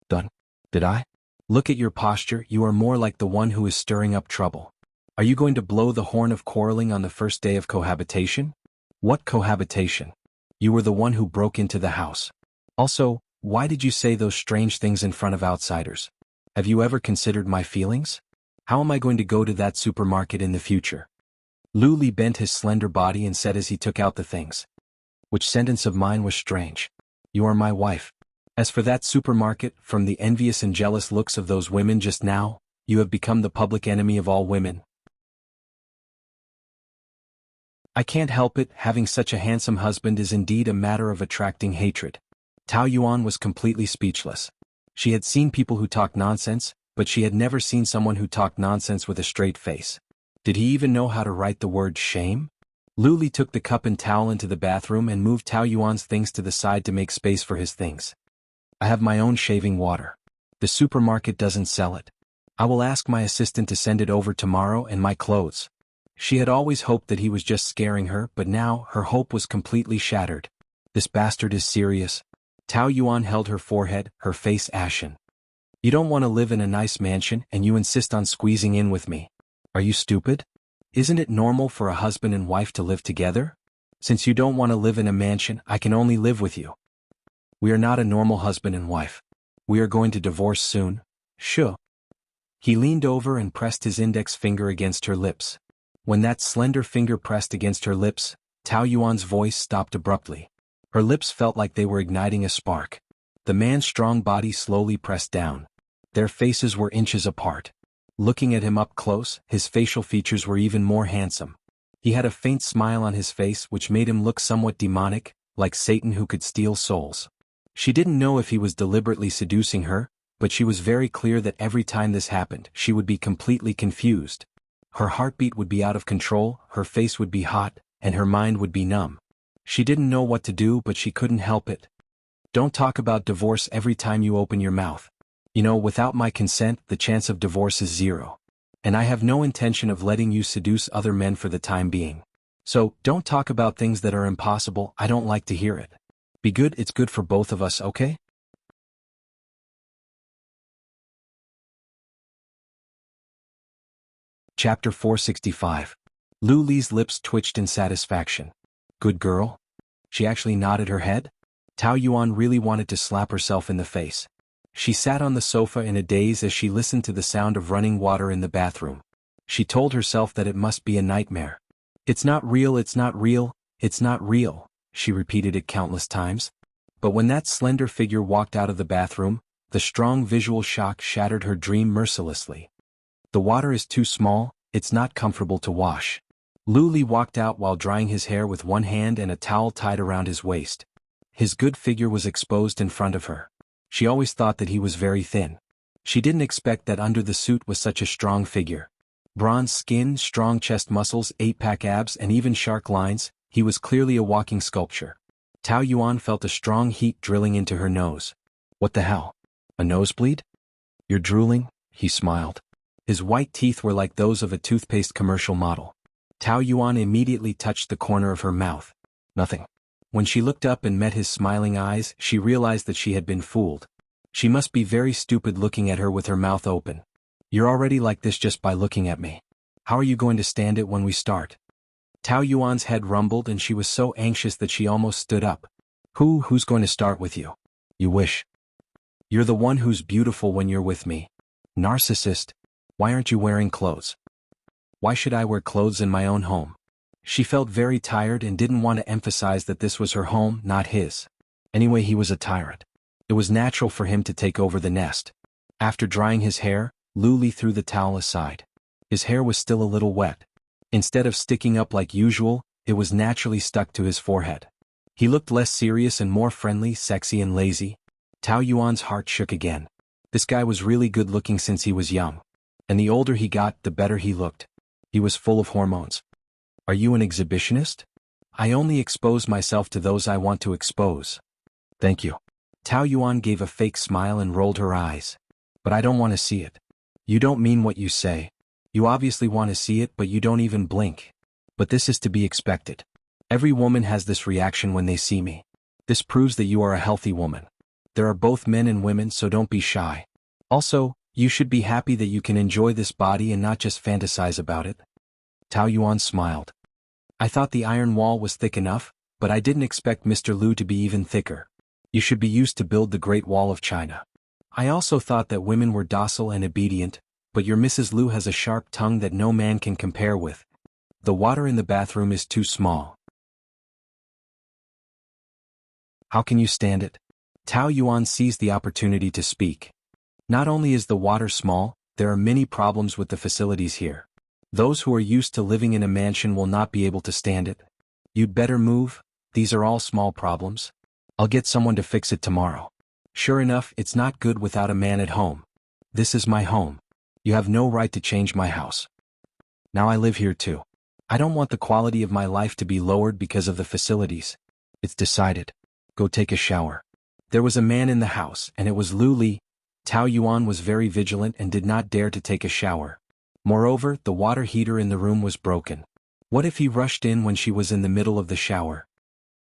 Done? Did I? Look at your posture, you are more like the one who is stirring up trouble. Are you going to blow the horn of quarreling on the first day of cohabitation? What cohabitation? You were the one who broke into the house. Also, why did you say those strange things in front of outsiders? Have you ever considered my feelings? How am I going to go to that supermarket in the future? Luli bent his slender body and said as he took out the things. Which sentence of mine was strange? You are my wife. As for that supermarket, from the envious and jealous looks of those women just now, you have become the public enemy of all women. I can't help it, having such a handsome husband is indeed a matter of attracting hatred. Tao Yuan was completely speechless. She had seen people who talked nonsense, but she had never seen someone who talked nonsense with a straight face. Did he even know how to write the word shame? Luli took the cup and towel into the bathroom and moved Tao Yuan's things to the side to make space for his things. I have my own shaving water. The supermarket doesn't sell it. I will ask my assistant to send it over tomorrow, and my clothes. She had always hoped that he was just scaring her, but now her hope was completely shattered. This bastard is serious. Tao Yuan held her forehead, her face ashen. You don't want to live in a nice mansion and you insist on squeezing in with me. Are you stupid? Isn't it normal for a husband and wife to live together? Since you don't want to live in a mansion, I can only live with you. We are not a normal husband and wife. We are going to divorce soon. Sure. He leaned over and pressed his index finger against her lips. When that slender finger pressed against her lips, Tao Yuan's voice stopped abruptly. Her lips felt like they were igniting a spark. The man's strong body slowly pressed down. Their faces were inches apart. Looking at him up close, his facial features were even more handsome. He had a faint smile on his face which made him look somewhat demonic, like Satan who could steal souls. She didn't know if he was deliberately seducing her, but she was very clear that every time this happened, she would be completely confused. Her heartbeat would be out of control, her face would be hot, and her mind would be numb. She didn't know what to do, but she couldn't help it. Don't talk about divorce every time you open your mouth. You know, without my consent, the chance of divorce is 0. And I have no intention of letting you seduce other men for the time being. So, don't talk about things that are impossible, I don't like to hear it. Be good, it's good for both of us, okay? Chapter 465. Luli's lips twitched in satisfaction. Good girl? She actually nodded her head? Tao Yuan really wanted to slap herself in the face. She sat on the sofa in a daze as she listened to the sound of running water in the bathroom. She told herself that it must be a nightmare. It's not real, it's not real, it's not real, she repeated it countless times. But when that slender figure walked out of the bathroom, the strong visual shock shattered her dream mercilessly. The water is too small, it's not comfortable to wash. Luli walked out while drying his hair with one hand and a towel tied around his waist. His good figure was exposed in front of her. She always thought that he was very thin. She didn't expect that under the suit was such a strong figure. Bronze skin, strong chest muscles, 8-pack abs, and even shark lines, he was clearly a walking sculpture. Tao Yuan felt a strong heat drilling into her nose. What the hell? A nosebleed? You're drooling? He smiled. His white teeth were like those of a toothpaste commercial model. Tao Yuan immediately touched the corner of her mouth. Nothing. When she looked up and met his smiling eyes, she realized that she had been fooled. She must be very stupid looking at her with her mouth open. You're already like this just by looking at me. How are you going to stand it when we start? Tao Yuan's head rumbled and she was so anxious that she almost stood up. Who's going to start with you? You wish. You're the one who's beautiful when you're with me. Narcissist. Why aren't you wearing clothes? Why should I wear clothes in my own home? She felt very tired and didn't want to emphasize that this was her home, not his. Anyway, he was a tyrant. It was natural for him to take over the nest. After drying his hair, Lu Li threw the towel aside. His hair was still a little wet. Instead of sticking up like usual, it was naturally stuck to his forehead. He looked less serious and more friendly, sexy and lazy. Tao Yuan's heart shook again. This guy was really good looking since he was young. And the older he got, the better he looked. He was full of hormones. Are you an exhibitionist? I only expose myself to those I want to expose. Thank you. Tao Yuan gave a fake smile and rolled her eyes. But I don't want to see it. You don't mean what you say. You obviously want to see it, but you don't even blink. But this is to be expected. Every woman has this reaction when they see me. This proves that you are a healthy woman. There are both men and women, so don't be shy. Also, you should be happy that you can enjoy this body and not just fantasize about it. Tao Yuan smiled. I thought the iron wall was thick enough, but I didn't expect Mr. Lu to be even thicker. You should be used to build the Great Wall of China. I also thought that women were docile and obedient, but your Mrs. Lu has a sharp tongue that no man can compare with. The water in the bathroom is too small. How can you stand it? Tao Yuan seized the opportunity to speak. Not only is the water small, there are many problems with the facilities here. Those who are used to living in a mansion will not be able to stand it. You'd better move, these are all small problems. I'll get someone to fix it tomorrow. Sure enough, it's not good without a man at home. This is my home. You have no right to change my house. Now I live here too. I don't want the quality of my life to be lowered because of the facilities. It's decided. Go take a shower. There was a man in the house, and it was Lu Li. Tao Yuan was very vigilant and did not dare to take a shower. Moreover, the water heater in the room was broken. What if he rushed in when she was in the middle of the shower?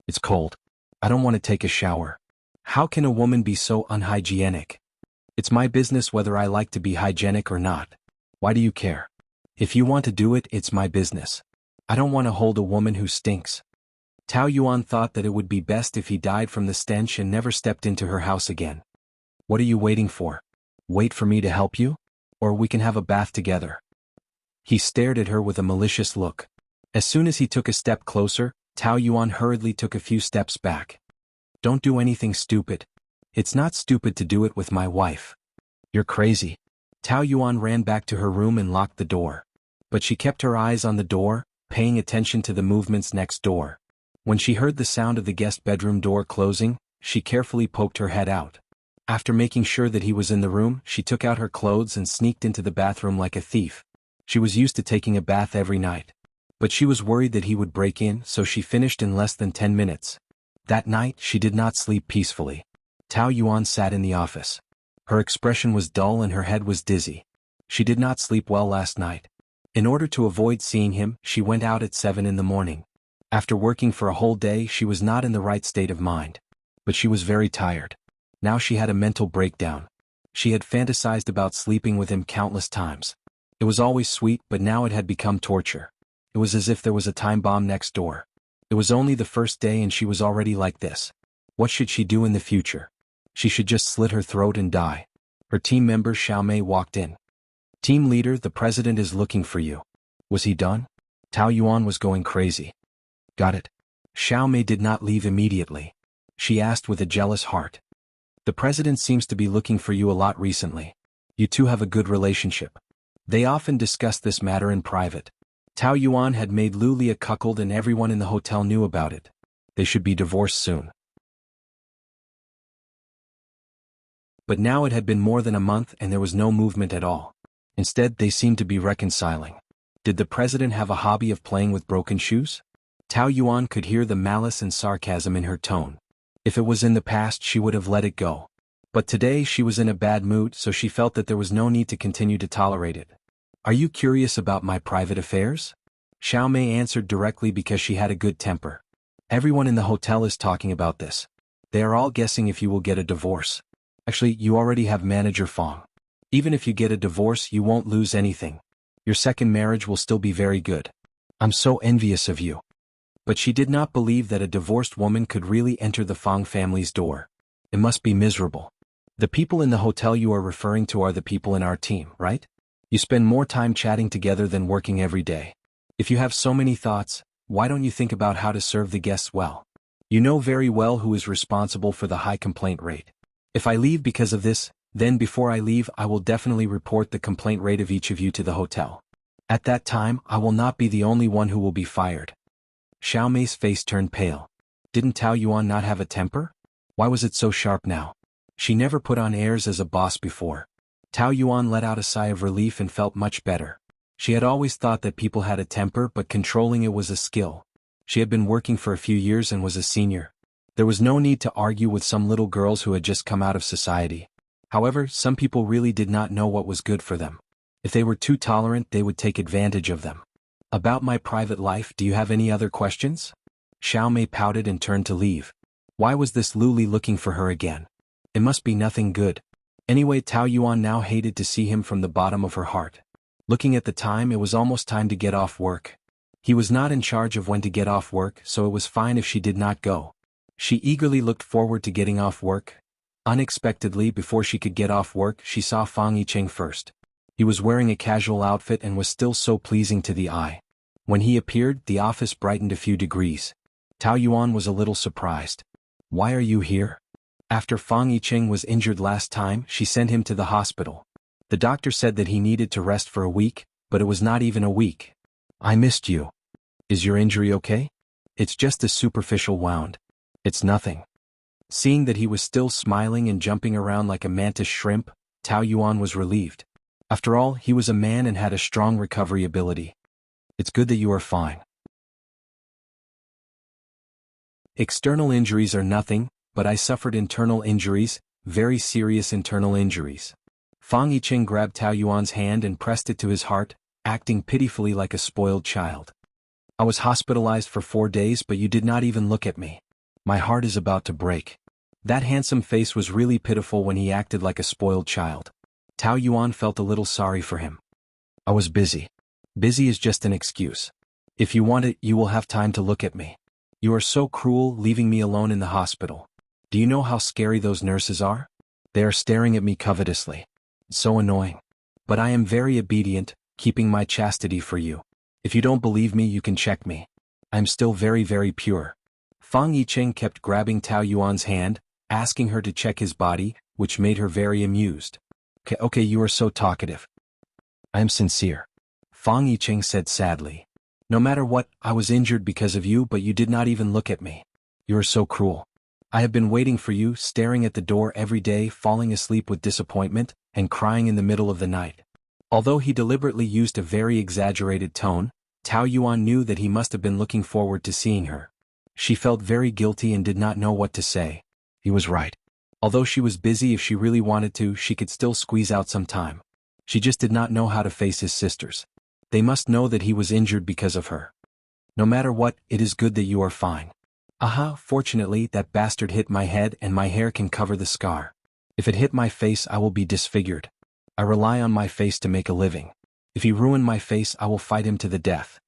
It's cold. I don't want to take a shower. How can a woman be so unhygienic? It's my business whether I like to be hygienic or not. Why do you care? If you want to do it, it's my business. I don't want to hold a woman who stinks. Tao Yuan thought that it would be best if he died from the stench and never stepped into her house again. What are you waiting for? Wait for me to help you? Or we can have a bath together. He stared at her with a malicious look. As soon as he took a step closer, Tao Yuan hurriedly took a few steps back. Don't do anything stupid. It's not stupid to do it with my wife. You're crazy. Tao Yuan ran back to her room and locked the door. But she kept her eyes on the door, paying attention to the movements next door. When she heard the sound of the guest bedroom door closing, she carefully poked her head out. After making sure that he was in the room, she took out her clothes and sneaked into the bathroom like a thief. She was used to taking a bath every night. But she was worried that he would break in, so she finished in less than 10 minutes. That night, she did not sleep peacefully. Tao Yuan sat in the office. Her expression was dull and her head was dizzy. She did not sleep well last night. In order to avoid seeing him, she went out at 7 in the morning. After working for a whole day, she was not in the right state of mind. But she was very tired. Now she had a mental breakdown. She had fantasized about sleeping with him countless times. It was always sweet, but now it had become torture. It was as if there was a time bomb next door. It was only the first day and she was already like this. What should she do in the future? She should just slit her throat and die. Her team member Xiao Mei walked in. Team leader, the president is looking for you. Was he done? Tao Yuan was going crazy. Got it. Xiao Mei did not leave immediately. She asked with a jealous heart. The president seems to be looking for you a lot recently. You two have a good relationship. They often discussed this matter in private. Tao Yuan had made Lu Li a cuckold and everyone in the hotel knew about it. They should be divorced soon. But now it had been more than a month and there was no movement at all. Instead, they seemed to be reconciling. Did the president have a hobby of playing with broken shoes? Tao Yuan could hear the malice and sarcasm in her tone. If it was in the past, she would have let it go. But today she was in a bad mood, so she felt that there was no need to continue to tolerate it. Are you curious about my private affairs? Xiao Mei answered directly because she had a good temper. Everyone in the hotel is talking about this. They are all guessing if you will get a divorce. Actually, you already have manager Fong. Even if you get a divorce, you won't lose anything. Your second marriage will still be very good. I'm so envious of you. But she did not believe that a divorced woman could really enter the Fong family's door. It must be miserable. The people in the hotel you are referring to are the people in our team, right? You spend more time chatting together than working every day. If you have so many thoughts, why don't you think about how to serve the guests well? You know very well who is responsible for the high complaint rate. If I leave because of this, then before I leave I will definitely report the complaint rate of each of you to the hotel. At that time, I will not be the only one who will be fired. Xiao Mei's face turned pale. Didn't Tao Yuan not have a temper? Why was it so sharp now? She never put on airs as a boss before. Tao Yuan let out a sigh of relief and felt much better. She had always thought that people had a temper, but controlling it was a skill. She had been working for a few years and was a senior. There was no need to argue with some little girls who had just come out of society. However, some people really did not know what was good for them. If they were too tolerant, they would take advantage of them. About my private life, do you have any other questions? Xiao Mei pouted and turned to leave. Why was this Luli looking for her again? It must be nothing good. Anyway, Tao Yuan now hated to see him from the bottom of her heart. Looking at the time, it was almost time to get off work. He was not in charge of when to get off work, so it was fine if she did not go. She eagerly looked forward to getting off work. Unexpectedly, before she could get off work, she saw Fang Yicheng first. He was wearing a casual outfit and was still so pleasing to the eye. When he appeared, the office brightened a few degrees. Tao Yuan was a little surprised. Why are you here? After Fang Yicheng was injured last time, she sent him to the hospital. The doctor said that he needed to rest for a week, but it was not even a week. I missed you. Is your injury okay? It's just a superficial wound. It's nothing. Seeing that he was still smiling and jumping around like a mantis shrimp, Tao Yuan was relieved. After all, he was a man and had a strong recovery ability. It's good that you are fine. External injuries are nothing, but I suffered internal injuries, very serious internal injuries. Fang Yicheng grabbed Tao Yuan's hand and pressed it to his heart, acting pitifully like a spoiled child. I was hospitalized for 4 days, but you did not even look at me. My heart is about to break. That handsome face was really pitiful when he acted like a spoiled child. Tao Yuan felt a little sorry for him. I was busy. Busy is just an excuse. If you want it, you will have time to look at me. You are so cruel, leaving me alone in the hospital. Do you know how scary those nurses are? They are staring at me covetously. So annoying. But I am very obedient, keeping my chastity for you. If you don't believe me, you can check me. I am still very, very pure. Fang Yicheng kept grabbing Tao Yuan's hand, asking her to check his body, which made her very amused. Okay, you are so talkative. I am sincere. Fang Yicheng said sadly. No matter what, I was injured because of you, but you did not even look at me. You are so cruel. I have been waiting for you, staring at the door every day, falling asleep with disappointment, and crying in the middle of the night. Although he deliberately used a very exaggerated tone, Tao Yuan knew that he must have been looking forward to seeing her. She felt very guilty and did not know what to say. He was right. Although she was busy, if she really wanted to, she could still squeeze out some time. She just did not know how to face his sisters. They must know that he was injured because of her. No matter what, it is good that you are fine. Aha, fortunately, that bastard hit my head and my hair can cover the scar. If it hit my face, I will be disfigured. I rely on my face to make a living. If he ruined my face, I will fight him to the death.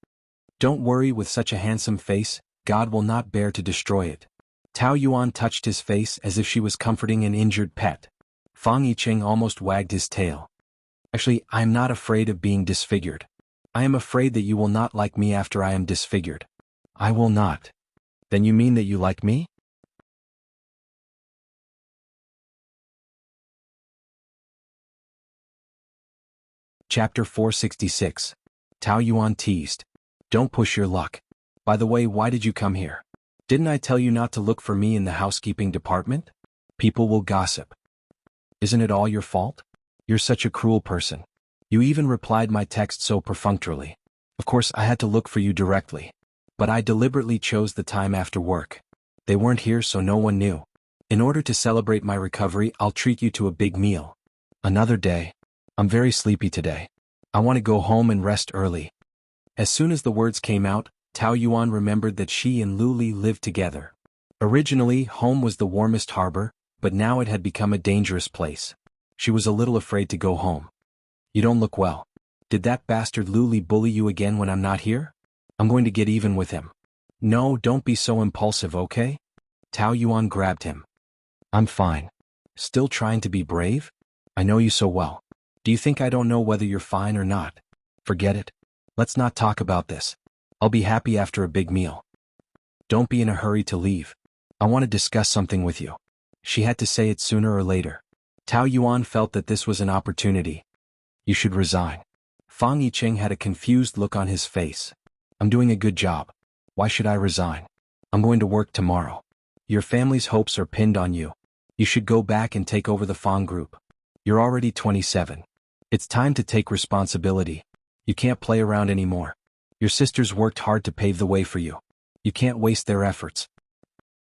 Don't worry, with such a handsome face, God will not bear to destroy it. Tao Yuan touched his face as if she was comforting an injured pet. Fang Yicheng almost wagged his tail. Actually, I am not afraid of being disfigured. I am afraid that you will not like me after I am disfigured. I will not. Then you mean that you like me? Chapter 466. Tao Yuan teased. Don't push your luck. By the way, why did you come here? Didn't I tell you not to look for me in the housekeeping department? People will gossip. Isn't it all your fault? You're such a cruel person. You even replied my text so perfunctorily. Of course, I had to look for you directly. But I deliberately chose the time after work. They weren't here, so no one knew. In order to celebrate my recovery, I'll treat you to a big meal. Another day. I'm very sleepy today. I want to go home and rest early. As soon as the words came out, Tao Yuan remembered that she and Lu Li lived together. Originally, home was the warmest harbor, but now it had become a dangerous place. She was a little afraid to go home. You don't look well. Did that bastard Lu Li bully you again when I'm not here? I'm going to get even with him. No, don't be so impulsive, okay? Tao Yuan grabbed him. I'm fine. Still trying to be brave? I know you so well. Do you think I don't know whether you're fine or not? Forget it. Let's not talk about this. I'll be happy after a big meal. Don't be in a hurry to leave. I want to discuss something with you. She had to say it sooner or later. Tao Yuan felt that this was an opportunity. You should resign. Fang Yicheng had a confused look on his face. I'm doing a good job. Why should I resign? I'm going to work tomorrow. Your family's hopes are pinned on you. You should go back and take over the Fang group. You're already 27. It's time to take responsibility. You can't play around anymore. Your sisters worked hard to pave the way for you. You can't waste their efforts.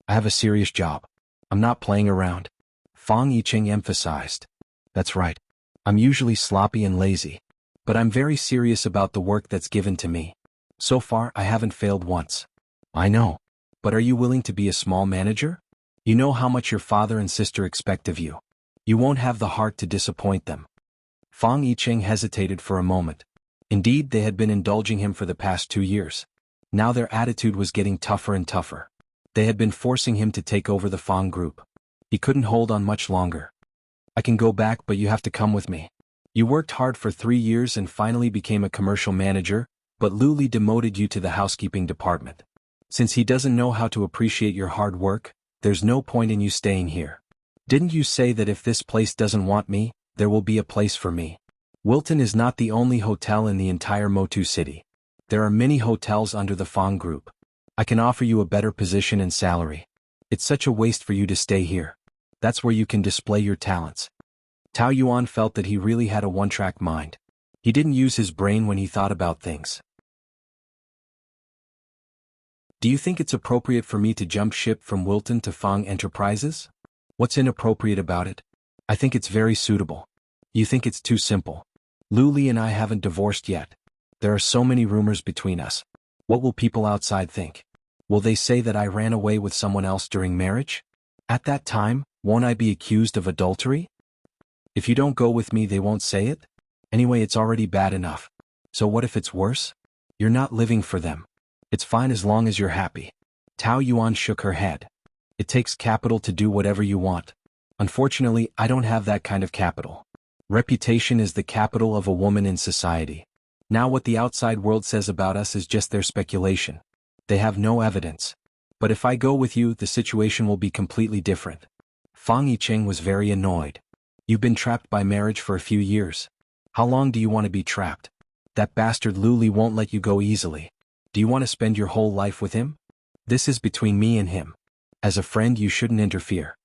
I have a serious job. I'm not playing around. Fang Yicheng emphasized. That's right. I'm usually sloppy and lazy. But I'm very serious about the work that's given to me. So far, I haven't failed once. I know. But are you willing to be a small manager? You know how much your father and sister expect of you. You won't have the heart to disappoint them. Fang Yicheng hesitated for a moment. Indeed, they had been indulging him for the past 2 years. Now their attitude was getting tougher and tougher. They had been forcing him to take over the Fang group. He couldn't hold on much longer. I can go back, but you have to come with me. You worked hard for 3 years and finally became a commercial manager, but Lu Li demoted you to the housekeeping department. Since he doesn't know how to appreciate your hard work, there's no point in you staying here. Didn't you say that if this place doesn't want me, there will be a place for me? Wilton is not the only hotel in the entire Motu city. There are many hotels under the Fang group. I can offer you a better position and salary. It's such a waste for you to stay here. That's where you can display your talents. Tao Yuan felt that he really had a one-track mind. He didn't use his brain when he thought about things. Do you think it's appropriate for me to jump ship from Wilton to Fang Enterprises? What's inappropriate about it? I think it's very suitable. You think it's too simple. Lu Li and I haven't divorced yet. There are so many rumors between us. What will people outside think? Will they say that I ran away with someone else during marriage? At that time, won't I be accused of adultery? If you don't go with me, they won't say it? Anyway, it's already bad enough. So what if it's worse? You're not living for them. It's fine as long as you're happy. Tao Yuan shook her head. It takes capital to do whatever you want. Unfortunately, I don't have that kind of capital. Reputation is the capital of a woman in society. Now what the outside world says about us is just their speculation. They have no evidence. But if I go with you, the situation will be completely different. Fang Yicheng was very annoyed. You've been trapped by marriage for a few years. How long do you want to be trapped? That bastard Lu Li won't let you go easily. Do you want to spend your whole life with him? This is between me and him. As a friend, you shouldn't interfere.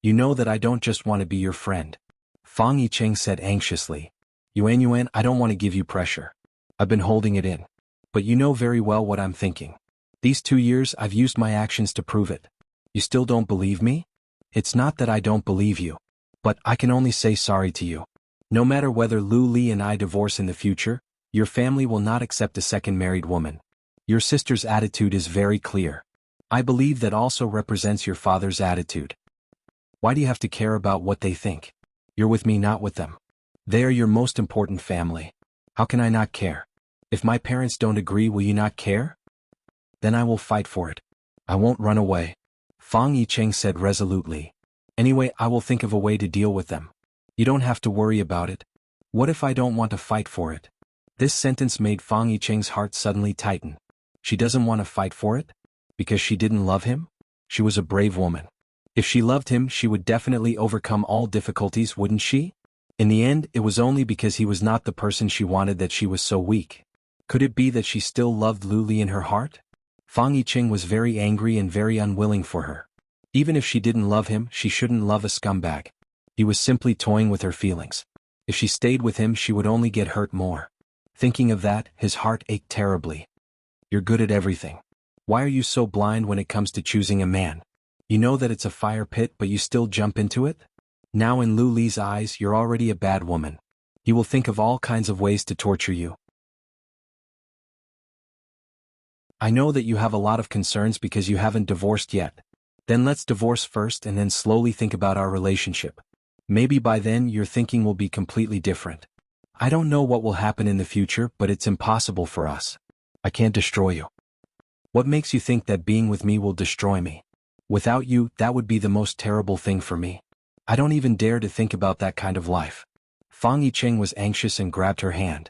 You know that I don't just want to be your friend. Fang Yicheng said anxiously. Yuan, I don't want to give you pressure. I've been holding it in. But you know very well what I'm thinking. These 2 years I've used my actions to prove it. You still don't believe me? It's not that I don't believe you. But I can only say sorry to you. No matter whether Lu Li and I divorce in the future, your family will not accept a second married woman. Your sister's attitude is very clear. I believe that also represents your father's attitude. Why do you have to care about what they think? You're with me, not with them. They are your most important family. How can I not care? If my parents don't agree, will you not care? Then I will fight for it. I won't run away. Fang Yicheng said resolutely. Anyway, I will think of a way to deal with them. You don't have to worry about it. What if I don't want to fight for it? This sentence made Fang Yicheng's heart suddenly tighten. She doesn't want to fight for it? Because she didn't love him? She was a brave woman. If she loved him, she would definitely overcome all difficulties, wouldn't she? In the end, it was only because he was not the person she wanted that she was so weak. Could it be that she still loved Lu Li in her heart? Fang Yicheng was very angry and very unwilling for her. Even if she didn't love him, she shouldn't love a scumbag. He was simply toying with her feelings. If she stayed with him, she would only get hurt more. Thinking of that, his heart ached terribly. You're good at everything. Why are you so blind when it comes to choosing a man? You know that it's a fire pit, but you still jump into it? Now in Lu Li's eyes, you're already a bad woman. He will think of all kinds of ways to torture you. I know that you have a lot of concerns because you haven't divorced yet. Then let's divorce first and then slowly think about our relationship. Maybe by then your thinking will be completely different. I don't know what will happen in the future, but it's impossible for us. I can't destroy you. What makes you think that being with me will destroy me? Without you, that would be the most terrible thing for me. I don't even dare to think about that kind of life. Fang Yicheng was anxious and grabbed her hand.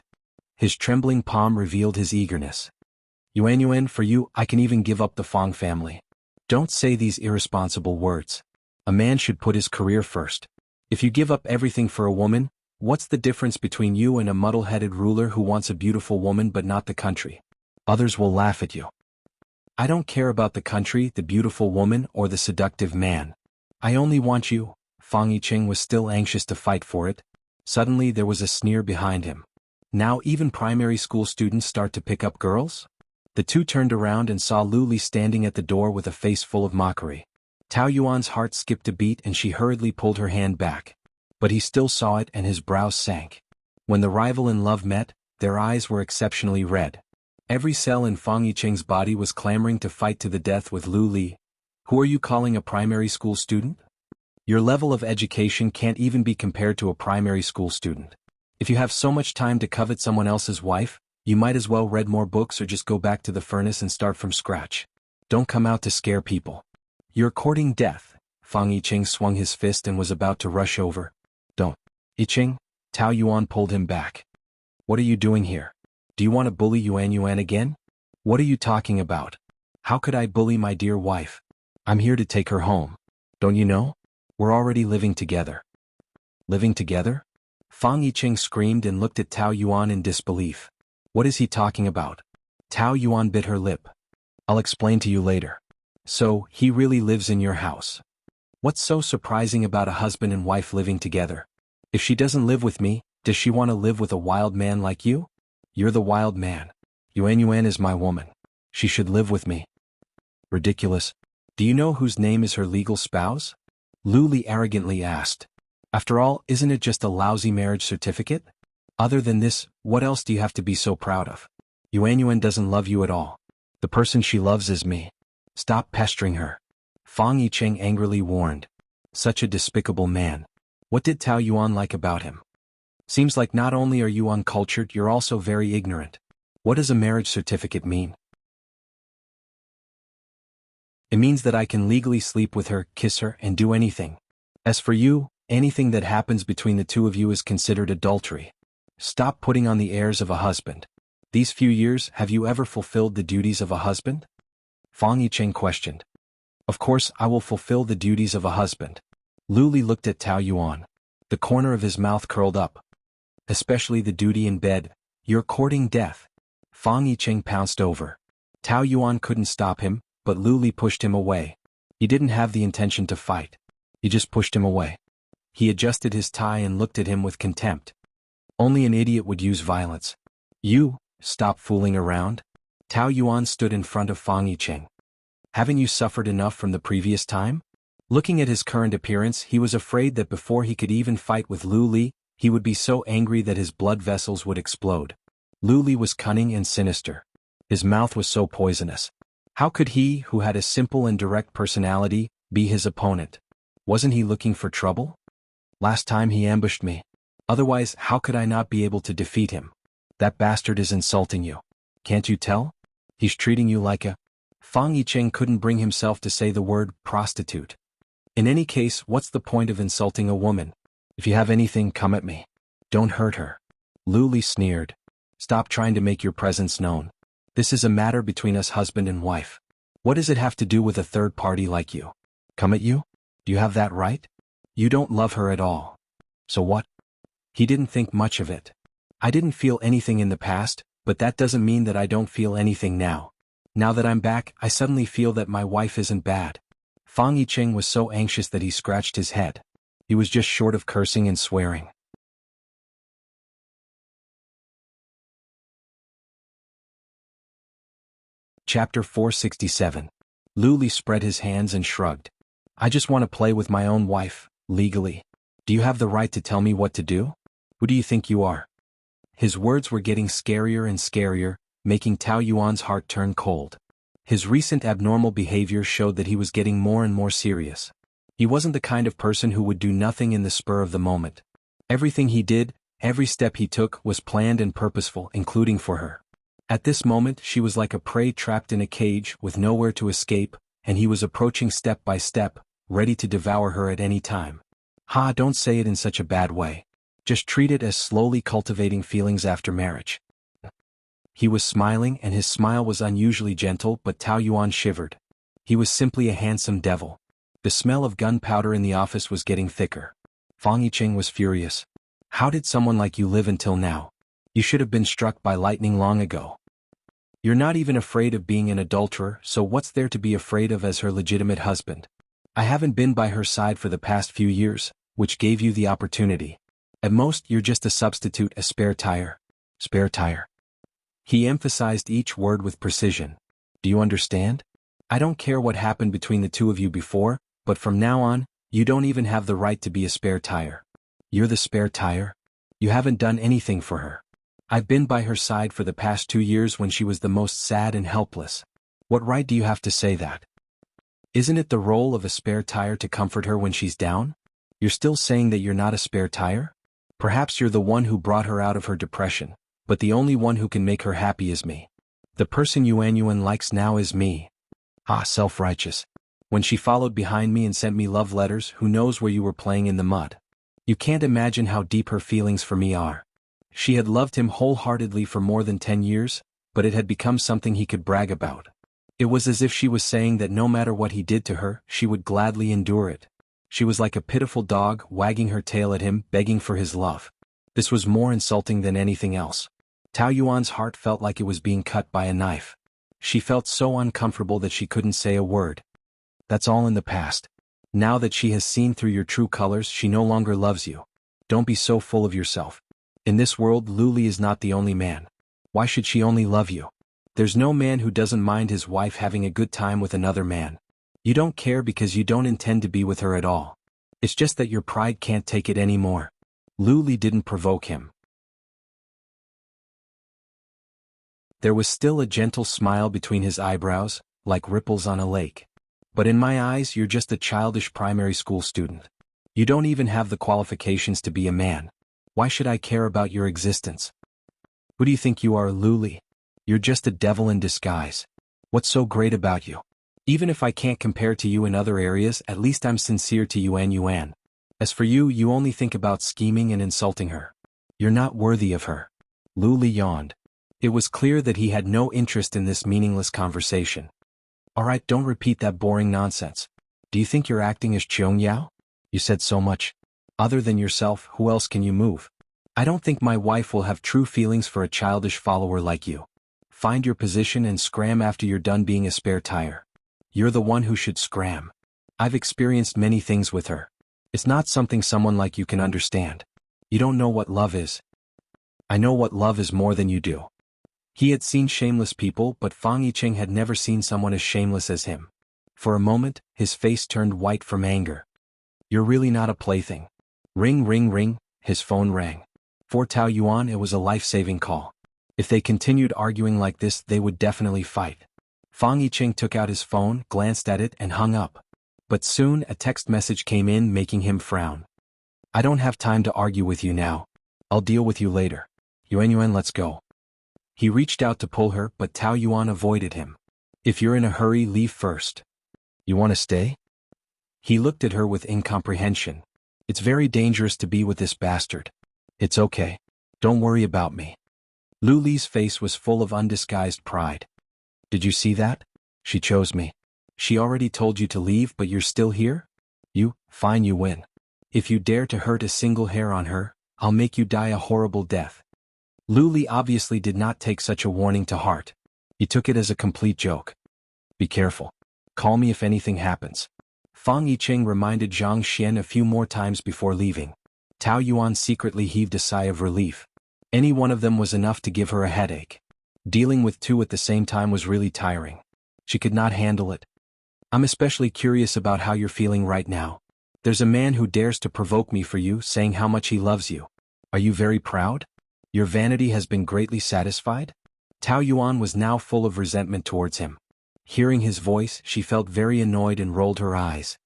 His trembling palm revealed his eagerness. Yuan, for you, I can even give up the Fang family. Don't say these irresponsible words. A man should put his career first. If you give up everything for a woman, what's the difference between you and a muddle-headed ruler who wants a beautiful woman but not the country? Others will laugh at you. I don't care about the country, the beautiful woman, or the seductive man. I only want you. Fang Yicheng was still anxious to fight for it. Suddenly there was a sneer behind him. Now even primary school students start to pick up girls? The two turned around and saw Lu Li standing at the door with a face full of mockery. Tao Yuan's heart skipped a beat and she hurriedly pulled her hand back. But he still saw it and his brows sank. When the rival and love met, their eyes were exceptionally red. Every cell in Fang Yicheng's body was clamoring to fight to the death with Lu Li. Who are you calling a primary school student? Your level of education can't even be compared to a primary school student. If you have so much time to covet someone else's wife, you might as well read more books or just go back to the furnace and start from scratch. Don't come out to scare people. You're courting death. Fang Yicheng swung his fist and was about to rush over. Don't. Yicheng, Tao Yuan pulled him back. What are you doing here? Do you want to bully Yuan again? What are you talking about? How could I bully my dear wife? I'm here to take her home. Don't you know? We're already living together. Living together? Fang Yicheng screamed and looked at Tao Yuan in disbelief. What is he talking about? Tao Yuan bit her lip. I'll explain to you later. So, he really lives in your house. What's so surprising about a husband and wife living together? If she doesn't live with me, does she want to live with a wild man like you? You're the wild man. Yuan is my woman. She should live with me. Ridiculous. Do you know whose name is her legal spouse? Lu Li arrogantly asked. After all, isn't it just a lousy marriage certificate? Other than this, what else do you have to be so proud of? Yuan doesn't love you at all. The person she loves is me. Stop pestering her. Fang Yicheng angrily warned. Such a despicable man. What did Tao Yuan like about him? Seems like not only are you uncultured, you're also very ignorant. What does a marriage certificate mean? It means that I can legally sleep with her, kiss her, and do anything. As for you, anything that happens between the two of you is considered adultery. Stop putting on the airs of a husband. These few years, have you ever fulfilled the duties of a husband? Fang Yicheng questioned. Of course, I will fulfill the duties of a husband. Lu Li looked at Tao Yuan. The corner of his mouth curled up. Especially the duty in bed. You're courting death. Fang Yicheng pounced over. Tao Yuan couldn't stop him, but Lu Li pushed him away. He didn't have the intention to fight. He just pushed him away. He adjusted his tie and looked at him with contempt. Only an idiot would use violence. You, stop fooling around. Tao Yuan stood in front of Fang Yicheng. Haven't you suffered enough from the previous time? Looking at his current appearance, he was afraid that before he could even fight with Lu Li, he would be so angry that his blood vessels would explode. Lu Li was cunning and sinister. His mouth was so poisonous. How could he, who had a simple and direct personality, be his opponent? Wasn't he looking for trouble? Last time he ambushed me. Otherwise, how could I not be able to defeat him? That bastard is insulting you. Can't you tell? He's treating you like a... Fang Yicheng couldn't bring himself to say the word prostitute. In any case, what's the point of insulting a woman? If you have anything, come at me. Don't hurt her. Lu Li sneered. Stop trying to make your presence known. This is a matter between us husband and wife. What does it have to do with a third party like you? Come at you? Do you have that right? You don't love her at all. So what? He didn't think much of it. I didn't feel anything in the past, but that doesn't mean that I don't feel anything now. Now that I'm back, I suddenly feel that my wife isn't bad. Fang Yicheng was so anxious that he scratched his head. He was just short of cursing and swearing. Chapter 467. Lu Li spread his hands and shrugged. I just want to play with my own wife, legally. Do you have the right to tell me what to do? Who do you think you are? His words were getting scarier and scarier, making Tao Yuan's heart turn cold. His recent abnormal behavior showed that he was getting more and more serious. He wasn't the kind of person who would do nothing in the spur of the moment. Everything he did, every step he took was planned and purposeful, including for her. At this moment she was like a prey trapped in a cage with nowhere to escape, and he was approaching step by step, ready to devour her at any time. Don't say it in such a bad way. Just treat it as slowly cultivating feelings after marriage. He was smiling, and his smile was unusually gentle, but Tao Yuan shivered. He was simply a handsome devil. The smell of gunpowder in the office was getting thicker. Fang Yicheng was furious. How did someone like you live until now? You should have been struck by lightning long ago. You're not even afraid of being an adulterer, so what's there to be afraid of as her legitimate husband? I haven't been by her side for the past few years, which gave you the opportunity. At most, you're just a substitute, a spare tire. Spare tire. He emphasized each word with precision. Do you understand? I don't care what happened between the two of you before, but from now on, you don't even have the right to be a spare tire. You're the spare tire? You haven't done anything for her. I've been by her side for the past 2 years when she was the most sad and helpless. What right do you have to say that? Isn't it the role of a spare tire to comfort her when she's down? You're still saying that you're not a spare tire? Perhaps you're the one who brought her out of her depression, but the only one who can make her happy is me. The person Yuan likes now is me. Self-righteous. When she followed behind me and sent me love letters, who knows where you were playing in the mud. You can't imagine how deep her feelings for me are. She had loved him wholeheartedly for more than 10 years, but it had become something he could brag about. It was as if she was saying that no matter what he did to her, she would gladly endure it. She was like a pitiful dog, wagging her tail at him, begging for his love. This was more insulting than anything else. Tao Yuan's heart felt like it was being cut by a knife. She felt so uncomfortable that she couldn't say a word. That's all in the past. Now that she has seen through your true colors, she no longer loves you. Don't be so full of yourself. In this world, Luli is not the only man. Why should she only love you? There's no man who doesn't mind his wife having a good time with another man. You don't care because you don't intend to be with her at all. It's just that your pride can't take it anymore. Luli didn't provoke him. There was still a gentle smile between his eyebrows, like ripples on a lake. But in my eyes, you're just a childish primary school student. You don't even have the qualifications to be a man. Why should I care about your existence? Who do you think you are, Luli? You're just a devil in disguise. What's so great about you? Even if I can't compare to you in other areas, at least I'm sincere to Yuan. As for you, you only think about scheming and insulting her. You're not worthy of her. Luli yawned. It was clear that he had no interest in this meaningless conversation. Alright, don't repeat that boring nonsense. Do you think you're acting as Qiong Yao? You said so much. Other than yourself, who else can you move? I don't think my wife will have true feelings for a childish follower like you. Find your position and scram after you're done being a spare tire. You're the one who should scram. I've experienced many things with her. It's not something someone like you can understand. You don't know what love is. I know what love is more than you do. He had seen shameless people, but Fang Yicheng had never seen someone as shameless as him. For a moment, his face turned white from anger. You're really not a plaything. Ring, ring, ring, his phone rang. For Tao Yuan, it was a life-saving call. If they continued arguing like this, they would definitely fight. Fang Yicheng took out his phone, glanced at it, and hung up. But soon, a text message came in, making him frown. I don't have time to argue with you now. I'll deal with you later. Yuan, let's go. He reached out to pull her, but Tao Yuan avoided him. If you're in a hurry, leave first. You want to stay? He looked at her with incomprehension. It's very dangerous to be with this bastard. It's okay. Don't worry about me. Luli's face was full of undisguised pride. Did you see that? She chose me. She already told you to leave, but you're still here? Fine, you win. If you dare to hurt a single hair on her, I'll make you die a horrible death. Luli obviously did not take such a warning to heart. He took it as a complete joke. Be careful. Call me if anything happens. Fang Yicheng reminded Zhang Xian a few more times before leaving. Tao Yuan secretly heaved a sigh of relief. Any one of them was enough to give her a headache. Dealing with two at the same time was really tiring. She could not handle it. I'm especially curious about how you're feeling right now. There's a man who dares to provoke me for you, saying how much he loves you. Are you very proud? Your vanity has been greatly satisfied? Tao Yuan was now full of resentment towards him. Hearing his voice, she felt very annoyed and rolled her eyes.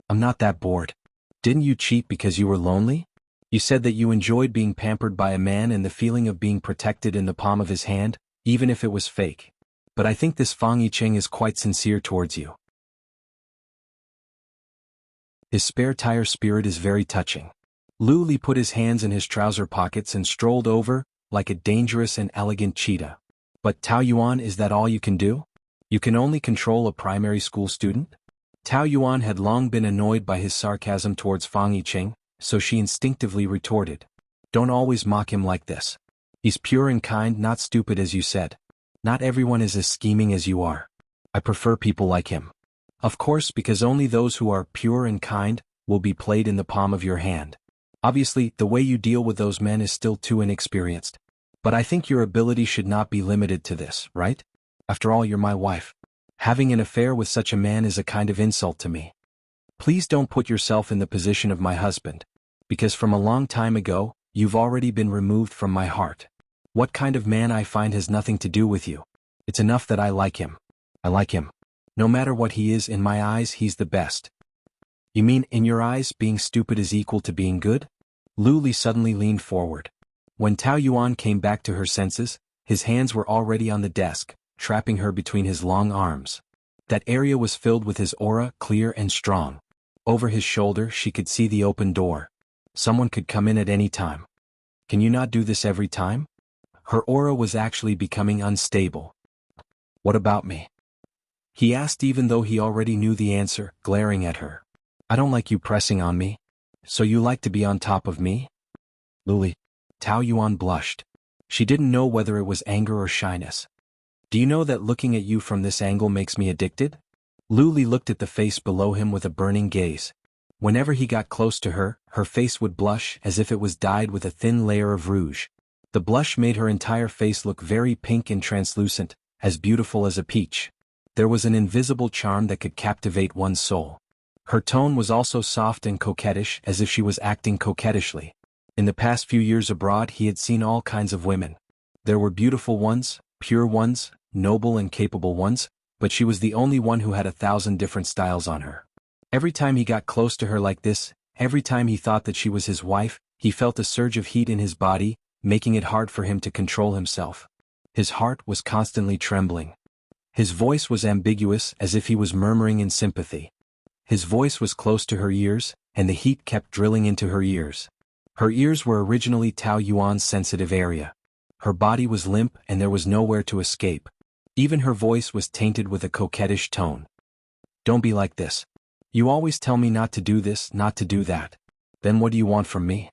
I'm not that bored. Didn't you cheat because you were lonely? You said that you enjoyed being pampered by a man and the feeling of being protected in the palm of his hand, even if it was fake. But I think this Fang Yicheng is quite sincere towards you. His spare tire spirit is very touching. Lu Li put his hands in his trouser pockets and strolled over, like a dangerous and elegant cheetah. But Tao Yuan, is that all you can do? You can only control a primary school student? Tao Yuan had long been annoyed by his sarcasm towards Fang Yicheng, so she instinctively retorted. Don't always mock him like this. He's pure and kind, not stupid as you said. Not everyone is as scheming as you are. I prefer people like him. Of course, because only those who are pure and kind will be played in the palm of your hand. Obviously, the way you deal with those men is still too inexperienced. But I think your ability should not be limited to this, right? After all, you're my wife. Having an affair with such a man is a kind of insult to me. Please don't put yourself in the position of my husband. Because from a long time ago, you've already been removed from my heart. What kind of man I find has nothing to do with you. It's enough that I like him. I like him. No matter what he is, in my eyes he's the best. You mean, in your eyes, being stupid is equal to being good? Lu Li suddenly leaned forward. When Tao Yuan came back to her senses, his hands were already on the desk, trapping her between his long arms. That area was filled with his aura, clear and strong. Over his shoulder she could see the open door. Someone could come in at any time. Can you not do this every time? Her aura was actually becoming unstable. What about me? He asked, even though he already knew the answer, glaring at her. I don't like you pressing on me. So you like to be on top of me? Luli. Tao Yuan blushed. She didn't know whether it was anger or shyness. Do you know that looking at you from this angle makes me addicted? Lu Li looked at the face below him with a burning gaze. Whenever he got close to her, her face would blush as if it was dyed with a thin layer of rouge. The blush made her entire face look very pink and translucent, as beautiful as a peach. There was an invisible charm that could captivate one's soul. Her tone was also soft and coquettish, as if she was acting coquettishly. In the past few years abroad he had seen all kinds of women. There were beautiful ones, pure ones, noble and capable ones, but she was the only one who had 1,000 different styles on her. Every time he got close to her like this, every time he thought that she was his wife, he felt a surge of heat in his body, making it hard for him to control himself. His heart was constantly trembling. His voice was ambiguous, as if he was murmuring in sympathy. His voice was close to her ears, and the heat kept drilling into her ears. Her ears were originally Tao Yuan's sensitive area. Her body was limp and there was nowhere to escape. Even her voice was tainted with a coquettish tone. Don't be like this. You always tell me not to do this, not to do that. Then what do you want from me?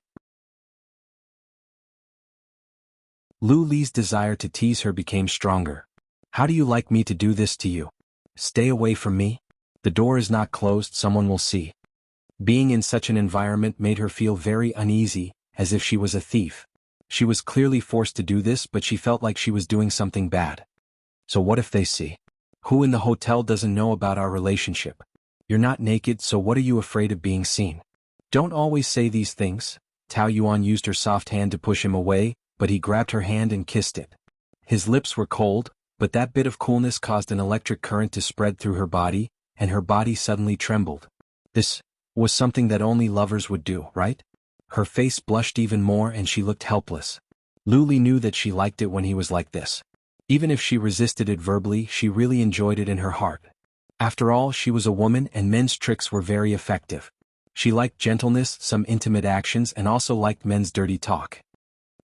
Lu Li's desire to tease her became stronger. How do you like me to do this to you? Stay away from me. The door is not closed, someone will see. Being in such an environment made her feel very uneasy, as if she was a thief. She was clearly forced to do this, but she felt like she was doing something bad. So what if they see? Who in the hotel doesn't know about our relationship? You're not naked, so what are you afraid of being seen? Don't always say these things. Tao Yuan used her soft hand to push him away, but he grabbed her hand and kissed it. His lips were cold, but that bit of coolness caused an electric current to spread through her body, and her body suddenly trembled. This was something that only lovers would do, right? Her face blushed even more and she looked helpless. Lu Li knew that she liked it when he was like this. Even if she resisted it verbally, she really enjoyed it in her heart. After all, she was a woman and men's tricks were very effective. She liked gentleness, some intimate actions, and also liked men's dirty talk.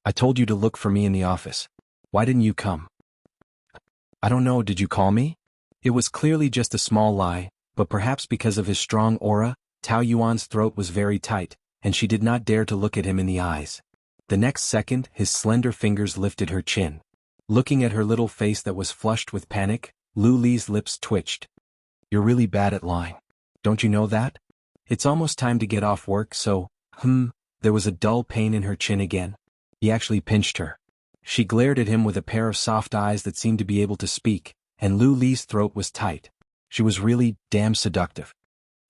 I told you to look for me in the office. Why didn't you come? I don't know, did you call me? It was clearly just a small lie, but perhaps because of his strong aura, Tao Yuan's throat was very tight, and she did not dare to look at him in the eyes. The next second, his slender fingers lifted her chin. Looking at her little face that was flushed with panic, Lu Li's lips twitched. You're really bad at lying. Don't you know that? It's almost time to get off work, so, there was a dull pain in her chin again. He actually pinched her. She glared at him with a pair of soft eyes that seemed to be able to speak, and Lu Li's throat was tight. She was really damn seductive.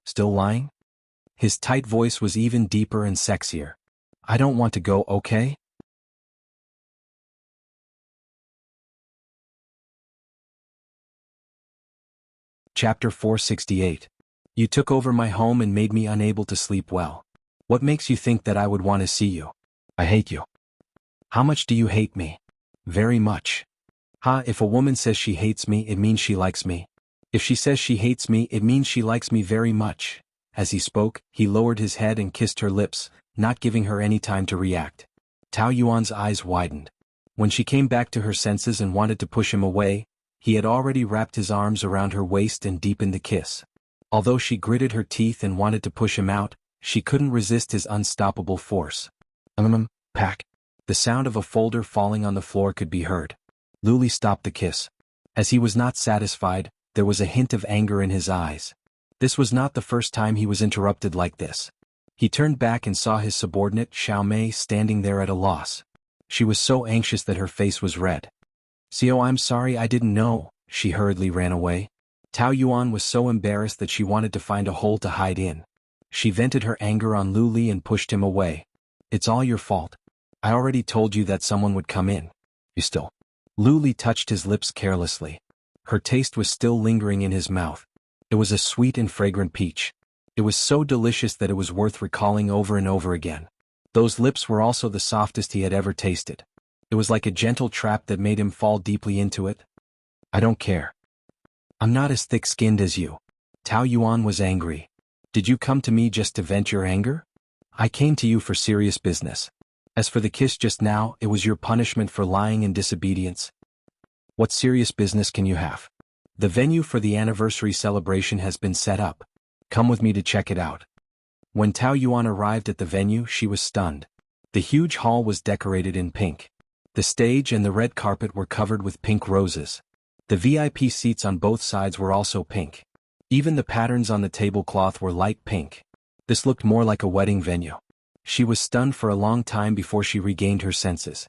Still lying? His tight voice was even deeper and sexier. I don't want to go, okay? Chapter 468. You took over my home and made me unable to sleep well. What makes you think that I would want to see you? I hate you. How much do you hate me? Very much. If a woman says she hates me, it means she likes me. If she says she hates me, it means she likes me very much. As he spoke, he lowered his head and kissed her lips, not giving her any time to react. Tao Yuan's eyes widened. When she came back to her senses and wanted to push him away, he had already wrapped his arms around her waist and deepened the kiss. Although she gritted her teeth and wanted to push him out, she couldn't resist his unstoppable force. Pack. The sound of a folder falling on the floor could be heard. Luli stopped the kiss. As he was not satisfied, there was a hint of anger in his eyes. This was not the first time he was interrupted like this. He turned back and saw his subordinate, Xiao Mei, standing there at a loss. She was so anxious that her face was red. "Xiao, I'm sorry, I didn't know," she hurriedly ran away. Tao Yuan was so embarrassed that she wanted to find a hole to hide in. She vented her anger on Luli and pushed him away. "It's all your fault. I already told you that someone would come in. You still." Luli touched his lips carelessly. Her taste was still lingering in his mouth. It was a sweet and fragrant peach. It was so delicious that it was worth recalling over and over again. Those lips were also the softest he had ever tasted. It was like a gentle trap that made him fall deeply into it. "I don't care. I'm not as thick-skinned as you." Tao Yuan was angry. "Did you come to me just to vent your anger? I came to you for serious business. As for the kiss just now, it was your punishment for lying and disobedience. What serious business can you have? The venue for the anniversary celebration has been set up. Come with me to check it out." When Tao Yuan arrived at the venue, she was stunned. The huge hall was decorated in pink. The stage and the red carpet were covered with pink roses. The VIP seats on both sides were also pink. Even the patterns on the tablecloth were light pink. This looked more like a wedding venue. She was stunned for a long time before she regained her senses.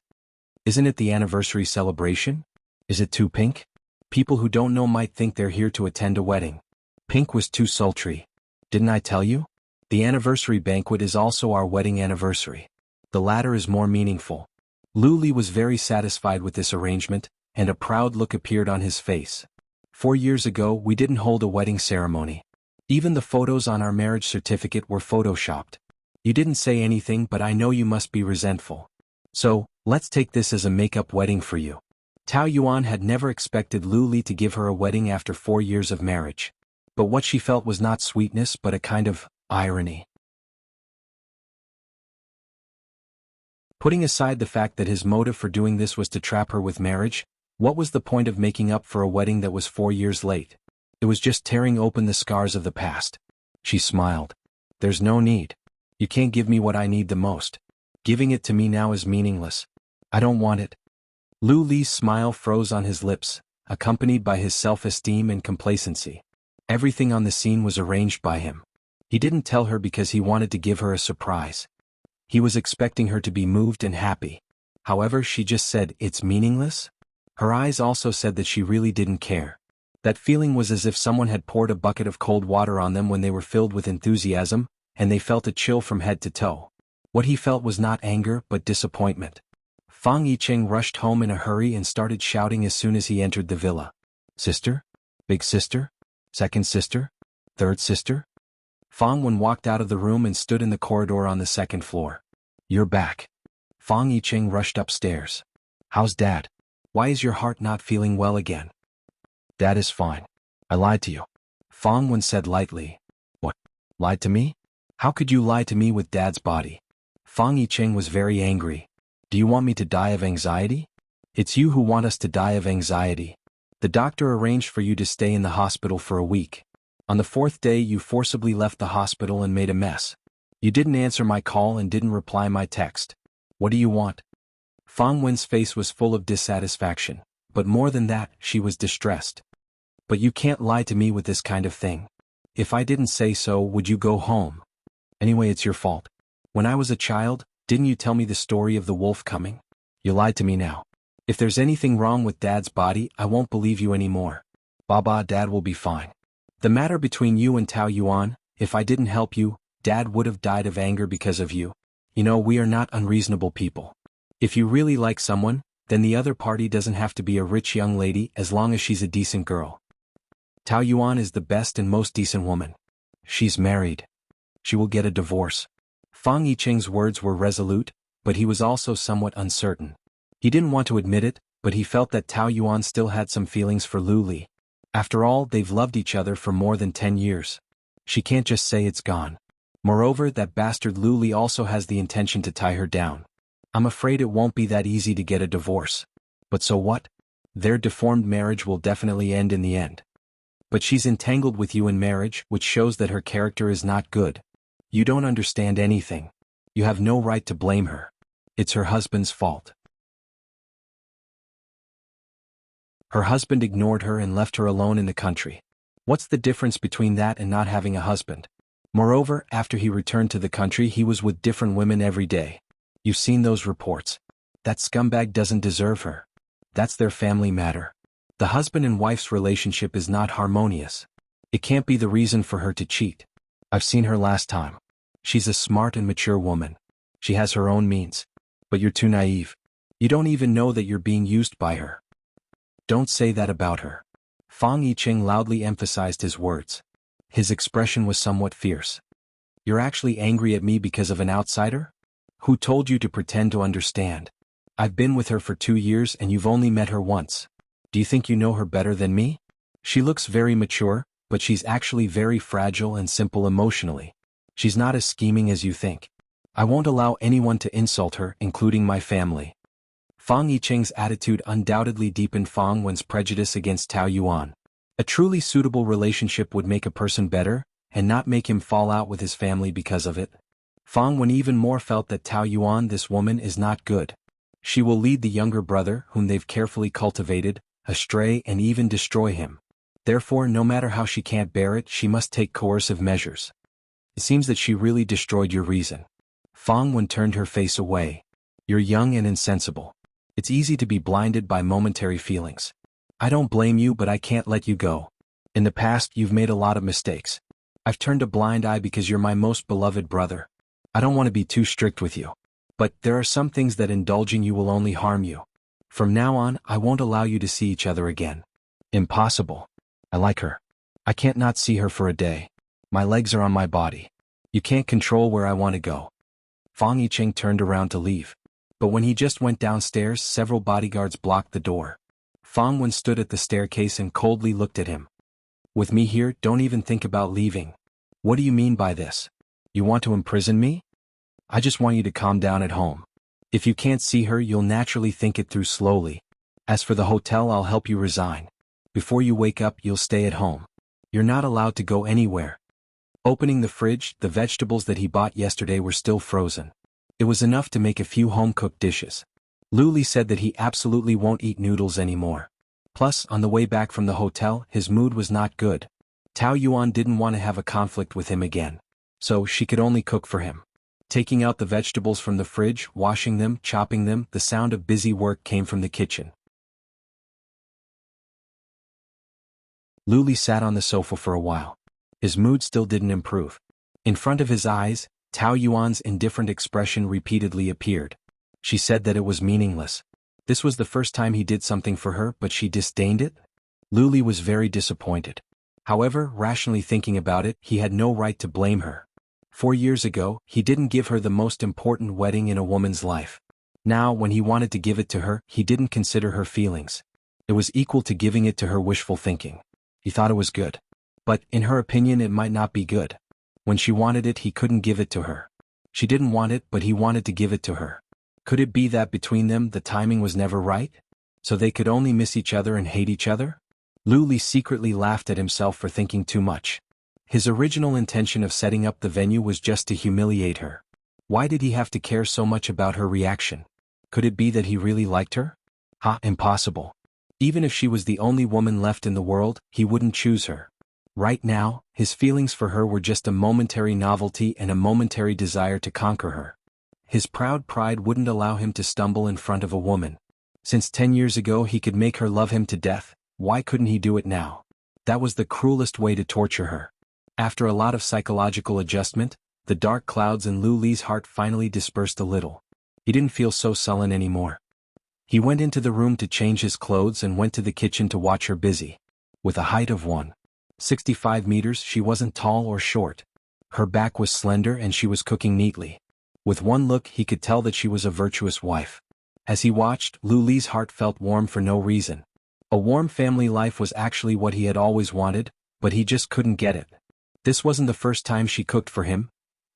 "Isn't it the anniversary celebration? Is it too pink? People who don't know might think they're here to attend a wedding. Pink was too sultry. Didn't I tell you? The anniversary banquet is also our wedding anniversary. The latter is more meaningful." Luli was very satisfied with this arrangement, and a proud look appeared on his face. 4 years ago, we didn't hold a wedding ceremony. Even the photos on our marriage certificate were photoshopped. You didn't say anything, but I know you must be resentful. So, let's take this as a make-up wedding for you. Tao Yuan had never expected Luli to give her a wedding after 4 years of marriage. But what she felt was not sweetness but a kind of irony. Putting aside the fact that his motive for doing this was to trap her with marriage, what was the point of making up for a wedding that was 4 years late? It was just tearing open the scars of the past. She smiled. "There's no need. You can't give me what I need the most. Giving it to me now is meaningless. I don't want it." Lu Li's smile froze on his lips, accompanied by his self-esteem and complacency. Everything on the scene was arranged by him. He didn't tell her because he wanted to give her a surprise. He was expecting her to be moved and happy. However, she just said, "It's meaningless?" Her eyes also said that she really didn't care. That feeling was as if someone had poured a bucket of cold water on them when they were filled with enthusiasm, and they felt a chill from head to toe. What he felt was not anger but disappointment. Fang Yicheng rushed home in a hurry and started shouting as soon as he entered the villa. "Sister? Big sister? Second sister? Third sister?" Fang Wen walked out of the room and stood in the corridor on the second floor. "You're back." Fang Yicheng rushed upstairs. "How's Dad? Why is your heart not feeling well again?" "Dad is fine. I lied to you," Fang Wen said lightly. "What? Lied to me? How could you lie to me with Dad's body?" Fang Yicheng was very angry. "Do you want me to die of anxiety? It's you who want us to die of anxiety. The doctor arranged for you to stay in the hospital for a week. On the 4th day you forcibly left the hospital and made a mess. You didn't answer my call and didn't reply my text. What do you want?" Fang Wen's face was full of dissatisfaction, but more than that, she was distressed. "But you can't lie to me with this kind of thing. If I didn't say so, would you go home? Anyway, it's your fault. When I was a child, didn't you tell me the story of the wolf coming? You lied to me now. If there's anything wrong with Dad's body, I won't believe you anymore. Baba, Dad will be fine. The matter between you and Tao Yuan, if I didn't help you, Dad would have died of anger because of you. You know, we are not unreasonable people. If you really like someone, then the other party doesn't have to be a rich young lady as long as she's a decent girl. Tao Yuan is the best and most decent woman. She's married. She will get a divorce. Fang Yicheng's words were resolute, but he was also somewhat uncertain. He didn't want to admit it, but he felt that Tao Yuan still had some feelings for Lu Li. After all, they've loved each other for more than 10 years. She can't just say it's gone. Moreover, that bastard Lu Li also has the intention to tie her down. I'm afraid it won't be that easy to get a divorce. But so what? Their deformed marriage will definitely end in the end. But she's entangled with you in marriage, which shows that her character is not good. You don't understand anything. You have no right to blame her. It's her husband's fault. Her husband ignored her and left her alone in the country. What's the difference between that and not having a husband? Moreover, after he returned to the country, he was with different women every day. You've seen those reports. That scumbag doesn't deserve her. That's their family matter. The husband and wife's relationship is not harmonious. It can't be the reason for her to cheat. I've seen her last time. She's a smart and mature woman. She has her own means. But you're too naive. You don't even know that you're being used by her. Don't say that about her. Fang Yicheng loudly emphasized his words. His expression was somewhat fierce. You're actually angry at me because of an outsider? Who told you to pretend to understand? I've been with her for 2 years and you've only met her once. Do you think you know her better than me? She looks very mature, but she's actually very fragile and simple emotionally. She's not as scheming as you think. I won't allow anyone to insult her, including my family. Fang Yicheng's attitude undoubtedly deepened Fang Wen's prejudice against Tao Yuan. A truly suitable relationship would make a person better, and not make him fall out with his family because of it. Fang Wen even more felt that Tao Yuan, this woman, is not good. She will lead the younger brother, whom they've carefully cultivated, astray and even destroy him. Therefore, no matter how she can't bear it, she must take coercive measures. It seems that she really destroyed your reason. Fang Wen turned her face away. You're young and insensible. It's easy to be blinded by momentary feelings. I don't blame you, but I can't let you go. In the past, you've made a lot of mistakes. I've turned a blind eye because you're my most beloved brother. I don't want to be too strict with you. But there are some things that indulging you will only harm you. From now on, I won't allow you to see each other again. Impossible. I like her. I can't not see her for a day. My legs are on my body. You can't control where I want to go. Fang Yicheng turned around to leave. But when he just went downstairs, several bodyguards blocked the door. Fang Wen stood at the staircase and coldly looked at him. With me here, don't even think about leaving. What do you mean by this? You want to imprison me? I just want you to calm down at home. If you can't see her, you'll naturally think it through slowly. As for the hotel, I'll help you resign. Before you wake up, you'll stay at home. You're not allowed to go anywhere. Opening the fridge, the vegetables that he bought yesterday were still frozen. It was enough to make a few home-cooked dishes. Lu Li said that he absolutely won't eat noodles anymore. Plus, on the way back from the hotel, his mood was not good. Tao Yuan didn't want to have a conflict with him again. So she could only cook for him. Taking out the vegetables from the fridge, washing them, chopping them, the sound of busy work came from the kitchen. Lu Li sat on the sofa for a while. His mood still didn't improve. In front of his eyes, Tao Yuan's indifferent expression repeatedly appeared. She said that it was meaningless. This was the first time he did something for her, but she disdained it? Lu Li was very disappointed. However, rationally thinking about it, he had no right to blame her. 4 years ago, he didn't give her the most important wedding in a woman's life. Now, when he wanted to give it to her, he didn't consider her feelings. It was equal to giving it to her wishful thinking. He thought it was good. But, in her opinion, it might not be good. When she wanted it, he couldn't give it to her. She didn't want it, but he wanted to give it to her. Could it be that between them the timing was never right? So they could only miss each other and hate each other? Lu Li secretly laughed at himself for thinking too much. His original intention of setting up the venue was just to humiliate her. Why did he have to care so much about her reaction? Could it be that he really liked her? Impossible. Even if she was the only woman left in the world, he wouldn't choose her. Right now, his feelings for her were just a momentary novelty and a momentary desire to conquer her. His proud pride wouldn't allow him to stumble in front of a woman. Since 10 years ago he could make her love him to death, why couldn't he do it now? That was the cruelest way to torture her. After a lot of psychological adjustment, The dark clouds in Lu Li's heart finally dispersed a little. He didn't feel so sullen anymore. He went into the room to change his clothes and went to the kitchen to watch her busy. With a height of 165 meters, she wasn't tall or short. Her back was slender and she was cooking neatly. With one look he could tell that she was a virtuous wife. As he watched, Lu Li's heart felt warm for no reason. A warm family life was actually what he had always wanted, but he just couldn't get it. This wasn't the first time she cooked for him.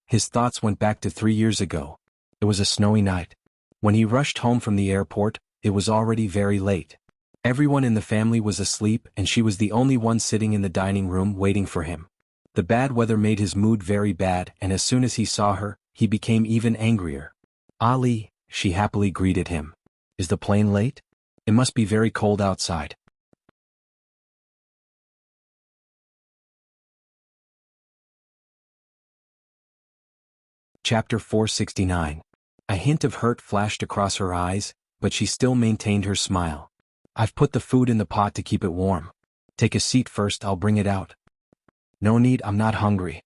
His thoughts went back to 3 years ago. It was a snowy night. When he rushed home from the airport, it was already very late. Everyone in the family was asleep and she was the only one sitting in the dining room waiting for him. The bad weather made his mood very bad, and as soon as he saw her, he became even angrier. "Ali," she happily greeted him. "Is the plane late? It must be very cold outside." Chapter 469. A hint of hurt flashed across her eyes, but she still maintained her smile. "I've put the food in the pot to keep it warm. Take a seat first, I'll bring it out." "No need, I'm not hungry."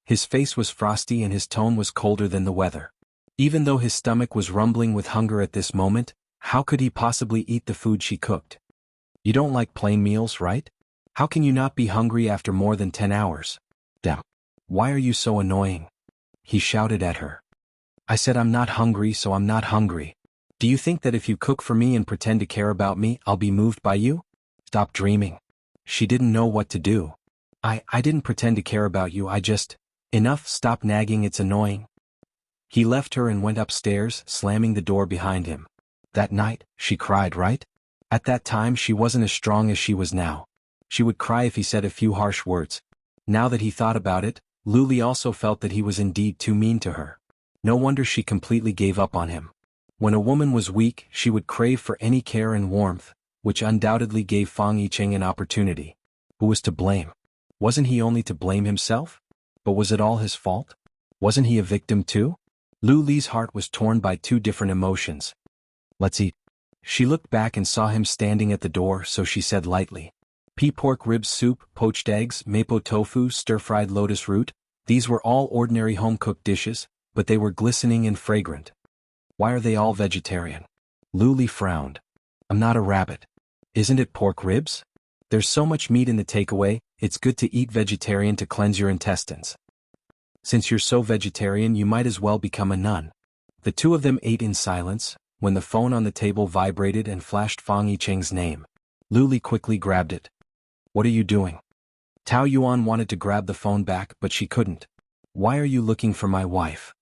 His face was frosty and his tone was colder than the weather. Even though his stomach was rumbling with hunger at this moment, how could he possibly eat the food she cooked? "You don't like plain meals, right? How can you not be hungry after more than 10 hours? Damn. Why are you so annoying?" He shouted at her. "I said I'm not hungry, so I'm not hungry. Do you think that if you cook for me and pretend to care about me, I'll be moved by you? Stop dreaming." She didn't know what to do. I didn't pretend to care about you, I just... Enough, stop nagging, it's annoying." He left her and went upstairs, slamming the door behind him. That night, she cried, right? At that time she wasn't as strong as she was now. She would cry if he said a few harsh words. Now that he thought about it, Lu Li also felt that he was indeed too mean to her. No wonder she completely gave up on him. When a woman was weak, she would crave for any care and warmth, which undoubtedly gave Fang Yicheng an opportunity. Who was to blame? Wasn't he only to blame himself? But was it all his fault? Wasn't he a victim too? Lu Li's heart was torn by two different emotions. "Let's eat." She looked back and saw him standing at the door, so she said lightly. Pea pork ribs soup, poached eggs, mapo tofu, stir-fried lotus root. These were all ordinary home-cooked dishes, but they were glistening and fragrant. "Why are they all vegetarian?" Lu Li frowned. "I'm not a rabbit." "Isn't it pork ribs? There's so much meat in the takeaway, it's good to eat vegetarian to cleanse your intestines. Since you're so vegetarian, you might as well become a nun." The two of them ate in silence, when the phone on the table vibrated and flashed Fang Yicheng's name. Lu Li quickly grabbed it. "What are you doing?" Tao Yuan wanted to grab the phone back, but she couldn't. "Why are you looking for my wife?"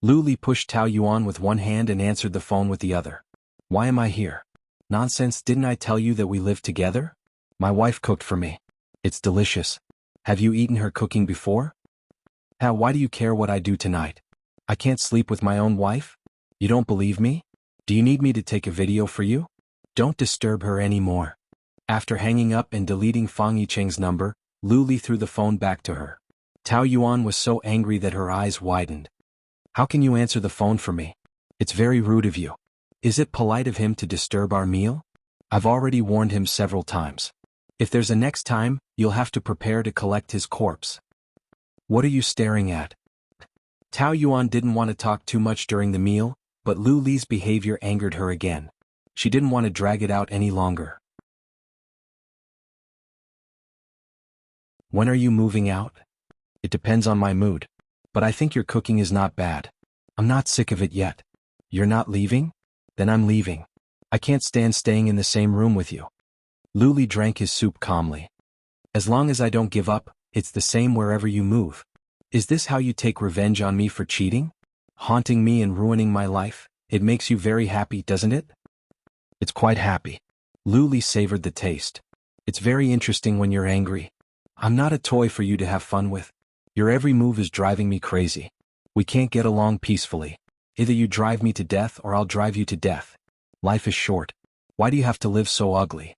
Lu Li pushed Tao Yuan with one hand and answered the phone with the other. "Why am I here?" "Nonsense, didn't I tell you that we live together? My wife cooked for me. It's delicious. Have you eaten her cooking before?" "How, why do you care what I do tonight? I can't sleep with my own wife? You don't believe me? Do you need me to take a video for you?" "Don't disturb her anymore." After hanging up and deleting Fang Yicheng's number, Lu Li threw the phone back to her. Tao Yuan was so angry that her eyes widened. "How can you answer the phone for me? It's very rude of you. Is it polite of him to disturb our meal? I've already warned him several times. If there's a next time, you'll have to prepare to collect his corpse." "What are you staring at?" Tao Yuan didn't want to talk too much during the meal, but Lu Li's behavior angered her again. She didn't want to drag it out any longer. "When are you moving out?" "It depends on my mood. But I think your cooking is not bad. I'm not sick of it yet." "You're not leaving? Then I'm leaving. I can't stand staying in the same room with you." Lu Li drank his soup calmly. "As long as I don't give up, it's the same wherever you move. Is this how you take revenge on me for cheating? Haunting me and ruining my life? It makes you very happy, doesn't it?" "It's quite happy." Lu Li savored the taste. "It's very interesting when you're angry. I'm not a toy for you to have fun with. Your every move is driving me crazy. We can't get along peacefully. Either you drive me to death or I'll drive you to death. Life is short. Why do you have to live so ugly?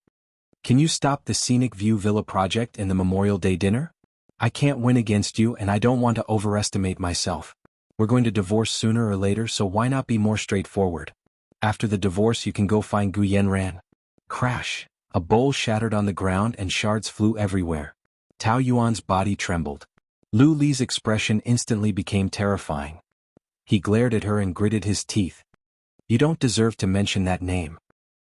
Can you stop the Scenic View Villa project and the Memorial Day dinner? I can't win against you and I don't want to overestimate myself. We're going to divorce sooner or later, so why not be more straightforward? After the divorce you can go find Gu Yanran." Crash! A bowl shattered on the ground and shards flew everywhere. Tao Yuan's body trembled. Lu Li's expression instantly became terrifying. He glared at her and gritted his teeth. You don't deserve to mention that name.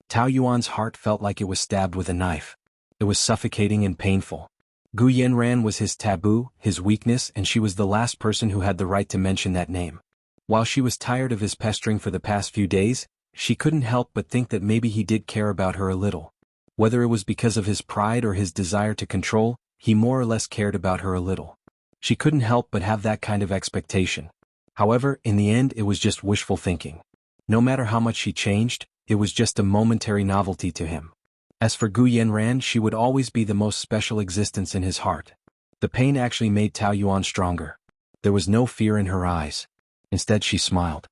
Tao Yuan's heart felt like it was stabbed with a knife. It was suffocating and painful. Gu Yanran was his taboo, his weakness, and she was the last person who had the right to mention that name. While she was tired of his pestering for the past few days, she couldn't help but think that maybe he did care about her a little. Whether it was because of his pride or his desire to control, he more or less cared about her a little. She couldn't help but have that kind of expectation. However, in the end it was just wishful thinking. No matter how much she changed, it was just a momentary novelty to him. As for Gu Yanran, she would always be the most special existence in his heart. The pain actually made Tao Yuan stronger. There was no fear in her eyes. Instead she smiled.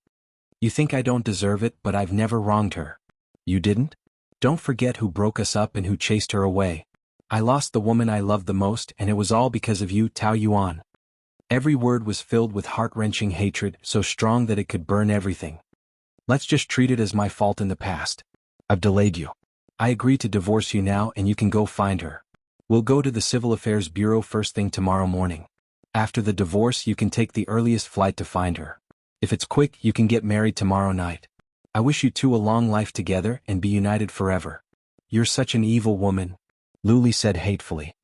You think I don't deserve it, but I've never wronged her. You didn't? Don't forget who broke us up and who chased her away. I lost the woman I loved the most, and it was all because of you, Tao Yuan. Every word was filled with heart-wrenching hatred, so strong that it could burn everything. Let's just treat it as my fault in the past. I've delayed you. I agree to divorce you now and you can go find her. We'll go to the Civil Affairs Bureau first thing tomorrow morning. After the divorce you can take the earliest flight to find her. If it's quick, you can get married tomorrow night. I wish you two a long life together and be united forever. You're such an evil woman, Lu Li said hatefully.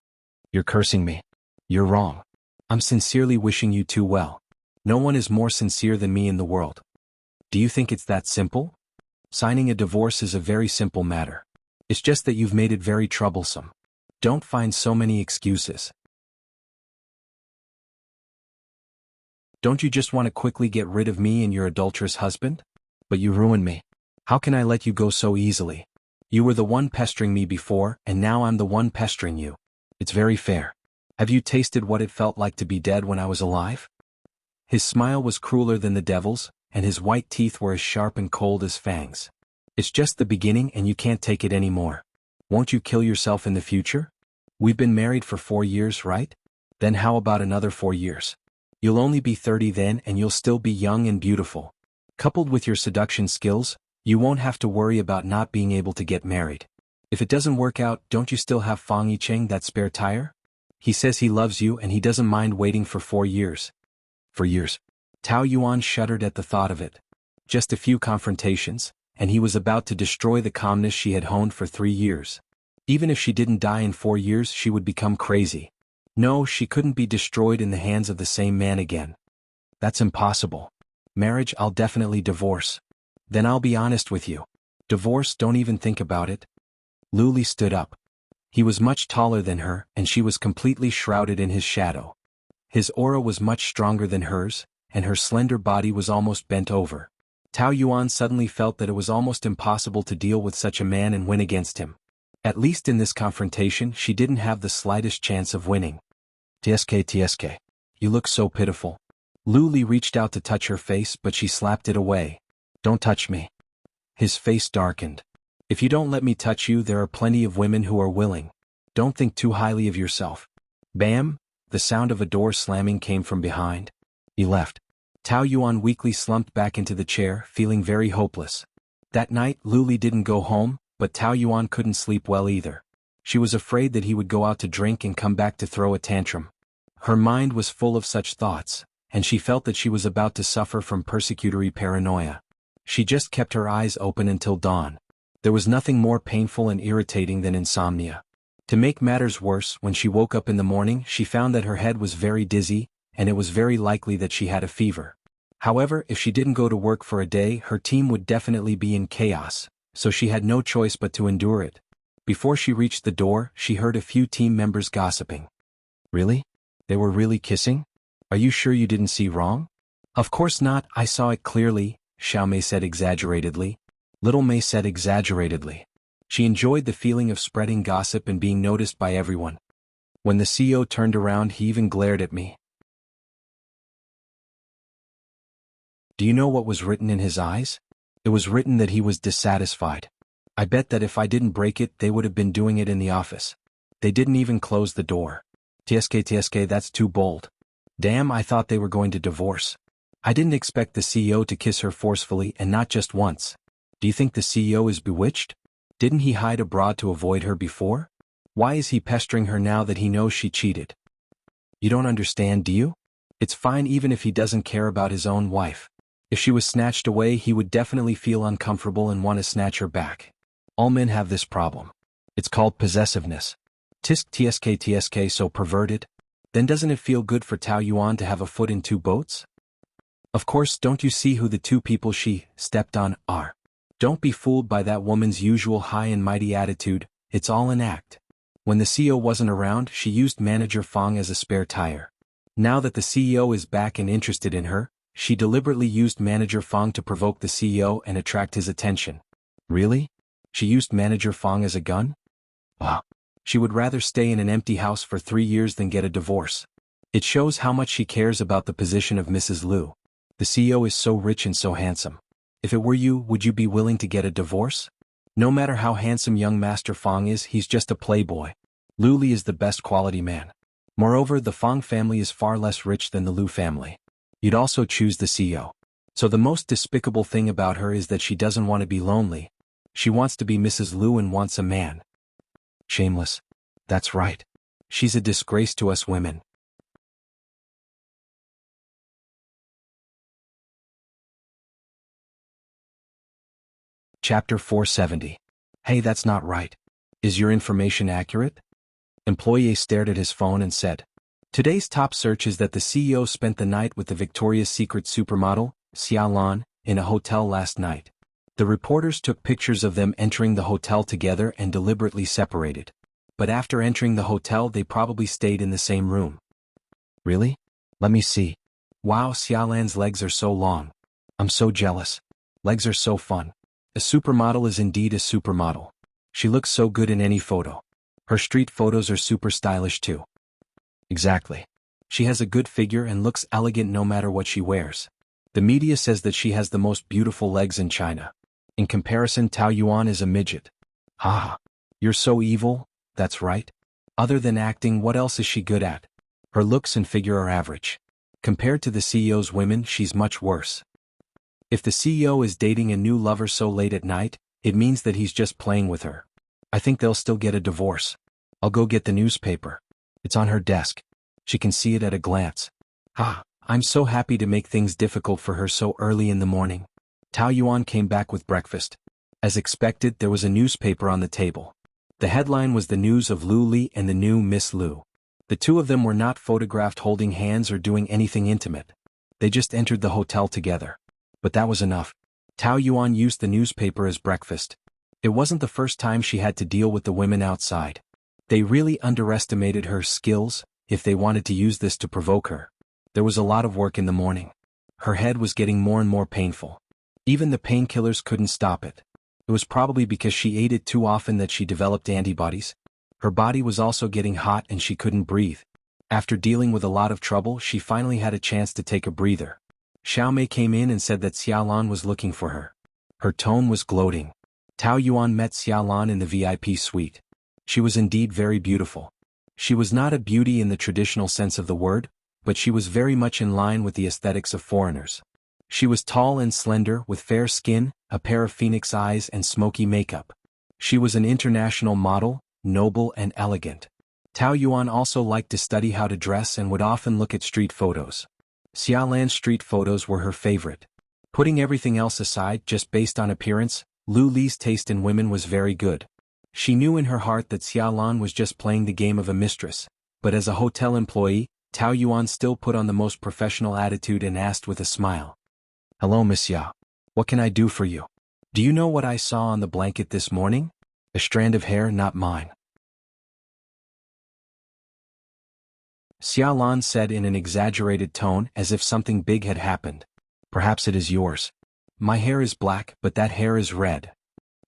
You're cursing me. You're wrong. I'm sincerely wishing you two well. No one is more sincere than me in the world. Do you think it's that simple? Signing a divorce is a very simple matter. It's just that you've made it very troublesome. Don't find so many excuses. Don't you just want to quickly get rid of me and your adulterous husband? But you ruined me. How can I let you go so easily? You were the one pestering me before, and now I'm the one pestering you. It's very fair. Have you tasted what it felt like to be dead when I was alive? His smile was crueler than the devil's, and his white teeth were as sharp and cold as fangs. It's just the beginning and you can't take it anymore. Won't you kill yourself in the future? We've been married for 4 years, right? Then how about another 4 years? You'll only be 30 then and you'll still be young and beautiful. Coupled with your seduction skills, you won't have to worry about not being able to get married. If it doesn't work out, don't you still have Fang Yicheng, that spare tire? He says he loves you and he doesn't mind waiting for 4 years. 4 years. Tao Yuan shuddered at the thought of it. Just a few confrontations, and he was about to destroy the calmness she had honed for 3 years. Even if she didn't die in 4 years, she would become crazy. No, she couldn't be destroyed in the hands of the same man again. That's impossible. Marriage, I'll definitely divorce. Then I'll be honest with you. Divorce, don't even think about it. Lu Li stood up. He was much taller than her, and she was completely shrouded in his shadow. His aura was much stronger than hers, and her slender body was almost bent over. Tao Yuan suddenly felt that it was almost impossible to deal with such a man and win against him. At least in this confrontation she didn't have the slightest chance of winning. TSK. You look so pitiful. Lu Li reached out to touch her face but she slapped it away. Don't touch me. His face darkened. If you don't let me touch you, there are plenty of women who are willing. Don't think too highly of yourself. Bam! The sound of a door slamming came from behind. He left. Tao Yuan weakly slumped back into the chair, feeling very hopeless. That night, Lu Li didn't go home, but Tao Yuan couldn't sleep well either. She was afraid that he would go out to drink and come back to throw a tantrum. Her mind was full of such thoughts, and she felt that she was about to suffer from persecutory paranoia. She just kept her eyes open until dawn. There was nothing more painful and irritating than insomnia. To make matters worse, when she woke up in the morning, she found that her head was very dizzy, and it was very likely that she had a fever. However, if she didn't go to work for a day, her team would definitely be in chaos, so she had no choice but to endure it. Before she reached the door, she heard a few team members gossiping. Really? They were really kissing? Are you sure you didn't see wrong? Of course not, I saw it clearly, Xiao Mei said exaggeratedly. Little Mei said exaggeratedly. She enjoyed the feeling of spreading gossip and being noticed by everyone. When the CEO turned around, he even glared at me. Do you know what was written in his eyes? It was written that he was dissatisfied. I bet that if I didn't break it, they would have been doing it in the office. They didn't even close the door. TSK, that's too bold. Damn, I thought they were going to divorce. I didn't expect the CEO to kiss her forcefully and not just once. Do you think the CEO is bewitched? Didn't he hide abroad to avoid her before? Why is he pestering her now that he knows she cheated? You don't understand, do you? It's fine even if he doesn't care about his own wife. If she was snatched away, he would definitely feel uncomfortable and want to snatch her back. All men have this problem. It's called possessiveness. Tsk, so perverted? Then doesn't it feel good for Tao Yuan to have a foot in two boats? Of course, don't you see who the two people she stepped on are? Don't be fooled by that woman's usual high and mighty attitude, it's all an act. When the CEO wasn't around, she used Manager Fong as a spare tire. Now that the CEO is back and interested in her, she deliberately used Manager Fong to provoke the CEO and attract his attention. Really? She used Manager Fong as a gun? Ah. She would rather stay in an empty house for 3 years than get a divorce. It shows how much she cares about the position of Mrs. Liu. The CEO is so rich and so handsome. If it were you, would you be willing to get a divorce? No matter how handsome young Master Fong is, he's just a playboy. Liu Li is the best quality man. Moreover, the Fong family is far less rich than the Liu family. You'd also choose the CEO. So the most despicable thing about her is that she doesn't want to be lonely. She wants to be Mrs. Liu and wants a man. Shameless. That's right. She's a disgrace to us women. Chapter 470. Hey, that's not right. Is your information accurate? Employee stared at his phone and said, today's top search is that the CEO spent the night with the Victoria's Secret supermodel, Xia Lan, in a hotel last night. The reporters took pictures of them entering the hotel together and deliberately separated. But after entering the hotel, they probably stayed in the same room. Really? Let me see. Wow, Xia Lan's legs are so long. I'm so jealous. Legs are so fun. A supermodel is indeed a supermodel. She looks so good in any photo. Her street photos are super stylish too. Exactly. She has a good figure and looks elegant no matter what she wears. The media says that she has the most beautiful legs in China. In comparison, Tao Yuan is a midget. Haha. You're so evil, that's right. Other than acting, what else is she good at? Her looks and figure are average. Compared to the CEO's women, she's much worse. If the CEO is dating a new lover so late at night, it means that he's just playing with her. I think they'll still get a divorce. I'll go get the newspaper. It's on her desk. She can see it at a glance. I'm so happy to make things difficult for her so early in the morning. Tao Yuan came back with breakfast. As expected, there was a newspaper on the table. The headline was the news of Liu Li and the new Miss Liu. The two of them were not photographed holding hands or doing anything intimate. They just entered the hotel together. But that was enough. Tao Yuan used the newspaper as breakfast. It wasn't the first time she had to deal with the women outside. They really underestimated her skills, if they wanted to use this to provoke her. There was a lot of work in the morning. Her head was getting more and more painful. Even the painkillers couldn't stop it. It was probably because she ate it too often that she developed antibodies. Her body was also getting hot and she couldn't breathe. After dealing with a lot of trouble, she finally had a chance to take a breather. Xiao Mei came in and said that Xia Lan was looking for her. Her tone was gloating. Tao Yuan met Xia Lan in the VIP suite. She was indeed very beautiful. She was not a beauty in the traditional sense of the word, but she was very much in line with the aesthetics of foreigners. She was tall and slender, with fair skin, a pair of phoenix eyes and smoky makeup. She was an international model, noble and elegant. Tao Yuan also liked to study how to dress and would often look at street photos. Xia Lan's street photos were her favorite. Putting everything else aside just based on appearance, Liu Li's taste in women was very good. She knew in her heart that Xia Lan was just playing the game of a mistress, but as a hotel employee, Tao Yuan still put on the most professional attitude and asked with a smile. Hello, Miss Xia. What can I do for you? Do you know what I saw on the blanket this morning? A strand of hair, not mine. Xia Lan said in an exaggerated tone as if something big had happened. Perhaps it is yours. My hair is black, but that hair is red.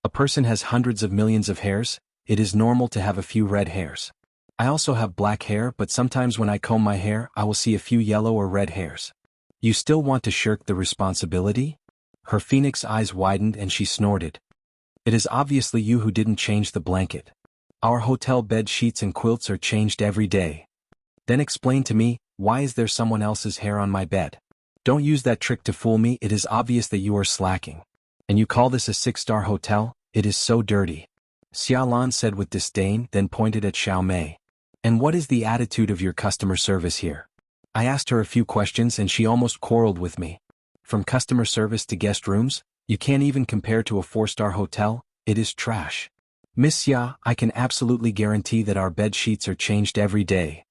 A person has hundreds of millions of hairs, it is normal to have a few red hairs. I also have black hair, but sometimes when I comb my hair, I will see a few yellow or red hairs. You still want to shirk the responsibility? Her phoenix eyes widened and she snorted. It is obviously you who didn't change the blanket. Our hotel bed sheets and quilts are changed every day. Then explain to me, why is there someone else's hair on my bed? Don't use that trick to fool me, it is obvious that you are slacking. And you call this a 6-star hotel? It is so dirty. Xia Lan said with disdain, then pointed at Xiao Mei. And what is the attitude of your customer service here? I asked her a few questions and she almost quarreled with me. From customer service to guest rooms, you can't even compare to a 4-star hotel, it is trash. Miss Xia, I can absolutely guarantee that our bed sheets are changed every day.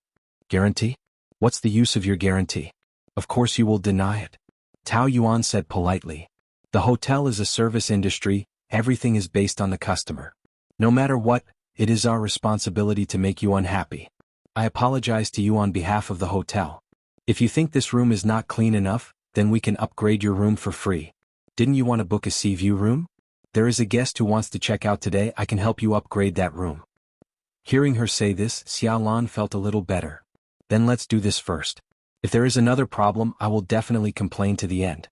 Guarantee? What's the use of your guarantee? Of course you will deny it. Tao Yuan said politely. The hotel is a service industry, everything is based on the customer. No matter what, it is our responsibility to make you unhappy. I apologize to you on behalf of the hotel. If you think this room is not clean enough, then we can upgrade your room for free. Didn't you want to book a sea view room? There is a guest who wants to check out today, I can help you upgrade that room. Hearing her say this, Xiaolan felt a little better. Then let's do this first. If there is another problem, I will definitely complain to the end.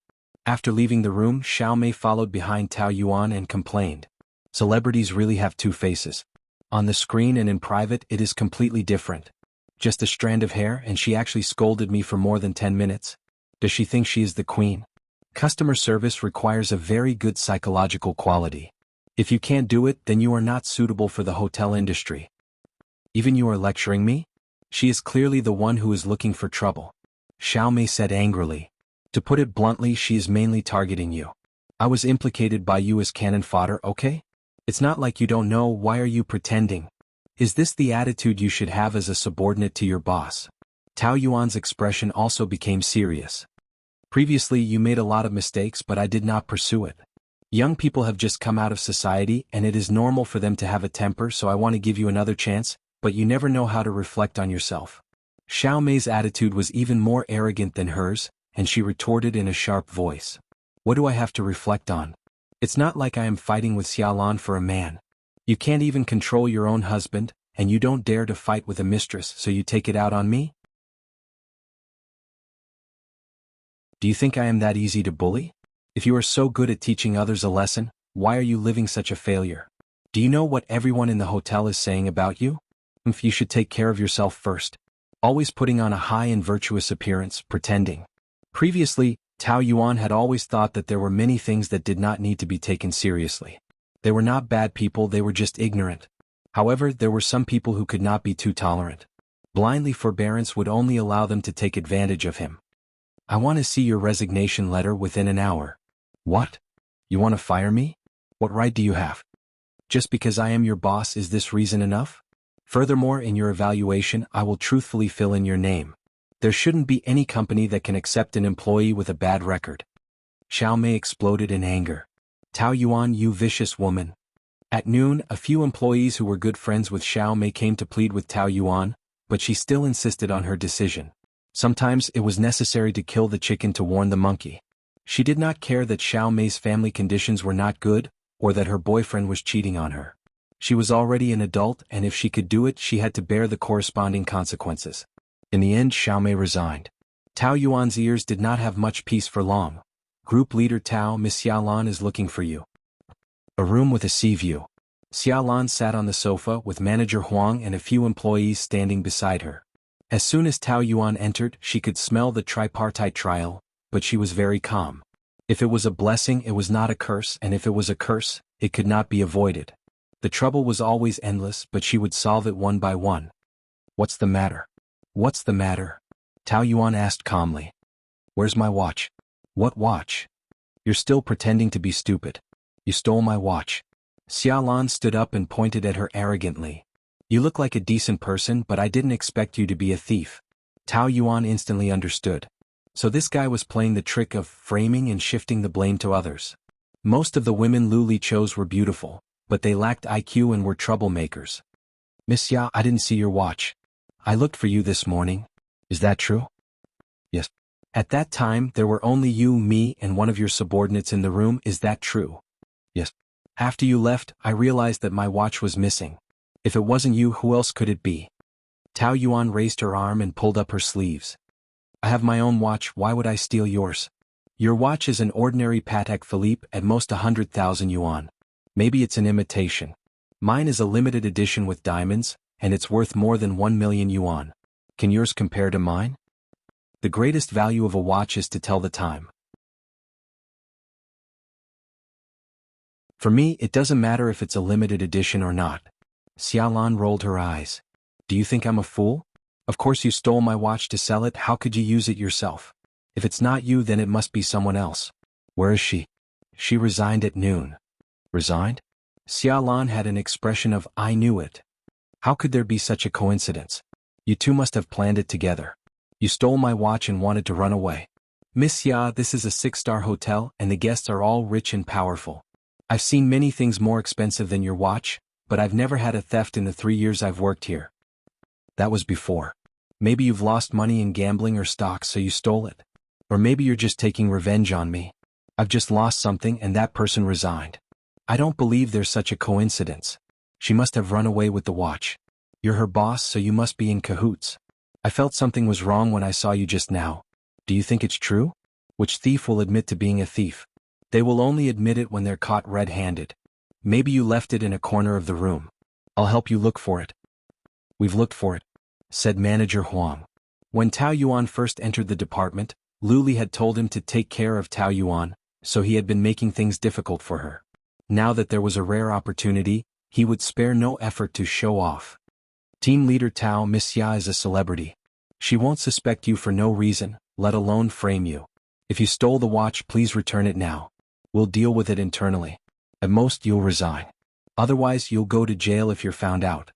After leaving the room, Xiaomei followed behind Tao Yuan and complained. Celebrities really have two faces. On the screen and in private, it is completely different. Just a strand of hair and she actually scolded me for more than 10 minutes. Does she think she is the queen? Customer service requires a very good psychological quality. If you can't do it, then you are not suitable for the hotel industry. Even you are lecturing me? She is clearly the one who is looking for trouble. Xiaomei said angrily. To put it bluntly, she is mainly targeting you. I was implicated by you as cannon fodder, okay? It's not like you don't know, why are you pretending? Is this the attitude you should have as a subordinate to your boss? Tao Yuan's expression also became serious. Previously you made a lot of mistakes but I did not pursue it. Young people have just come out of society and it is normal for them to have a temper, so I want to give you another chance, but you never know how to reflect on yourself. Xiaomei's attitude was even more arrogant than hers, and she retorted in a sharp voice. What do I have to reflect on? It's not like I am fighting with Xiaolan for a man. You can't even control your own husband, and you don't dare to fight with a mistress, so you take it out on me? Do you think I am that easy to bully? If you are so good at teaching others a lesson, why are you living such a failure? Do you know what everyone in the hotel is saying about you? You should take care of yourself first. Always putting on a high and virtuous appearance, pretending. Previously, Tao Yuan had always thought that there were many things that did not need to be taken seriously. They were not bad people, they were just ignorant. However, there were some people who could not be too tolerant. Blindly forbearance would only allow them to take advantage of him. I want to see your resignation letter within an hour. What? You want to fire me? What right do you have? Just because I am your boss, is this reason enough? Furthermore, in your evaluation, I will truthfully fill in your name. There shouldn't be any company that can accept an employee with a bad record. Xiaomei exploded in anger. Tao Yuan, you vicious woman. At noon, a few employees who were good friends with Xiaomei came to plead with Tao Yuan, but she still insisted on her decision. Sometimes it was necessary to kill the chicken to warn the monkey. She did not care that Xiaomei's family conditions were not good, or that her boyfriend was cheating on her. She was already an adult, and if she could do it, she had to bear the corresponding consequences. In the end, Xiaomei resigned. Tao Yuan's ears did not have much peace for long. Group leader Tao, Miss Xiaolan is looking for you. A room with a sea view. Xiaolan sat on the sofa with manager Huang and a few employees standing beside her. As soon as Tao Yuan entered, she could smell the tripartite trial, but she was very calm. If it was a blessing, it was not a curse, and if it was a curse, it could not be avoided. The trouble was always endless, but she would solve it one by one. What's the matter? What's the matter? Tao Yuan asked calmly. Where's my watch? What watch? You're still pretending to be stupid. You stole my watch. Xiaolan stood up and pointed at her arrogantly. You look like a decent person, but I didn't expect you to be a thief. Tao Yuan instantly understood. So this guy was playing the trick of framing and shifting the blame to others. Most of the women Lu Li chose were beautiful, but they lacked IQ and were troublemakers. Miss Xia, I didn't see your watch. I looked for you this morning. Is that true? Yes. At that time, there were only you, me, and one of your subordinates in the room. Is that true? Yes. After you left, I realized that my watch was missing. If it wasn't you, who else could it be? Tao Yuan raised her arm and pulled up her sleeves. I have my own watch, why would I steal yours? Your watch is an ordinary Patek Philippe, at most 100,000 yuan. Maybe it's an imitation. Mine is a limited edition with diamonds, and it's worth more than 1 million yuan. Can yours compare to mine? The greatest value of a watch is to tell the time. For me, it doesn't matter if it's a limited edition or not. Xiaolan rolled her eyes. Do you think I'm a fool? Of course you stole my watch to sell it. How could you use it yourself? If it's not you, then it must be someone else. Where is she? She resigned at noon. Resigned? Xiaolan had an expression of, I knew it. How could there be such a coincidence? You two must have planned it together. You stole my watch and wanted to run away. Miss Xia, this is a 6-star hotel and the guests are all rich and powerful. I've seen many things more expensive than your watch, but I've never had a theft in the 3 years I've worked here. That was before. Maybe you've lost money in gambling or stocks so you stole it. Or maybe you're just taking revenge on me. I've just lost something and that person resigned. I don't believe there's such a coincidence. She must have run away with the watch. You're her boss, so you must be in cahoots. I felt something was wrong when I saw you just now. Do you think it's true? Which thief will admit to being a thief? They will only admit it when they're caught red-handed. Maybe you left it in a corner of the room. I'll help you look for it. We've looked for it, said Manager Huang. When Tao Yuan first entered the department, Lu Li had told him to take care of Tao Yuan, so he had been making things difficult for her. Now that there was a rare opportunity, he would spare no effort to show off. Team leader Tao, Miss Xia is a celebrity. She won't suspect you for no reason, let alone frame you. If you stole the watch, please return it now. We'll deal with it internally. At most you'll resign. Otherwise you'll go to jail if you're found out.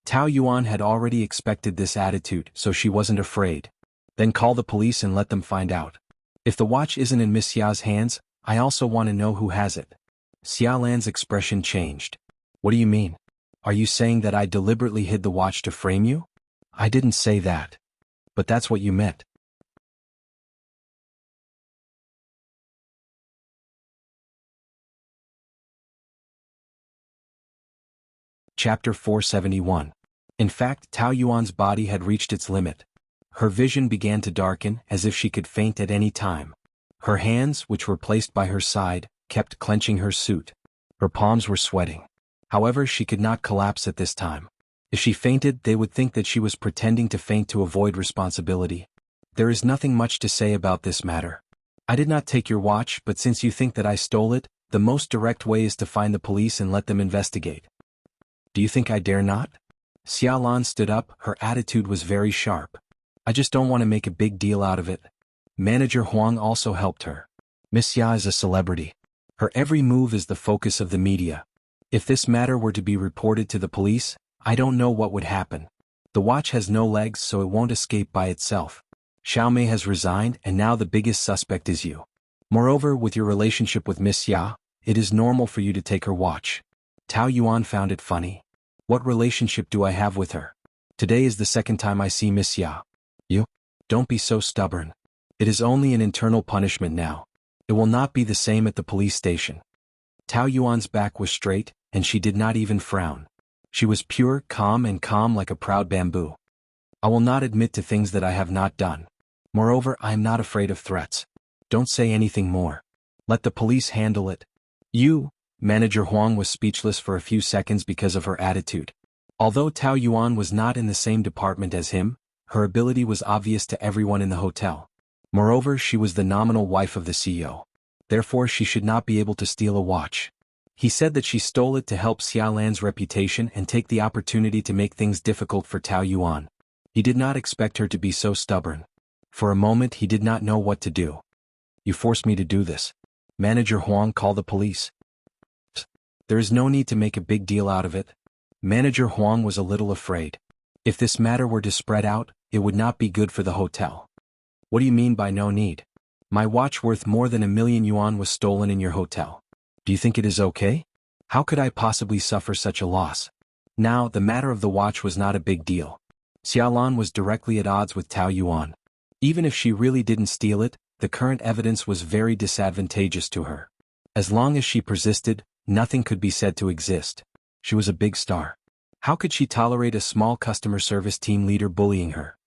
Tao Yuan had already expected this attitude, so she wasn't afraid. Then call the police and let them find out. If the watch isn't in Miss Xia's hands, I also want to know who has it. Xiaolan's expression changed. What do you mean? Are you saying that I deliberately hid the watch to frame you? I didn't say that. But that's what you meant. Chapter 471. In fact, Tao Yuan's body had reached its limit. Her vision began to darken, as if she could faint at any time. Her hands, which were placed by her side, kept clenching her suit. Her palms were sweating. However, she could not collapse at this time. If she fainted, they would think that she was pretending to faint to avoid responsibility. There is nothing much to say about this matter. I did not take your watch, but since you think that I stole it, the most direct way is to find the police and let them investigate. Do you think I dare not? Xiaolan stood up, her attitude was very sharp. I just don't want to make a big deal out of it. Manager Huang also helped her. Miss Xia is a celebrity. Her every move is the focus of the media. If this matter were to be reported to the police, I don't know what would happen. The watch has no legs, so it won't escape by itself. Xiaomei has resigned, and now the biggest suspect is you. Moreover, with your relationship with Miss Xia, it is normal for you to take her watch. Tao Yuan found it funny. What relationship do I have with her? Today is the second time I see Miss Xia. You? Don't be so stubborn. It is only an internal punishment now. It will not be the same at the police station. Tao Yuan's back was straight, and she did not even frown. She was pure, calm like a proud bamboo. I will not admit to things that I have not done. Moreover, I am not afraid of threats. Don't say anything more. Let the police handle it. You, Manager Huang was speechless for a few seconds because of her attitude. Although Tao Yuan was not in the same department as him, her ability was obvious to everyone in the hotel. Moreover, she was the nominal wife of the CEO. Therefore, she should not be able to steal a watch. He said that she stole it to help Xiaolan's reputation and take the opportunity to make things difficult for Tao Yuan. He did not expect her to be so stubborn. For a moment he did not know what to do. You forced me to do this. Manager Huang, call the police. There is no need to make a big deal out of it. Manager Huang was a little afraid. If this matter were to spread out, it would not be good for the hotel. What do you mean by no need? My watch worth more than 1,000,000 yuan was stolen in your hotel. Do you think it is okay? How could I possibly suffer such a loss? Now, the matter of the watch was not a big deal. Xiaolan was directly at odds with Tao Yuan. Even if she really didn't steal it, the current evidence was very disadvantageous to her. As long as she persisted, nothing could be said to exist. She was a big star. How could she tolerate a small customer service team leader bullying her?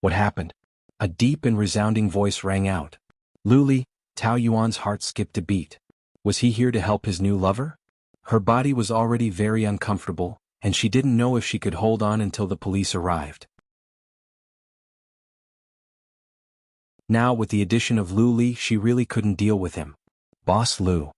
What happened? A deep and resounding voice rang out. Lu Li, Tao Yuan's heart skipped a beat. Was he here to help his new lover? Her body was already very uncomfortable, and she didn't know if she could hold on until the police arrived. Now, with the addition of Lu Li, she really couldn't deal with him. Boss Lu.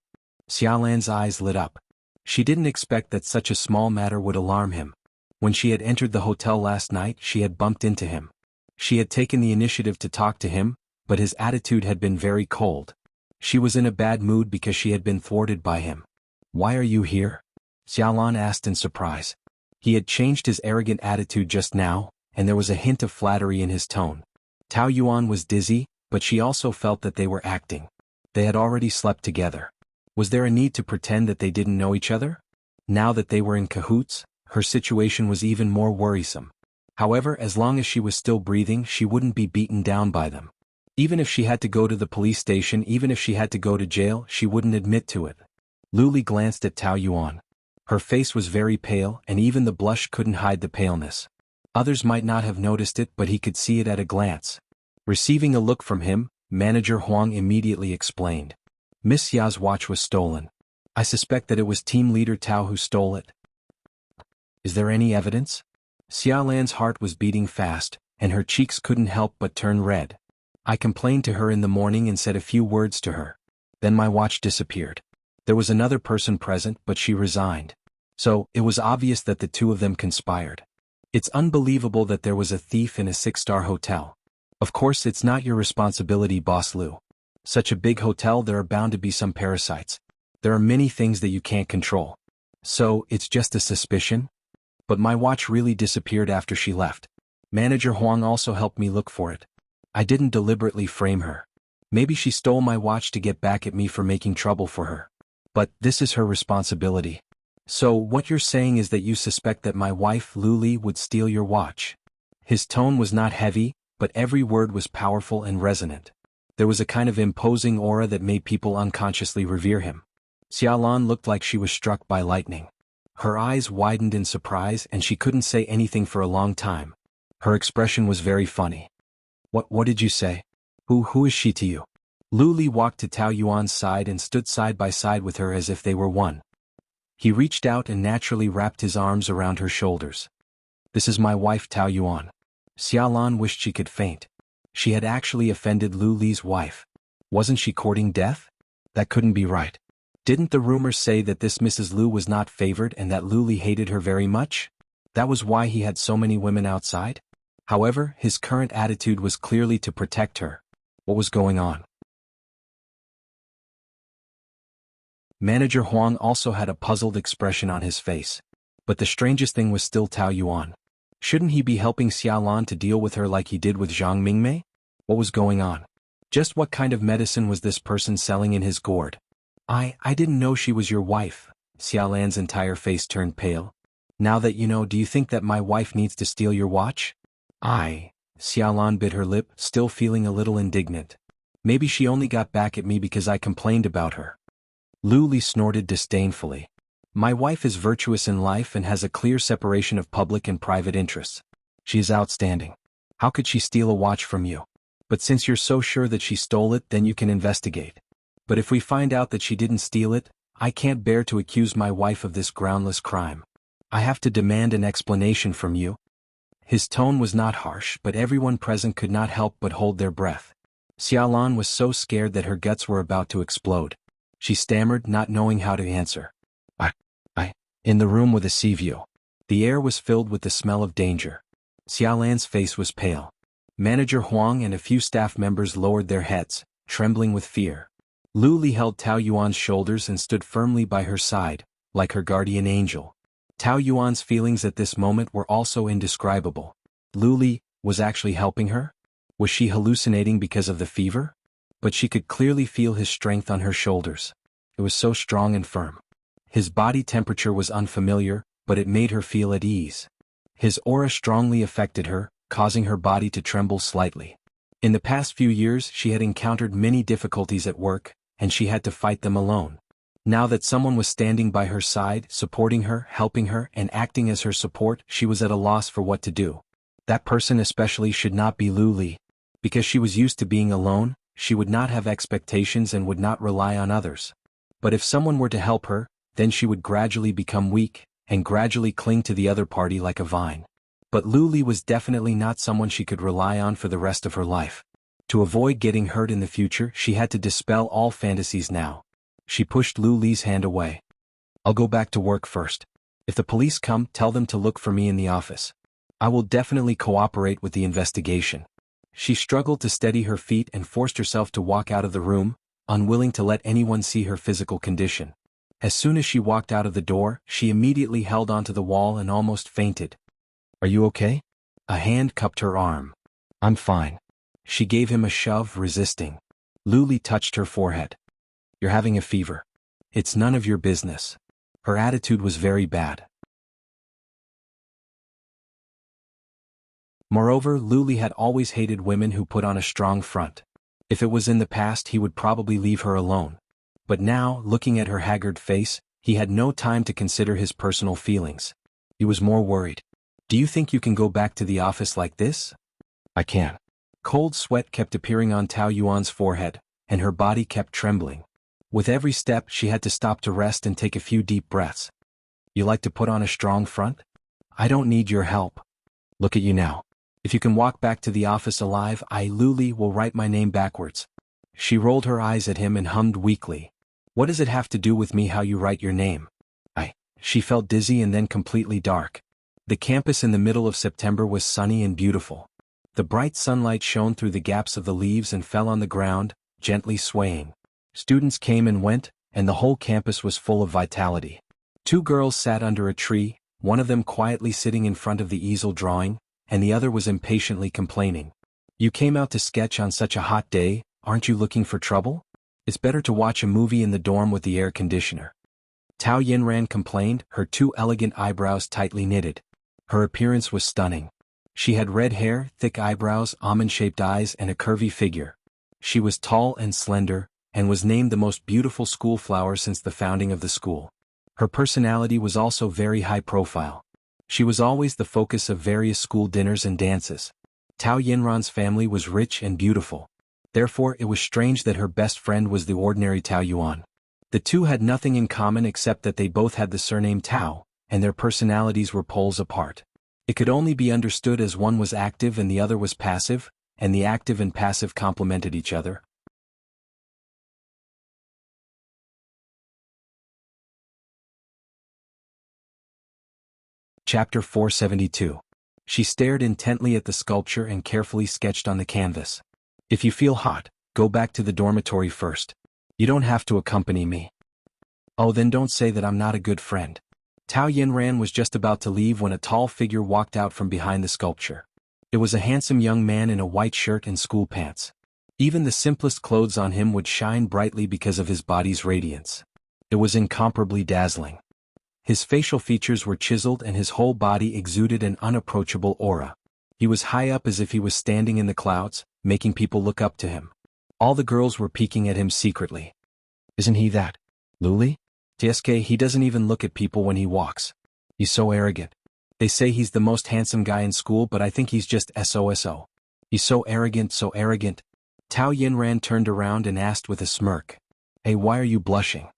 Xiaolan's eyes lit up. She didn't expect that such a small matter would alarm him. When she had entered the hotel last night, she had bumped into him. She had taken the initiative to talk to him, but his attitude had been very cold. She was in a bad mood because she had been thwarted by him. "Why are you here?" Xiaolan asked in surprise. He had changed his arrogant attitude just now, and there was a hint of flattery in his tone. Tao Yuan was dizzy, but she also felt that they were acting. They had already slept together. Was there a need to pretend that they didn't know each other? Now that they were in cahoots, her situation was even more worrisome. However, as long as she was still breathing, she wouldn't be beaten down by them. Even if she had to go to the police station, even if she had to go to jail, she wouldn't admit to it. Luli glanced at Tao Yuan. Her face was very pale, and even the blush couldn't hide the paleness. Others might not have noticed it, but he could see it at a glance. Receiving a look from him, Manager Huang immediately explained. "Miss Ya's watch was stolen. I suspect that it was team leader Tao who stole it." "Is there any evidence?" Xiaolan's heart was beating fast, and her cheeks couldn't help but turn red. "I complained to her in the morning and said a few words to her. Then my watch disappeared. There was another person present, but she resigned. So, it was obvious that the two of them conspired. It's unbelievable that there was a thief in a 6-star hotel. Of course, it's not your responsibility, Boss Liu. Such a big hotel, there are bound to be some parasites. There are many things that you can't control. So, it's just a suspicion? But my watch really disappeared after she left. Manager Huang also helped me look for it. I didn't deliberately frame her. Maybe she stole my watch to get back at me for making trouble for her. But this is her responsibility. So what you're saying is that you suspect that my wife Luli would steal your watch." His tone was not heavy, but every word was powerful and resonant. There was a kind of imposing aura that made people unconsciously revere him. Xiaolan looked like she was struck by lightning. Her eyes widened in surprise and she couldn't say anything for a long time. Her expression was very funny. What did you say? Who is she to you?" Luli walked to Tao Yuan's side and stood side by side with her as if they were one. He reached out and naturally wrapped his arms around her shoulders. "This is my wife Tao Yuan." Xiaolan wished she could faint. She had actually offended Luli's wife. Wasn't she courting death? That couldn't be right. Didn't the rumors say that this Mrs. Liu was not favored and that Luli hated her very much? That was why he had so many women outside? However, his current attitude was clearly to protect her. What was going on? Manager Huang also had a puzzled expression on his face. But the strangest thing was still Tao Yuan. Shouldn't he be helping Xiaolan to deal with her like he did with Zhang Mingmei? What was going on? Just what kind of medicine was this person selling in his gourd? I didn't know she was your wife." Xiaolan's entire face turned pale. "Now that you know, do you think that my wife needs to steal your watch?" Xiaolan bit her lip, still feeling a little indignant. "Maybe she only got back at me because I complained about her." Luli snorted disdainfully. "My wife is virtuous in life and has a clear separation of public and private interests. She is outstanding. How could she steal a watch from you? But since you're so sure that she stole it, then you can investigate. But if we find out that she didn't steal it, I can't bear to accuse my wife of this groundless crime. I have to demand an explanation from you." His tone was not harsh, but everyone present could not help but hold their breath. Xiaolan was so scared that her guts were about to explode. She stammered, not knowing how to answer. I. In the room with a sea view. The air was filled with the smell of danger. Xiaolan's face was pale. Manager Huang and a few staff members lowered their heads, trembling with fear. Luli held Tao Yuan's shoulders and stood firmly by her side, like her guardian angel. Tao Yuan's feelings at this moment were also indescribable. Luli was actually helping her? Was she hallucinating because of the fever? But she could clearly feel his strength on her shoulders. It was so strong and firm. His body temperature was unfamiliar, but it made her feel at ease. His aura strongly affected her, causing her body to tremble slightly. In the past few years she had encountered many difficulties at work, and she had to fight them alone. Now that someone was standing by her side, supporting her, helping her, and acting as her support, she was at a loss for what to do. That person especially should not be Luli. Because she was used to being alone, she would not have expectations and would not rely on others. But if someone were to help her, then she would gradually become weak, and gradually cling to the other party like a vine. But Luli was definitely not someone she could rely on for the rest of her life. To avoid getting hurt in the future, she had to dispel all fantasies now. She pushed Luli's hand away. "I'll go back to work first." If the police come, tell them to look for me in the office. I will definitely cooperate with the investigation. She struggled to steady her feet and forced herself to walk out of the room, unwilling to let anyone see her physical condition. As soon as she walked out of the door, she immediately held onto the wall and almost fainted. Are you okay? A hand cupped her arm. I'm fine. She gave him a shove, resisting. Luli touched her forehead. You're having a fever. It's none of your business. Her attitude was very bad. Moreover, Luli had always hated women who put on a strong front. If it was in the past, he would probably leave her alone. But now, looking at her haggard face, he had no time to consider his personal feelings. He was more worried. Do you think you can go back to the office like this? I can't. Cold sweat kept appearing on Tao Yuan's forehead, and her body kept trembling. With every step, she had to stop to rest and take a few deep breaths. You like to put on a strong front? I don't need your help. Look at you now. If you can walk back to the office alive, I, Luli, will write my name backwards. She rolled her eyes at him and hummed weakly. What does it have to do with me how you write your name? She felt dizzy and then completely dark. The campus in the middle of September was sunny and beautiful. The bright sunlight shone through the gaps of the leaves and fell on the ground, gently swaying. Students came and went, and the whole campus was full of vitality. Two girls sat under a tree, one of them quietly sitting in front of the easel drawing, and the other was impatiently complaining. You came out to sketch on such a hot day, aren't you looking for trouble? It's better to watch a movie in the dorm with the air conditioner. Tao Yinran complained, her two elegant eyebrows tightly knitted. Her appearance was stunning. She had red hair, thick eyebrows, almond-shaped eyes, and a curvy figure. She was tall and slender, and was named the most beautiful school flower since the founding of the school. Her personality was also very high profile. She was always the focus of various school dinners and dances. Tao Yinran's family was rich and beautiful. Therefore, it was strange that her best friend was the ordinary Tao Yuan. The two had nothing in common except that they both had the surname Tao, and their personalities were poles apart. It could only be understood as one was active and the other was passive, and the active and passive complemented each other. Chapter 472. She stared intently at the sculpture and carefully sketched on the canvas. If you feel hot, go back to the dormitory first. You don't have to accompany me. Oh, then don't say that I'm not a good friend. Tao Yinran was just about to leave when a tall figure walked out from behind the sculpture. It was a handsome young man in a white shirt and school pants. Even the simplest clothes on him would shine brightly because of his body's radiance. It was incomparably dazzling. His facial features were chiseled and his whole body exuded an unapproachable aura. He was high up as if he was standing in the clouds, making people look up to him. All the girls were peeking at him secretly. Isn't he that? Luli? TSK, he doesn't even look at people when he walks. He's so arrogant. They say he's the most handsome guy in school, but I think he's just SOSO. He's so arrogant, so arrogant. Tao Yinran turned around and asked with a smirk. Hey, why are you blushing?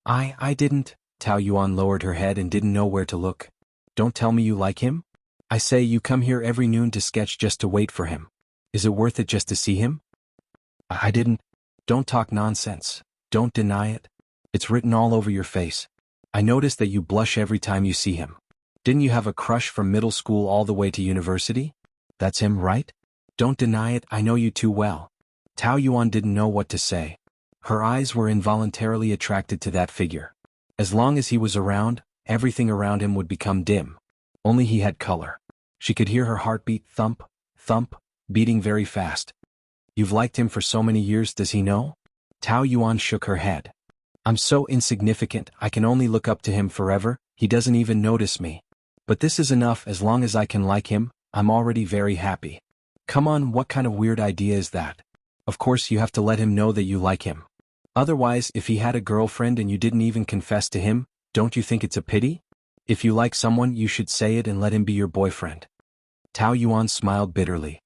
I didn't. Tao Yuan lowered her head and didn't know where to look. Don't tell me you like him? I say you come here every noon to sketch just to wait for him. Is it worth it just to see him? I didn't. Don't talk nonsense. Don't deny it. It's written all over your face. I noticed that you blush every time you see him. Didn't you have a crush from middle school all the way to university? That's him, right? Don't deny it, I know you too well. Tao Yuan didn't know what to say. Her eyes were involuntarily attracted to that figure. As long as he was around, everything around him would become dim. Only he had color. She could hear her heartbeat thump, thump, beating very fast. You've liked him for so many years, does he know? Tao Yuan shook her head. I'm so insignificant, I can only look up to him forever, he doesn't even notice me. But this is enough, as long as I can like him, I'm already very happy. Come on, what kind of weird idea is that? Of course you have to let him know that you like him. Otherwise, if he had a girlfriend and you didn't even confess to him, don't you think it's a pity? If you like someone, you should say it and let him be your boyfriend. Tao Yuan smiled bitterly.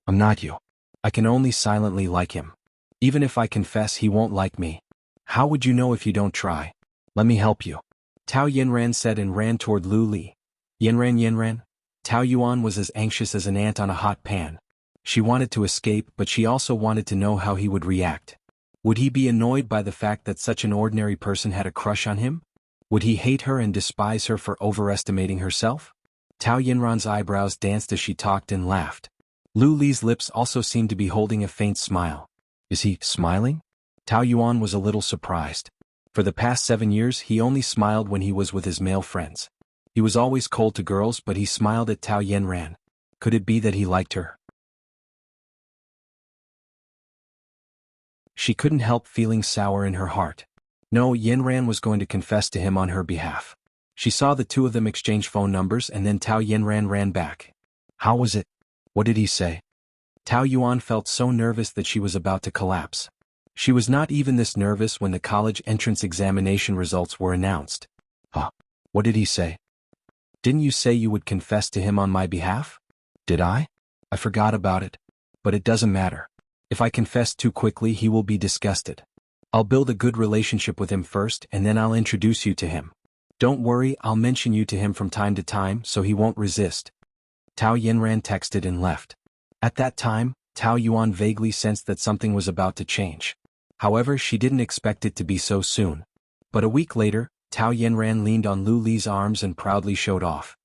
I'm not you. I can only silently like him. Even if I confess, he won't like me. How would you know if you don't try? Let me help you. Tao Yinran said and ran toward Luli. Yinran. Tao Yuan was as anxious as an ant on a hot pan. She wanted to escape, but she also wanted to know how he would react. Would he be annoyed by the fact that such an ordinary person had a crush on him? Would he hate her and despise her for overestimating herself? Tao Yinran's eyebrows danced as she talked and laughed. Lu Li's lips also seemed to be holding a faint smile. Is he smiling? Tao Yuan was a little surprised. For the past 7 years he only smiled when he was with his male friends. He was always cold to girls, but he smiled at Tao Yinran. Could it be that he liked her? She couldn't help feeling sour in her heart. No, Yinran was going to confess to him on her behalf. She saw the two of them exchange phone numbers, and then Tao Yinran ran back. How was it? What did he say? Tao Yuan felt so nervous that she was about to collapse. She was not even this nervous when the college entrance examination results were announced. Huh? What did he say? Didn't you say you would confess to him on my behalf? Did I? I forgot about it. But it doesn't matter. If I confess too quickly, he will be disgusted. I'll build a good relationship with him first, and then I'll introduce you to him. Don't worry, I'll mention you to him from time to time so he won't resist. Tao Yinran texted and left. At that time, Tao Yuan vaguely sensed that something was about to change. However, she didn't expect it to be so soon. But a week later, Tao Yinran leaned on Lu Li's arms and proudly showed off.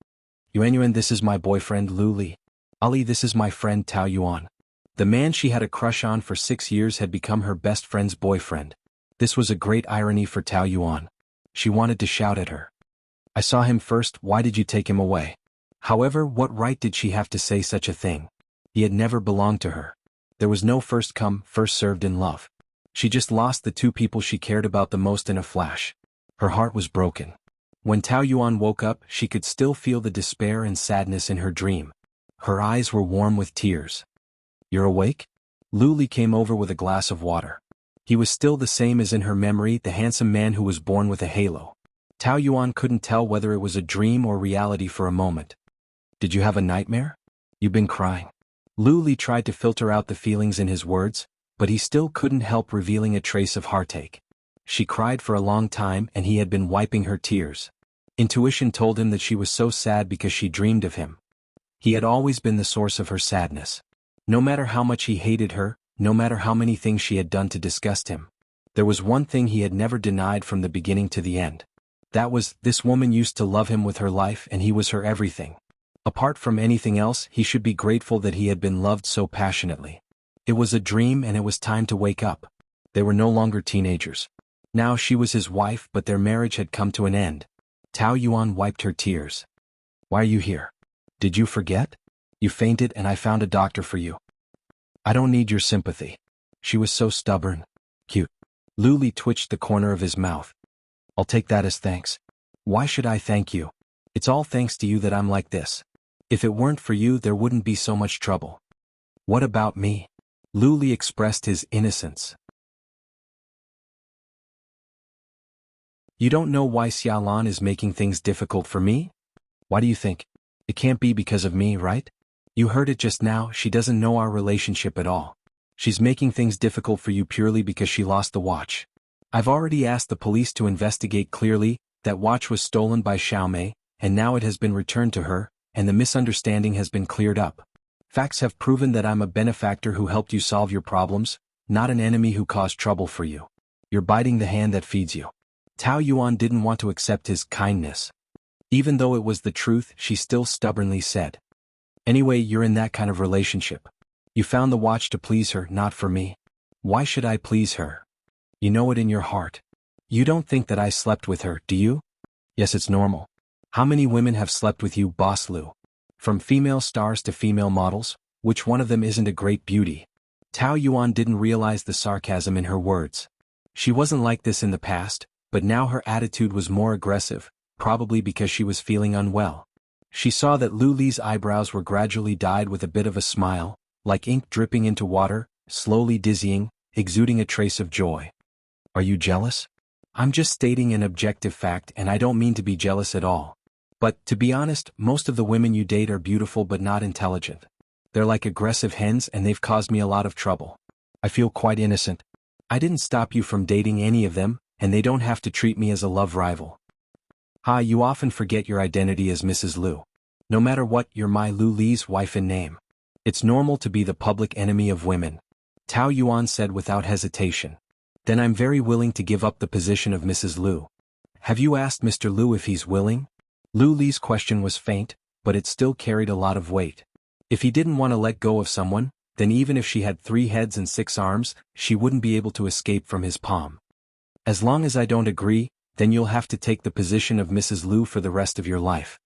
Yuanyuan, this is my boyfriend Lu Li. Ali, this is my friend Tao Yuan. The man she had a crush on for 6 years had become her best friend's boyfriend. This was a great irony for Tao Yuan. She wanted to shout at her. I saw him first, why did you take him away? However, what right did she have to say such a thing? He had never belonged to her. There was no first come, first served in love. She just lost the two people she cared about the most in a flash. Her heart was broken. When Tao Yuan woke up, she could still feel the despair and sadness in her dream. Her eyes were warm with tears. You're awake? Lu Li came over with a glass of water. He was still the same as in her memory, the handsome man who was born with a halo. Tao Yuan couldn't tell whether it was a dream or reality for a moment. Did you have a nightmare? You've been crying. Lu Li tried to filter out the feelings in his words, but he still couldn't help revealing a trace of heartache. She cried for a long time and he had been wiping her tears. Intuition told him that she was so sad because she dreamed of him. He had always been the source of her sadness. No matter how much he hated her, no matter how many things she had done to disgust him, there was one thing he had never denied from the beginning to the end. That was, this woman used to love him with her life and he was her everything. Apart from anything else, he should be grateful that he had been loved so passionately. It was a dream and it was time to wake up. They were no longer teenagers. Now she was his wife, but their marriage had come to an end. Tao Yuan wiped her tears. Why are you here? Did you forget? You fainted and I found a doctor for you. I don't need your sympathy. She was so stubborn. Cute. Lu Li twitched the corner of his mouth. I'll take that as thanks. Why should I thank you? It's all thanks to you that I'm like this. If it weren't for you, there wouldn't be so much trouble. What about me? Lu Li expressed his innocence. You don't know why Xiaolan is making things difficult for me? Why do you think? It can't be because of me, right? You heard it just now, she doesn't know our relationship at all. She's making things difficult for you purely because she lost the watch. I've already asked the police to investigate clearly. That watch was stolen by Xiaomei, and now it has been returned to her, and the misunderstanding has been cleared up. Facts have proven that I'm a benefactor who helped you solve your problems, not an enemy who caused trouble for you. You're biting the hand that feeds you. Tao Yuan didn't want to accept his kindness. Even though it was the truth, she still stubbornly said. Anyway, you're in that kind of relationship. You found the watch to please her, not for me. Why should I please her? You know it in your heart. You don't think that I slept with her, do you? Yes, it's normal. How many women have slept with you, Boss Lu? From female stars to female models, which one of them isn't a great beauty? Tao Yuan didn't realize the sarcasm in her words. She wasn't like this in the past, but now her attitude was more aggressive, probably because she was feeling unwell. She saw that Lu Li's eyebrows were gradually dyed with a bit of a smile, like ink dripping into water, slowly dizzying, exuding a trace of joy. Are you jealous? I'm just stating an objective fact and I don't mean to be jealous at all. But, to be honest, most of the women you date are beautiful but not intelligent. They're like aggressive hens and they've caused me a lot of trouble. I feel quite innocent. I didn't stop you from dating any of them, and they don't have to treat me as a love rival. You often forget your identity as Mrs. Lu. No matter what, you're my Lu Li's wife in name. It's normal to be the public enemy of women. Tao Yuan said without hesitation. Then I'm very willing to give up the position of Mrs. Lu. Have you asked Mr. Liu if he's willing? Lu Li's question was faint, but it still carried a lot of weight. If he didn't want to let go of someone, then even if she had 3 heads and 6 arms, she wouldn't be able to escape from his palm. As long as I don't agree, then you'll have to take the position of Mrs. Liu for the rest of your life.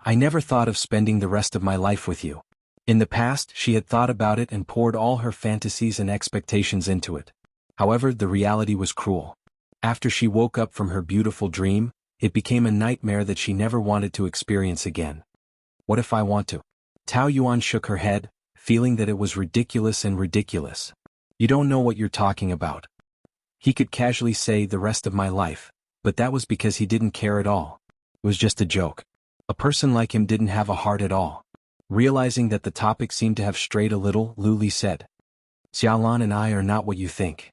I never thought of spending the rest of my life with you. In the past, she had thought about it and poured all her fantasies and expectations into it. However, the reality was cruel. After she woke up from her beautiful dream, it became a nightmare that she never wanted to experience again. What if I want to? Tao Yuan shook her head, feeling that it was ridiculous and ridiculous. You don't know what you're talking about. He could casually say the rest of my life, but that was because he didn't care at all. It was just a joke. A person like him didn't have a heart at all. Realizing that the topic seemed to have strayed a little, Lu Li said, Xiaolan and I are not what you think.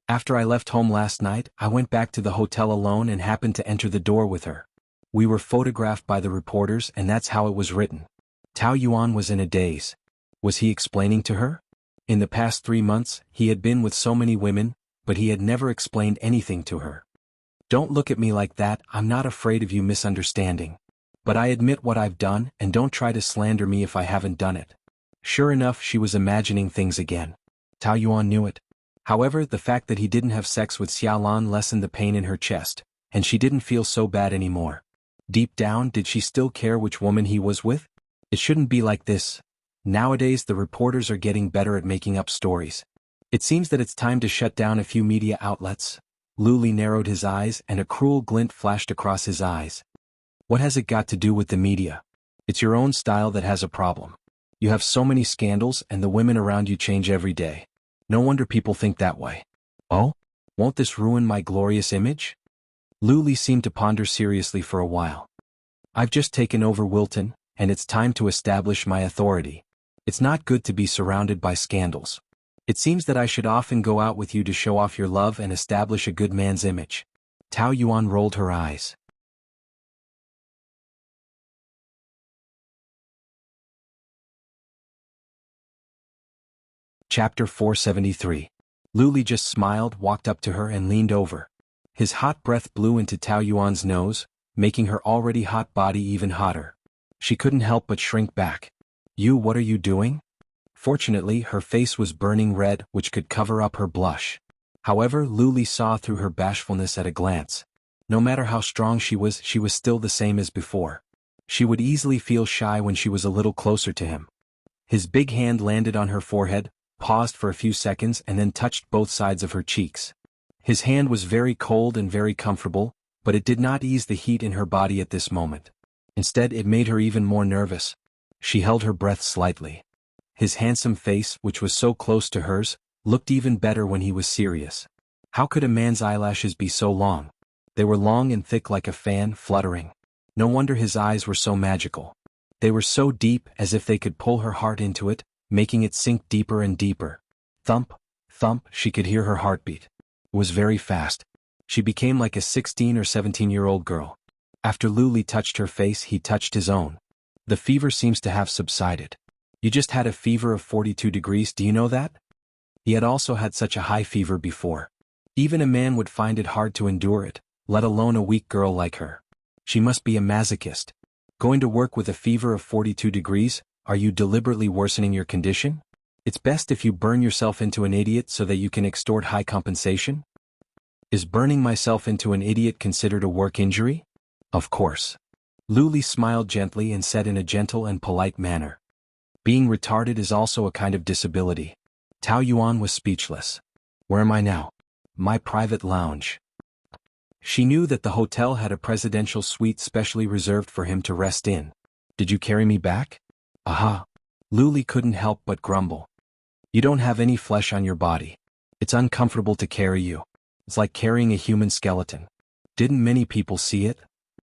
After I left home last night, I went back to the hotel alone and happened to enter the door with her. We were photographed by the reporters and that's how it was written. Tao Yuan was in a daze. Was he explaining to her? In the past 3 months, he had been with so many women, but he had never explained anything to her. Don't look at me like that, I'm not afraid of you misunderstanding. But I admit what I've done and don't try to slander me if I haven't done it. Sure enough, she was imagining things again. Tao Yuan knew it. However, the fact that he didn't have sex with Xiaolan lessened the pain in her chest, and she didn't feel so bad anymore. Deep down, did she still care which woman he was with? It shouldn't be like this. Nowadays the reporters are getting better at making up stories. It seems that it's time to shut down a few media outlets. Lu Li narrowed his eyes and a cruel glint flashed across his eyes. What has it got to do with the media? It's your own style that has a problem. You have so many scandals and the women around you change every day. No wonder people think that way. Oh? Won't this ruin my glorious image? Lu Li seemed to ponder seriously for a while. I've just taken over Wilton, and it's time to establish my authority. It's not good to be surrounded by scandals. It seems that I should often go out with you to show off your love and establish a good man's image. Tao Yuan rolled her eyes. Chapter 473. Lu Li just smiled, walked up to her and leaned over. His hot breath blew into Tao Yuan's nose, making her already hot body even hotter. She couldn't help but shrink back. What are you doing? Fortunately, her face was burning red, which could cover up her blush. However, Lu Li saw through her bashfulness at a glance. No matter how strong she was still the same as before. She would easily feel shy when she was a little closer to him. His big hand landed on her forehead, paused for a few seconds and then touched both sides of her cheeks. His hand was very cold and very comfortable, but it did not ease the heat in her body at this moment. Instead, it made her even more nervous. She held her breath slightly. His handsome face, which was so close to hers, looked even better when he was serious. How could a man's eyelashes be so long? They were long and thick like a fan, fluttering. No wonder his eyes were so magical. They were so deep, as if they could pull her heart into it, making it sink deeper and deeper. Thump, thump, she could hear her heartbeat. It was very fast. She became like a 16 or 17-year-old girl. After Lu Li touched her face, he touched his own. The fever seems to have subsided. You just had a fever of 42 degrees, do you know that? He had also had such a high fever before. Even a man would find it hard to endure it, let alone a weak girl like her. She must be a masochist. Going to work with a fever of 42 degrees, are you deliberately worsening your condition? It's best if you burn yourself into an idiot so that you can extort high compensation? Is burning myself into an idiot considered a work injury? Of course. Lu Li smiled gently and said in a gentle and polite manner. Being retarded is also a kind of disability. Tao Yuan was speechless. Where am I now? My private lounge. She knew that the hotel had a presidential suite specially reserved for him to rest in. Did you carry me back? Aha. Lu Li couldn't help but grumble. You don't have any flesh on your body. It's uncomfortable to carry you. It's like carrying a human skeleton. Didn't many people see it?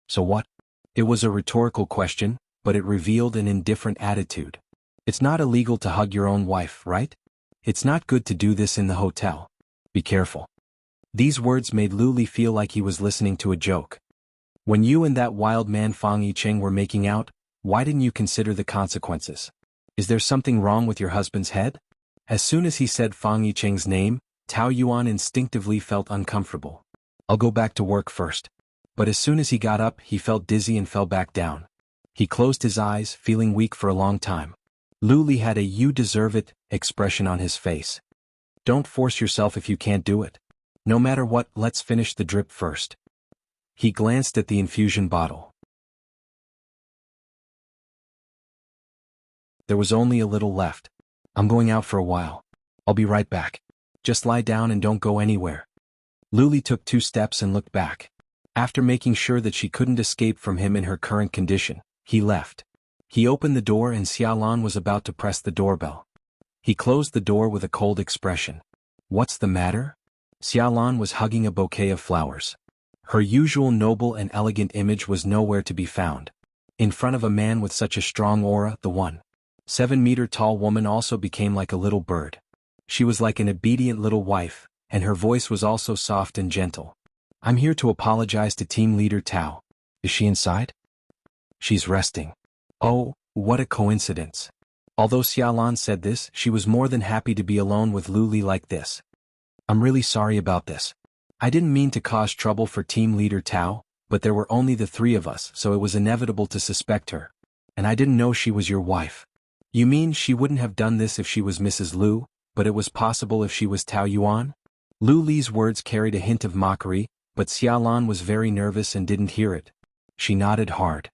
So what? It was a rhetorical question, but it revealed an indifferent attitude. It's not illegal to hug your own wife, right? It's not good to do this in the hotel. Be careful. These words made Lu Li feel like he was listening to a joke. When you and that wild man Fang Yicheng were making out, why didn't you consider the consequences? Is there something wrong with your husband's head? As soon as he said Fang Yicheng's name, Tao Yuan instinctively felt uncomfortable. I'll go back to work first. But as soon as he got up, he felt dizzy and fell back down. He closed his eyes, feeling weak for a long time. Lu Li had a "you deserve it" expression on his face. Don't force yourself if you can't do it. No matter what, let's finish the drip first. He glanced at the infusion bottle. There was only a little left. I'm going out for a while. I'll be right back. Just lie down and don't go anywhere. Lu Li took 2 steps and looked back. After making sure that she couldn't escape from him in her current condition, he left. He opened the door and Xiaolan was about to press the doorbell. He closed the door with a cold expression. What's the matter? Xiaolan was hugging a bouquet of flowers. Her usual noble and elegant image was nowhere to be found. In front of a man with such a strong aura, the 1.7-meter-tall woman also became like a little bird. She was like an obedient little wife, and her voice was also soft and gentle. I'm here to apologize to team leader Tao. Is she inside? She's resting. Oh, what a coincidence. Although Xiaolan said this, she was more than happy to be alone with Lu Li like this. I'm really sorry about this. I didn't mean to cause trouble for team leader Tao, but there were only the 3 of us, so it was inevitable to suspect her. And I didn't know she was your wife. You mean she wouldn't have done this if she was Mrs. Lu, but it was possible if she was Tao Yuan? Lu Li's words carried a hint of mockery, but Xiaolan was very nervous and didn't hear it. She nodded hard.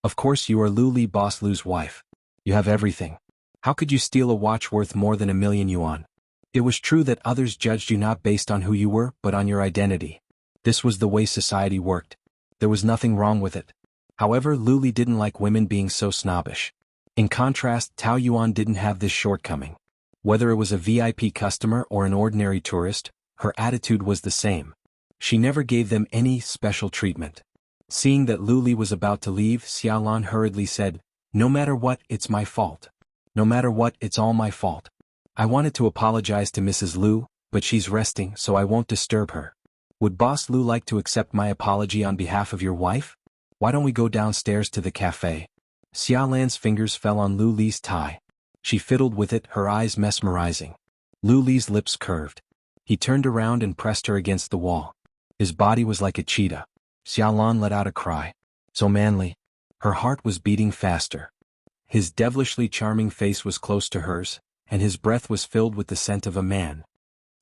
Of course you are Lu Li, Boss Lu's wife. You have everything. How could you steal a watch worth more than 1,000,000 yuan? It was true that others judged you not based on who you were, but on your identity. This was the way society worked. There was nothing wrong with it. However, Lu Li didn't like women being so snobbish. In contrast, Tao Yuan didn't have this shortcoming. Whether it was a VIP customer or an ordinary tourist, her attitude was the same. She never gave them any special treatment. Seeing that Lu Li was about to leave, Xiaolan hurriedly said, No matter what, it's my fault. No matter what, it's all my fault. I wanted to apologize to Mrs. Lu, but she's resting, so I won't disturb her. Would Boss Lu like to accept my apology on behalf of your wife? Why don't we go downstairs to the cafe? Xiaolan's fingers fell on Lu Li's tie. She fiddled with it, her eyes mesmerizing. Lu Li's lips curved. He turned around and pressed her against the wall. His body was like a cheetah. Xiaolan let out a cry. So manly. Her heart was beating faster. His devilishly charming face was close to hers, and his breath was filled with the scent of a man.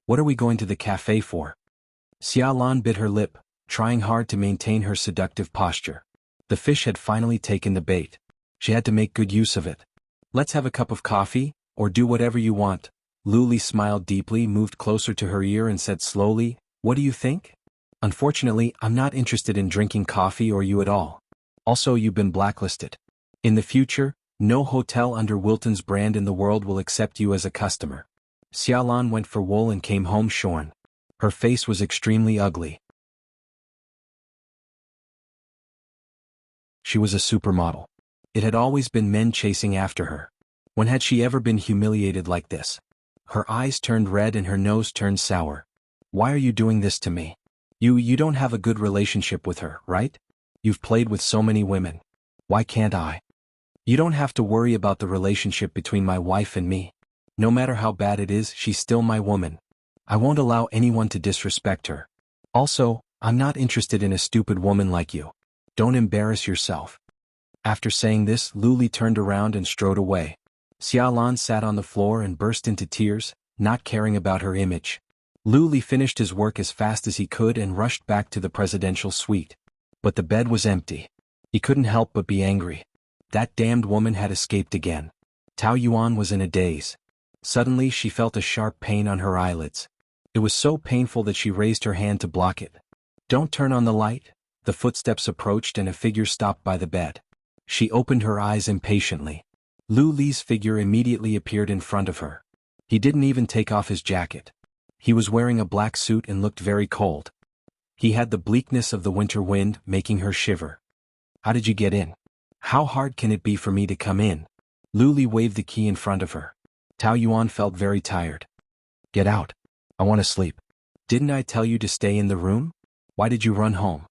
What are we going to the cafe for? Xiaolan bit her lip, trying hard to maintain her seductive posture. The fish had finally taken the bait. She had to make good use of it. Let's have a cup of coffee, or do whatever you want. Lu Li smiled deeply, moved closer to her ear and said slowly, What do you think? Unfortunately, I'm not interested in drinking coffee or you at all. Also, you've been blacklisted. In the future, no hotel under Wilton's brand in the world will accept you as a customer. Xiaolan went for wool and came home shorn. Her face was extremely ugly. She was a supermodel. It had always been men chasing after her. When had she ever been humiliated like this? Her eyes turned red and her nose turned sour. Why are you doing this to me? You don't have a good relationship with her, right? You've played with so many women. Why can't I? You don't have to worry about the relationship between my wife and me. No matter how bad it is, she's still my woman. I won't allow anyone to disrespect her. Also, I'm not interested in a stupid woman like you. Don't embarrass yourself. After saying this, Lu Li turned around and strode away. Xiaolan sat on the floor and burst into tears, not caring about her image. Lu Li finished his work as fast as he could and rushed back to the presidential suite. But the bed was empty. He couldn't help but be angry. That damned woman had escaped again. Tao Yuan was in a daze. Suddenly she felt a sharp pain on her eyelids. It was so painful that she raised her hand to block it. Don't turn on the light. The footsteps approached and a figure stopped by the bed. She opened her eyes impatiently. Lu Li's figure immediately appeared in front of her. He didn't even take off his jacket. He was wearing a black suit and looked very cold. He had the bleakness of the winter wind, making her shiver. How did you get in? How hard can it be for me to come in? Lu Li waved the key in front of her. Tao Yuan felt very tired. Get out. I want to sleep. Didn't I tell you to stay in the room? Why did you run home?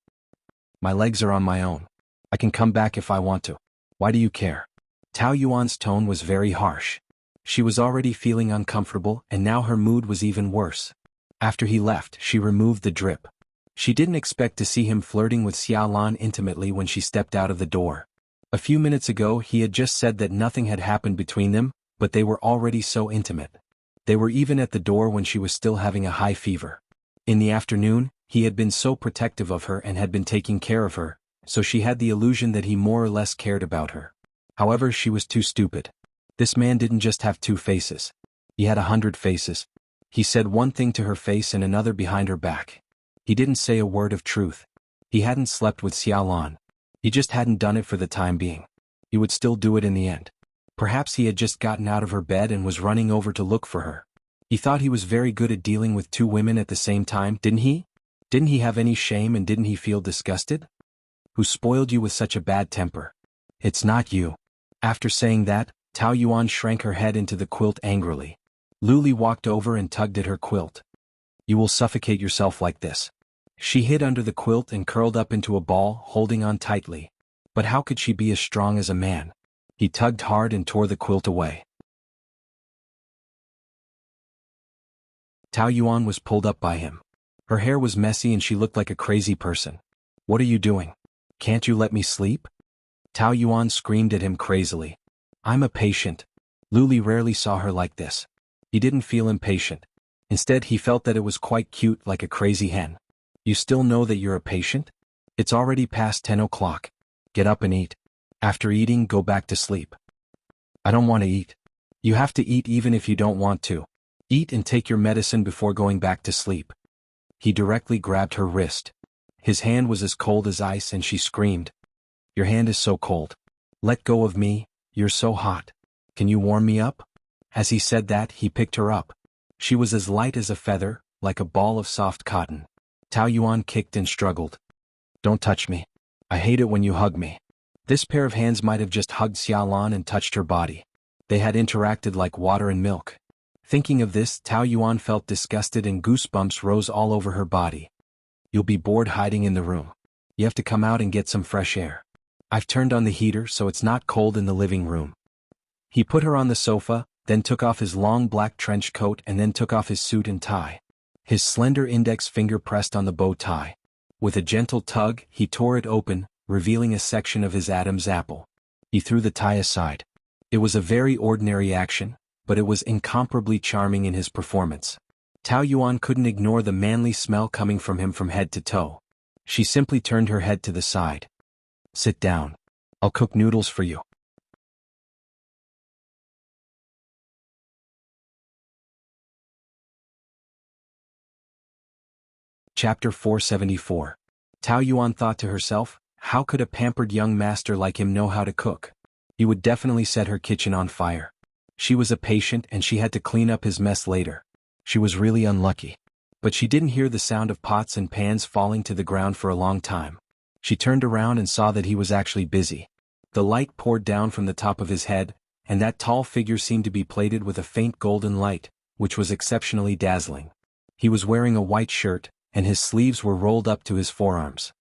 My legs are on my own. I can come back if I want to. Why do you care? Tao Yuan's tone was very harsh. She was already feeling uncomfortable and now her mood was even worse. After he left, she removed the drip. She didn't expect to see him flirting with Xiaolan intimately when she stepped out of the door. A few minutes ago he had just said that nothing had happened between them, but they were already so intimate. They were even at the door when she was still having a high fever. In the afternoon, he had been so protective of her and had been taking care of her, so she had the illusion that he more or less cared about her. However, she was too stupid. This man didn't just have 2 faces. He had 100 faces. He said one thing to her face and another behind her back. He didn't say a word of truth. He hadn't slept with Xiaolan. He just hadn't done it for the time being. He would still do it in the end. Perhaps he had just gotten out of her bed and was running over to look for her. He thought he was very good at dealing with 2 women at the same time, didn't he? Didn't he have any shame and didn't he feel disgusted? Who spoiled you with such a bad temper? It's not you. After saying that, Tao Yuan shrank her head into the quilt angrily. Luli walked over and tugged at her quilt. You will suffocate yourself like this. She hid under the quilt and curled up into a ball, holding on tightly. But how could she be as strong as a man? He tugged hard and tore the quilt away. Tao Yuan was pulled up by him. Her hair was messy and she looked like a crazy person. What are you doing? Can't you let me sleep? Tao Yuan screamed at him crazily. I'm a patient. Luli rarely saw her like this. He didn't feel impatient. Instead, he felt that it was quite cute, like a crazy hen. You still know that you're a patient? It's already past 10 o'clock. Get up and eat. After eating, go back to sleep. I don't want to eat. You have to eat even if you don't want to. Eat and take your medicine before going back to sleep. He directly grabbed her wrist. His hand was as cold as ice and she screamed. Your hand is so cold. Let go of me, you're so hot. Can you warm me up? As he said that, he picked her up. She was as light as a feather, like a ball of soft cotton. Tao Yuan kicked and struggled. Don't touch me. I hate it when you hug me. This pair of hands might have just hugged Xiaolan and touched her body. They had interacted like water and milk. Thinking of this, Tao Yuan felt disgusted and goosebumps rose all over her body. You'll be bored hiding in the room. You have to come out and get some fresh air. I've turned on the heater so it's not cold in the living room. He put her on the sofa, then took off his long black trench coat and then took off his suit and tie. His slender index finger pressed on the bow tie. With a gentle tug, he tore it open, revealing a section of his Adam's apple. He threw the tie aside. It was a very ordinary action, but it was incomparably charming in his performance. Tao Yuan couldn't ignore the manly smell coming from him from head to toe. She simply turned her head to the side. Sit down. I'll cook noodles for you. Chapter 474. Tao Yuan thought to herself, how could a pampered young master like him know how to cook? He would definitely set her kitchen on fire. She was a patient and she had to clean up his mess later. She was really unlucky. But she didn't hear the sound of pots and pans falling to the ground for a long time. She turned around and saw that he was actually busy. The light poured down from the top of his head, and that tall figure seemed to be plated with a faint golden light, which was exceptionally dazzling. He was wearing a white shirt, and his sleeves were rolled up to his forearms.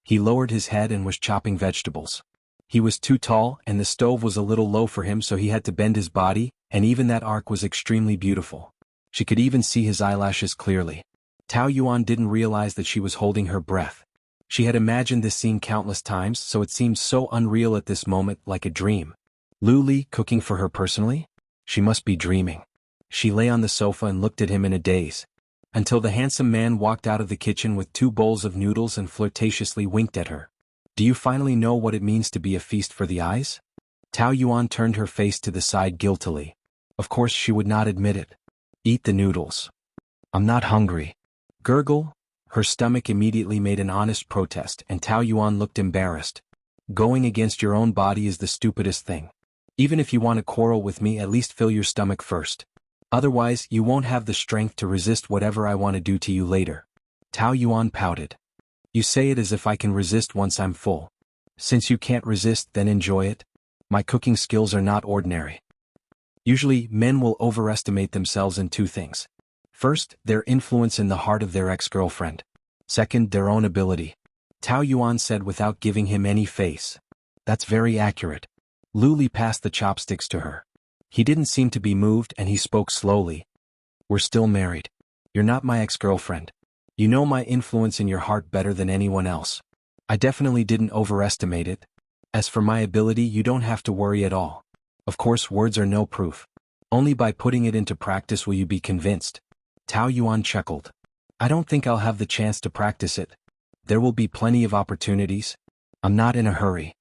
He lowered his head and was chopping vegetables. He was too tall and the stove was a little low for him, so he had to bend his body, and even that arc was extremely beautiful. She could even see his eyelashes clearly. Tao Yuan didn't realize that she was holding her breath. She had imagined this scene countless times, so it seemed so unreal at this moment, like a dream. Luli cooking for her personally? She must be dreaming. She lay on the sofa and looked at him in a daze. Until the handsome man walked out of the kitchen with 2 bowls of noodles and flirtatiously winked at her. Do you finally know what it means to be a feast for the eyes? Tao Yuan turned her face to the side guiltily. Of course she would not admit it. Eat the noodles. I'm not hungry. Gurgle. Her stomach immediately made an honest protest and Tao Yuan looked embarrassed. Going against your own body is the stupidest thing. Even if you want to quarrel with me, at least fill your stomach first. Otherwise, you won't have the strength to resist whatever I want to do to you later. Tao Yuan pouted. You say it as if I can resist once I'm full. Since you can't resist, then enjoy it. My cooking skills are not ordinary. Usually, men will overestimate themselves in 2 things. First, their influence in the heart of their ex-girlfriend. Second, their own ability. Tao Yuan said without giving him any face. That's very accurate. Luli passed the chopsticks to her. He didn't seem to be moved and he spoke slowly. We're still married. You're not my ex-girlfriend. You know my influence in your heart better than anyone else. I definitely didn't overestimate it. As for my ability, you don't have to worry at all. Of course, words are no proof. Only by putting it into practice will you be convinced. Tao Yuan chuckled. I don't think I'll have the chance to practice it. There will be plenty of opportunities. I'm not in a hurry.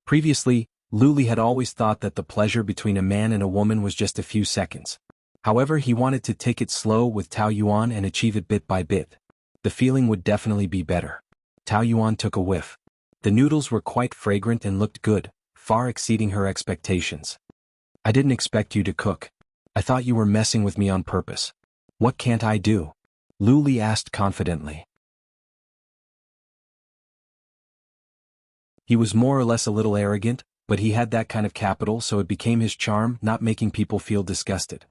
Previously, Luli had always thought that the pleasure between a man and a woman was just a few seconds. However, he wanted to take it slow with Tao Yuan and achieve it bit by bit. The feeling would definitely be better. Tao Yuan took a whiff. The noodles were quite fragrant and looked good, far exceeding her expectations. I didn't expect you to cook. I thought you were messing with me on purpose. What can't I do? Luli asked confidently. He was more or less a little arrogant, but he had that kind of capital, so it became his charm, not making people feel disgusted.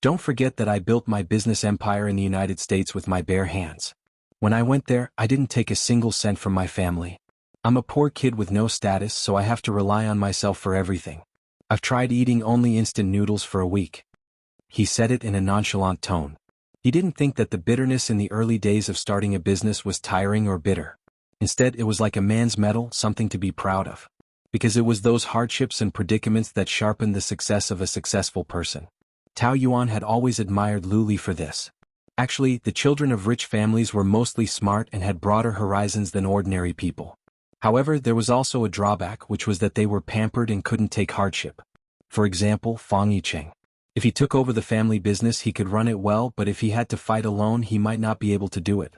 Don't forget that I built my business empire in the United States with my bare hands. When I went there, I didn't take a single cent from my family. I'm a poor kid with no status, so I have to rely on myself for everything. I've tried eating only instant noodles for a week. He said it in a nonchalant tone. He didn't think that the bitterness in the early days of starting a business was tiring or bitter. Instead, it was like a man's medal, something to be proud of. Because it was those hardships and predicaments that sharpened the success of a successful person. Tao Yuan had always admired Luli for this. Actually, the children of rich families were mostly smart and had broader horizons than ordinary people. However, there was also a drawback, which was that they were pampered and couldn't take hardship. For example, Fang Yicheng. If he took over the family business, he could run it well, but if he had to fight alone, he might not be able to do it.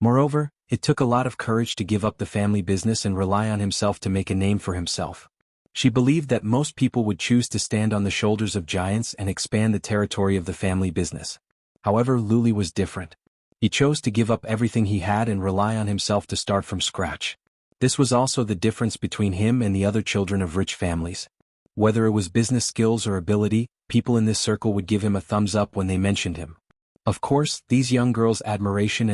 Moreover, it took a lot of courage to give up the family business and rely on himself to make a name for himself. She believed that most people would choose to stand on the shoulders of giants and expand the territory of the family business. However, Luli was different. He chose to give up everything he had and rely on himself to start from scratch. This was also the difference between him and the other children of rich families. Whether it was business skills or ability, people in this circle would give him a thumbs up when they mentioned him. Of course, these young girls' admiration,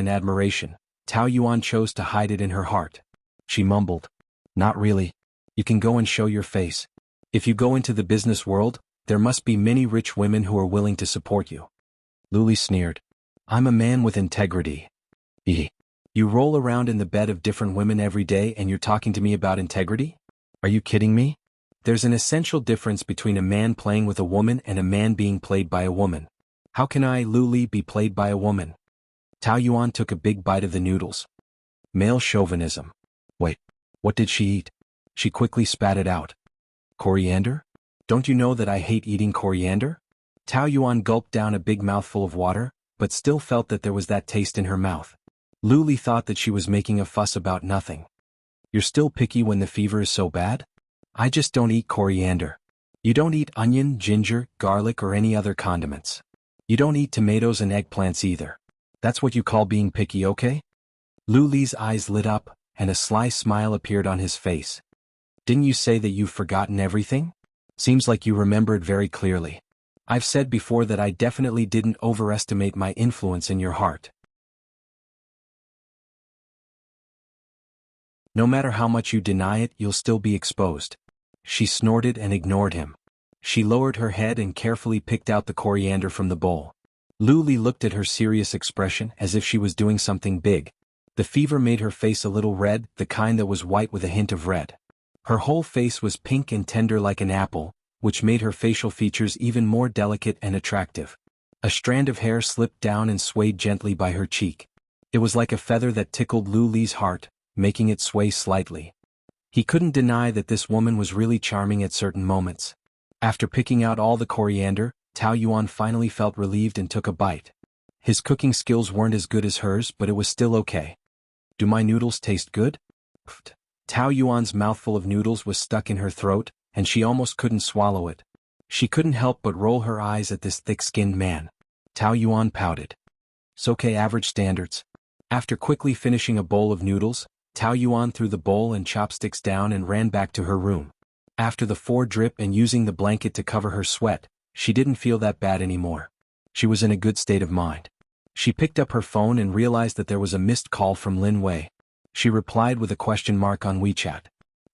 Tao Yuan chose to hide it in her heart. She mumbled, "Not really. You can go and show your face. If you go into the business world, there must be many rich women who are willing to support you." Luli sneered. "I'm a man with integrity." You roll around in the bed of different women every day and you're talking to me about integrity? Are you kidding me? There's an essential difference between a man playing with a woman and a man being played by a woman. How can I, Luli, be played by a woman? Tao Yuan took a big bite of the noodles. Male chauvinism. Wait, what did she eat? She quickly spat it out. Coriander? Don't you know that I hate eating coriander? Tao Yuan gulped down a big mouthful of water, but still felt that there was that taste in her mouth. Luli thought that she was making a fuss about nothing. You're still picky when the fever is so bad? I just don't eat coriander. You don't eat onion, ginger, garlic or any other condiments. You don't eat tomatoes and eggplants either. That's what you call being picky, okay? Luli's eyes lit up, and a sly smile appeared on his face. Didn't you say that you've forgotten everything? Seems like you remember it very clearly. I've said before that I definitely didn't overestimate my influence in your heart. No matter how much you deny it, you'll still be exposed. She snorted and ignored him. She lowered her head and carefully picked out the coriander from the bowl. Luli looked at her serious expression as if she was doing something big. The fever made her face a little red, the kind that was white with a hint of red. Her whole face was pink and tender like an apple, which made her facial features even more delicate and attractive. A strand of hair slipped down and swayed gently by her cheek. It was like a feather that tickled Luli's heart, making it sway slightly. He couldn't deny that this woman was really charming at certain moments. After picking out all the coriander, Tao Yuan finally felt relieved and took a bite. His cooking skills weren't as good as hers, but it was still okay. Do my noodles taste good? Pfft. Tao Yuan's mouthful of noodles was stuck in her throat, and she almost couldn't swallow it. She couldn't help but roll her eyes at this thick-skinned man. Tao Yuan pouted. It's okay, average standards. After quickly finishing a bowl of noodles, Tao Yuan threw the bowl and chopsticks down and ran back to her room. After the 4 drip and using the blanket to cover her sweat, she didn't feel that bad anymore. She was in a good state of mind. She picked up her phone and realized that there was a missed call from Lin Wei. She replied with a question mark on WeChat.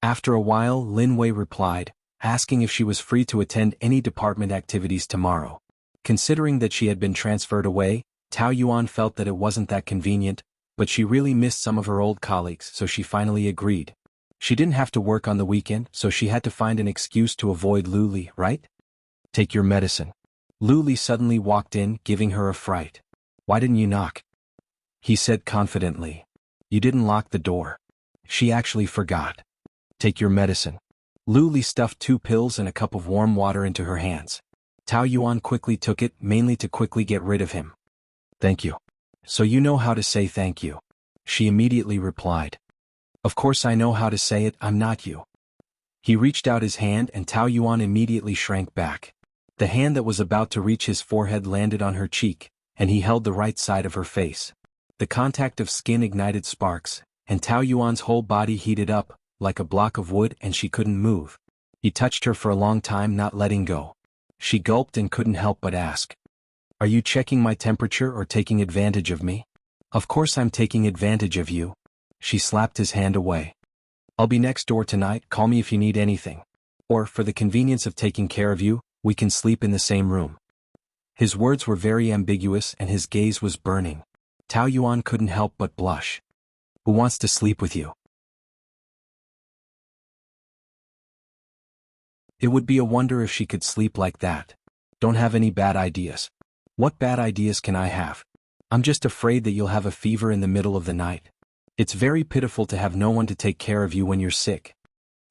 After a while, Lin Wei replied, asking if she was free to attend any department activities tomorrow. Considering that she had been transferred away, Tao Yuan felt that it wasn't that convenient, but she really missed some of her old colleagues, so she finally agreed. She didn't have to work on the weekend, so she had to find an excuse to avoid Luli, right? Take your medicine. Luli suddenly walked in, giving her a fright. Why didn't you knock? He said confidently. You didn't lock the door. She actually forgot. Take your medicine. Luli stuffed 2 pills and a cup of warm water into her hands. Tao Yuan quickly took it, mainly to quickly get rid of him. Thank you. So you know how to say thank you. She immediately replied. Of course I know how to say it, I'm not you. He reached out his hand and Tao Yuan immediately shrank back. The hand that was about to reach his forehead landed on her cheek, and he held the right side of her face. The contact of skin ignited sparks, and Tao Yuan's whole body heated up, like a block of wood, and she couldn't move. He touched her for a long time, not letting go. She gulped and couldn't help but ask. Are you checking my temperature or taking advantage of me? Of course I'm taking advantage of you. She slapped his hand away. I'll be next door tonight, call me if you need anything. Or, for the convenience of taking care of you, we can sleep in the same room. His words were very ambiguous and his gaze was burning. Tao Yuan couldn't help but blush. Who wants to sleep with you? It would be a wonder if she could sleep like that. Don't have any bad ideas. What bad ideas can I have? I'm just afraid that you'll have a fever in the middle of the night. It's very pitiful to have no one to take care of you when you're sick.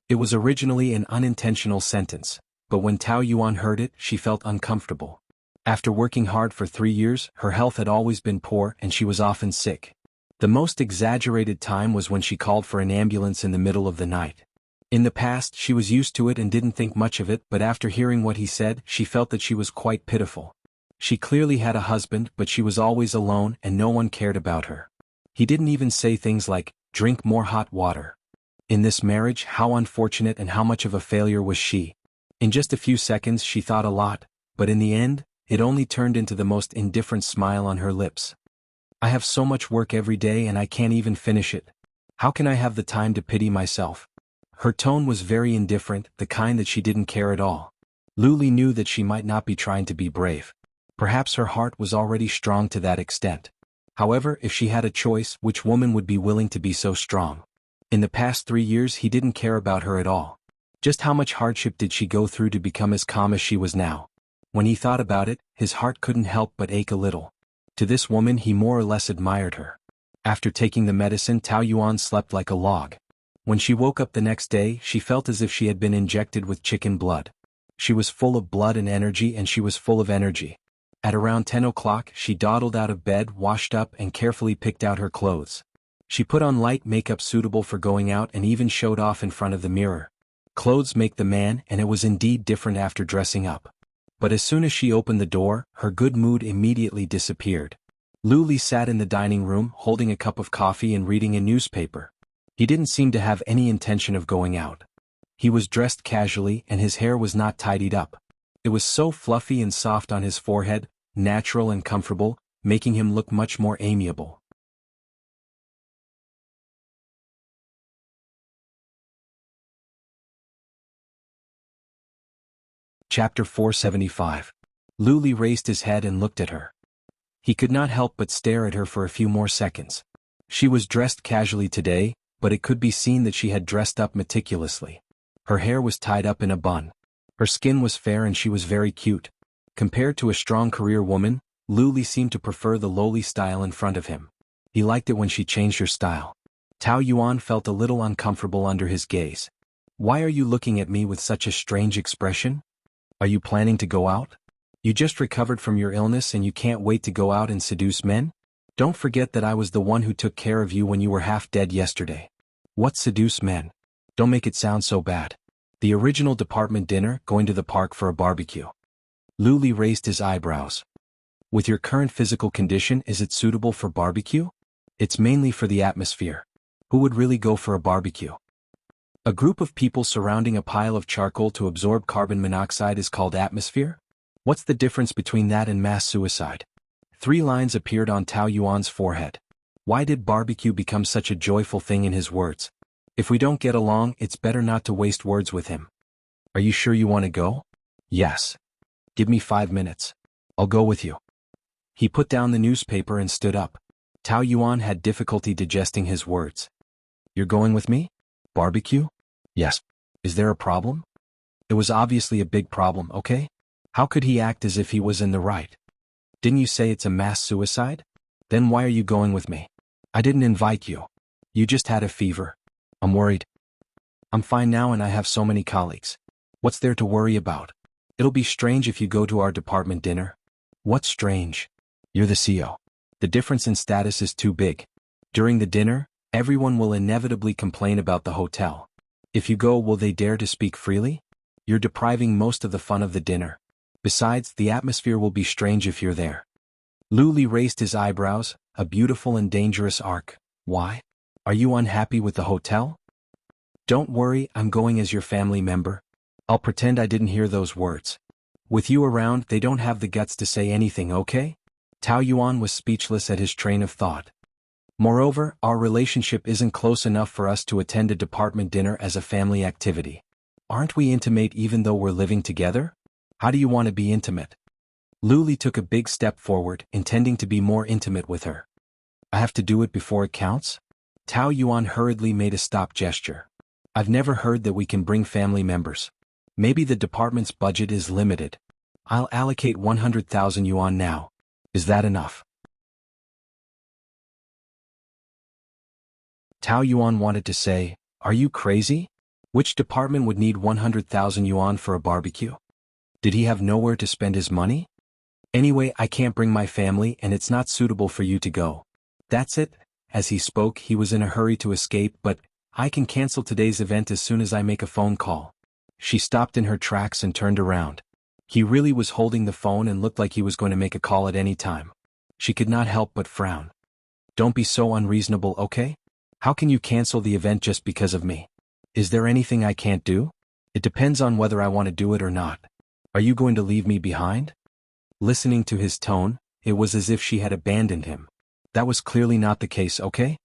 It was originally an unintentional sentence, but when Tao Yuan heard it, she felt uncomfortable. After working hard for 3 years, her health had always been poor and she was often sick. The most exaggerated time was when she called for an ambulance in the middle of the night. In the past, she was used to it and didn't think much of it, but after hearing what he said, she felt that she was quite pitiful. She clearly had a husband, but she was always alone and no one cared about her. He didn't even say things like, drink more hot water. In this marriage, how unfortunate and how much of a failure was she? In just a few seconds she thought a lot, but in the end, it only turned into the most indifferent smile on her lips. I have so much work every day and I can't even finish it. How can I have the time to pity myself? Her tone was very indifferent, the kind that she didn't care at all. Luli knew that she might not be trying to be brave. Perhaps her heart was already strong to that extent. However, if she had a choice, which woman would be willing to be so strong? In the past 3 years he didn't care about her at all. Just how much hardship did she go through to become as calm as she was now? When he thought about it, his heart couldn't help but ache a little. To this woman he more or less admired her. After taking the medicine, Tao Yuan slept like a log. When she woke up the next day, she felt as if she had been injected with chicken blood. She was full of blood and energy, and she was full of energy. At around 10 o'clock, she dawdled out of bed, washed up, and carefully picked out her clothes. She put on light makeup suitable for going out and even showed off in front of the mirror. Clothes make the man, and it was indeed different after dressing up. But as soon as she opened the door, her good mood immediately disappeared. Luli sat in the dining room, holding a cup of coffee and reading a newspaper. He didn't seem to have any intention of going out. He was dressed casually and his hair was not tidied up. It was so fluffy and soft on his forehead, natural and comfortable, making him look much more amiable. Chapter 475. Luli raised his head and looked at her. He could not help but stare at her for a few more seconds. She was dressed casually today, but it could be seen that she had dressed up meticulously. Her hair was tied up in a bun. Her skin was fair and she was very cute. Compared to a strong career woman, Luli seemed to prefer the lowly style in front of him. He liked it when she changed her style. Tao Yuan felt a little uncomfortable under his gaze. Why are you looking at me with such a strange expression? Are you planning to go out? You just recovered from your illness and you can't wait to go out and seduce men? Don't forget that I was the one who took care of you when you were half dead yesterday. What seduce men? Don't make it sound so bad. The original department dinner, going to the park for a barbecue. Luli raised his eyebrows. With your current physical condition, is it suitable for barbecue? It's mainly for the atmosphere. Who would really go for a barbecue? A group of people surrounding a pile of charcoal to absorb carbon monoxide is called atmosphere? What's the difference between that and mass suicide? 3 lines appeared on Tao Yuan's forehead. Why did barbecue become such a joyful thing in his words? If we don't get along, it's better not to waste words with him. Are you sure you want to go? Yes. Give me 5 minutes. I'll go with you. He put down the newspaper and stood up. Tao Yuan had difficulty digesting his words. You're going with me? Barbecue? Yes. Is there a problem? It was obviously a big problem, okay? How could he act as if he was in the right? Didn't you say it's a mass suicide? Then why are you going with me? I didn't invite you. You just had a fever. I'm worried. I'm fine now and I have so many colleagues. What's there to worry about? It'll be strange if you go to our department dinner. What's strange? You're the CEO. The difference in status is too big. During the dinner, everyone will inevitably complain about the hotel. If you go, will they dare to speak freely? You're depriving most of the fun of the dinner. Besides, the atmosphere will be strange if you're there. Lu Li raised his eyebrows, a beautiful and dangerous arc. Why? Are you unhappy with the hotel? Don't worry, I'm going as your family member. I'll pretend I didn't hear those words. With you around, they don't have the guts to say anything, okay? Tao Yuan was speechless at his train of thought. Moreover, our relationship isn't close enough for us to attend a department dinner as a family activity. Aren't we intimate even though we're living together? How do you want to be intimate? Lu Li took a big step forward, intending to be more intimate with her. I have to do it before it counts? Tao Yuan hurriedly made a stop gesture. I've never heard that we can bring family members. Maybe the department's budget is limited. I'll allocate 100,000 yuan now. Is that enough? Tao Yuan wanted to say, are you crazy? Which department would need 100,000 yuan for a barbecue? Did he have nowhere to spend his money? Anyway, I can't bring my family and it's not suitable for you to go. That's it. As he spoke, he was in a hurry to escape, but I can cancel today's event as soon as I make a phone call. She stopped in her tracks and turned around. He really was holding the phone and looked like he was going to make a call at any time. She could not help but frown. Don't be so unreasonable, okay? How can you cancel the event just because of me? Is there anything I can't do? It depends on whether I want to do it or not. Are you going to leave me behind? Listening to his tone, it was as if she had abandoned him. That was clearly not the case, okay?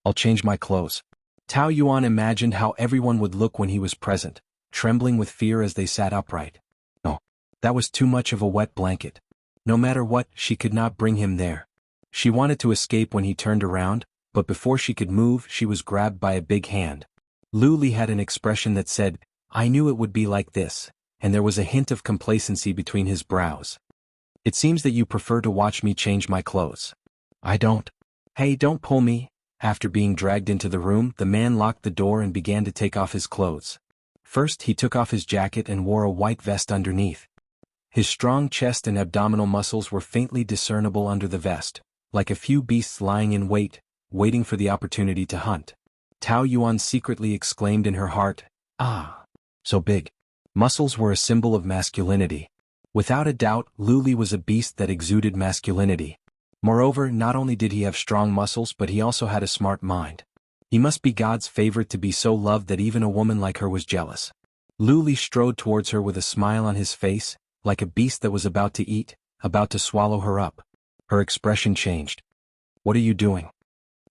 I'll change my clothes. Tao Yuan imagined how everyone would look when he was present, trembling with fear as they sat upright. No, that was too much of a wet blanket. No matter what, she could not bring him there. She wanted to escape when he turned around, but before she could move, she was grabbed by a big hand. Lu Li had an expression that said, I knew it would be like this, and there was a hint of complacency between his brows. It seems that you prefer to watch me change my clothes. I don't. Hey, don't pull me. After being dragged into the room, the man locked the door and began to take off his clothes. First, he took off his jacket and wore a white vest underneath. His strong chest and abdominal muscles were faintly discernible under the vest, like a few beasts lying in wait, waiting for the opportunity to hunt. Tao Yuan secretly exclaimed in her heart, ah, so big. Muscles were a symbol of masculinity. Without a doubt, Lu Li was a beast that exuded masculinity. Moreover, not only did he have strong muscles but he also had a smart mind. He must be God's favorite to be so loved that even a woman like her was jealous. Lu Li strode towards her with a smile on his face, like a beast that was about to eat, about to swallow her up. Her expression changed. What are you doing?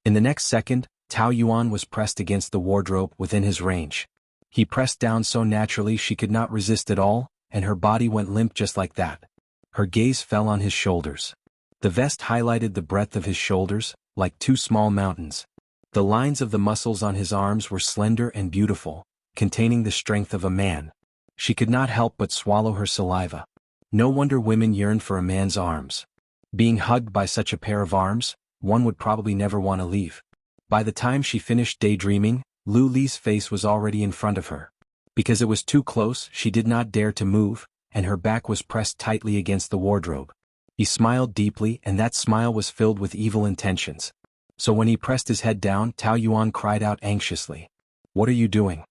In the next second, Tao Yuan was pressed against the wardrobe within his range. He pressed down so naturally she could not resist at all, and her body went limp just like that. Her gaze fell on his shoulders. The vest highlighted the breadth of his shoulders, like two small mountains. The lines of the muscles on his arms were slender and beautiful, containing the strength of a man. She could not help but swallow her saliva. No wonder women yearn for a man's arms. Being hugged by such a pair of arms, one would probably never want to leave. By the time she finished daydreaming, Lu Li's face was already in front of her. Because it was too close, she did not dare to move, and her back was pressed tightly against the wardrobe. He smiled deeply, and that smile was filled with evil intentions. So when he pressed his head down, Tao Yuan cried out anxiously. What are you doing?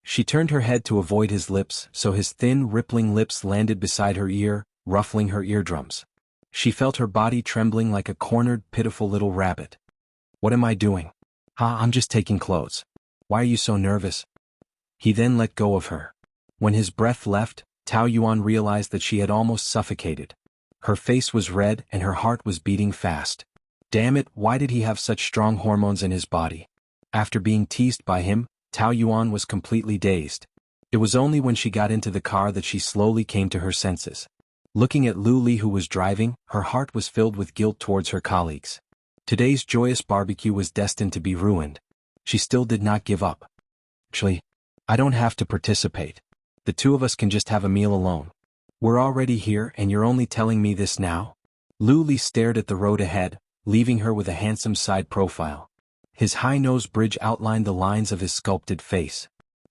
She turned her head to avoid his lips, so his thin, rippling lips landed beside her ear, ruffling her eardrums. She felt her body trembling like a cornered, pitiful little rabbit. What am I doing? I'm just taking clothes. Why are you so nervous? He then let go of her. When his breath left, Tao Yuan realized that she had almost suffocated. Her face was red and her heart was beating fast. Damn it, why did he have such strong hormones in his body? After being teased by him, Tao Yuan was completely dazed. It was only when she got into the car that she slowly came to her senses. Looking at Lu Li, who was driving, her heart was filled with guilt towards her colleagues. Today's joyous barbecue was destined to be ruined. She still did not give up. Actually, I don't have to participate. The two of us can just have a meal alone. We're already here and you're only telling me this now? Lu Li stared at the road ahead, leaving her with a handsome side profile. His high nose bridge outlined the lines of his sculpted face.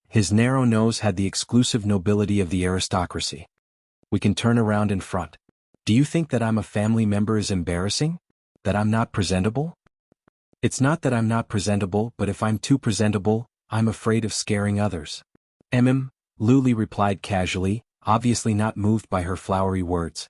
His narrow nose had the exclusive nobility of the aristocracy. We can turn around in front. Do you think that I'm a family member is embarrassing? That I'm not presentable? It's not that I'm not presentable, but if I'm too presentable, I'm afraid of scaring others. Lu Li replied casually, obviously not moved by her flowery words.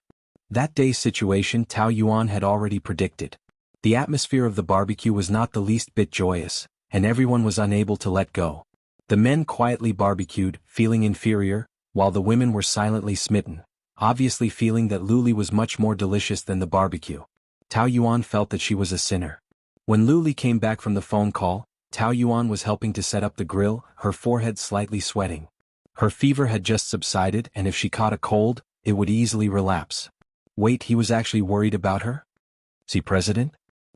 That day's situation Tao Yuan had already predicted. The atmosphere of the barbecue was not the least bit joyous, and everyone was unable to let go. The men quietly barbecued, feeling inferior, while the women were silently smitten, obviously feeling that Lu Li was much more delicious than the barbecue. Tao Yuan felt that she was a sinner. When Lu Li came back from the phone call, Tao Yuan was helping to set up the grill, her forehead slightly sweating. Her fever had just subsided, and if she caught a cold, it would easily relapse. Wait, he was actually worried about her? See, President?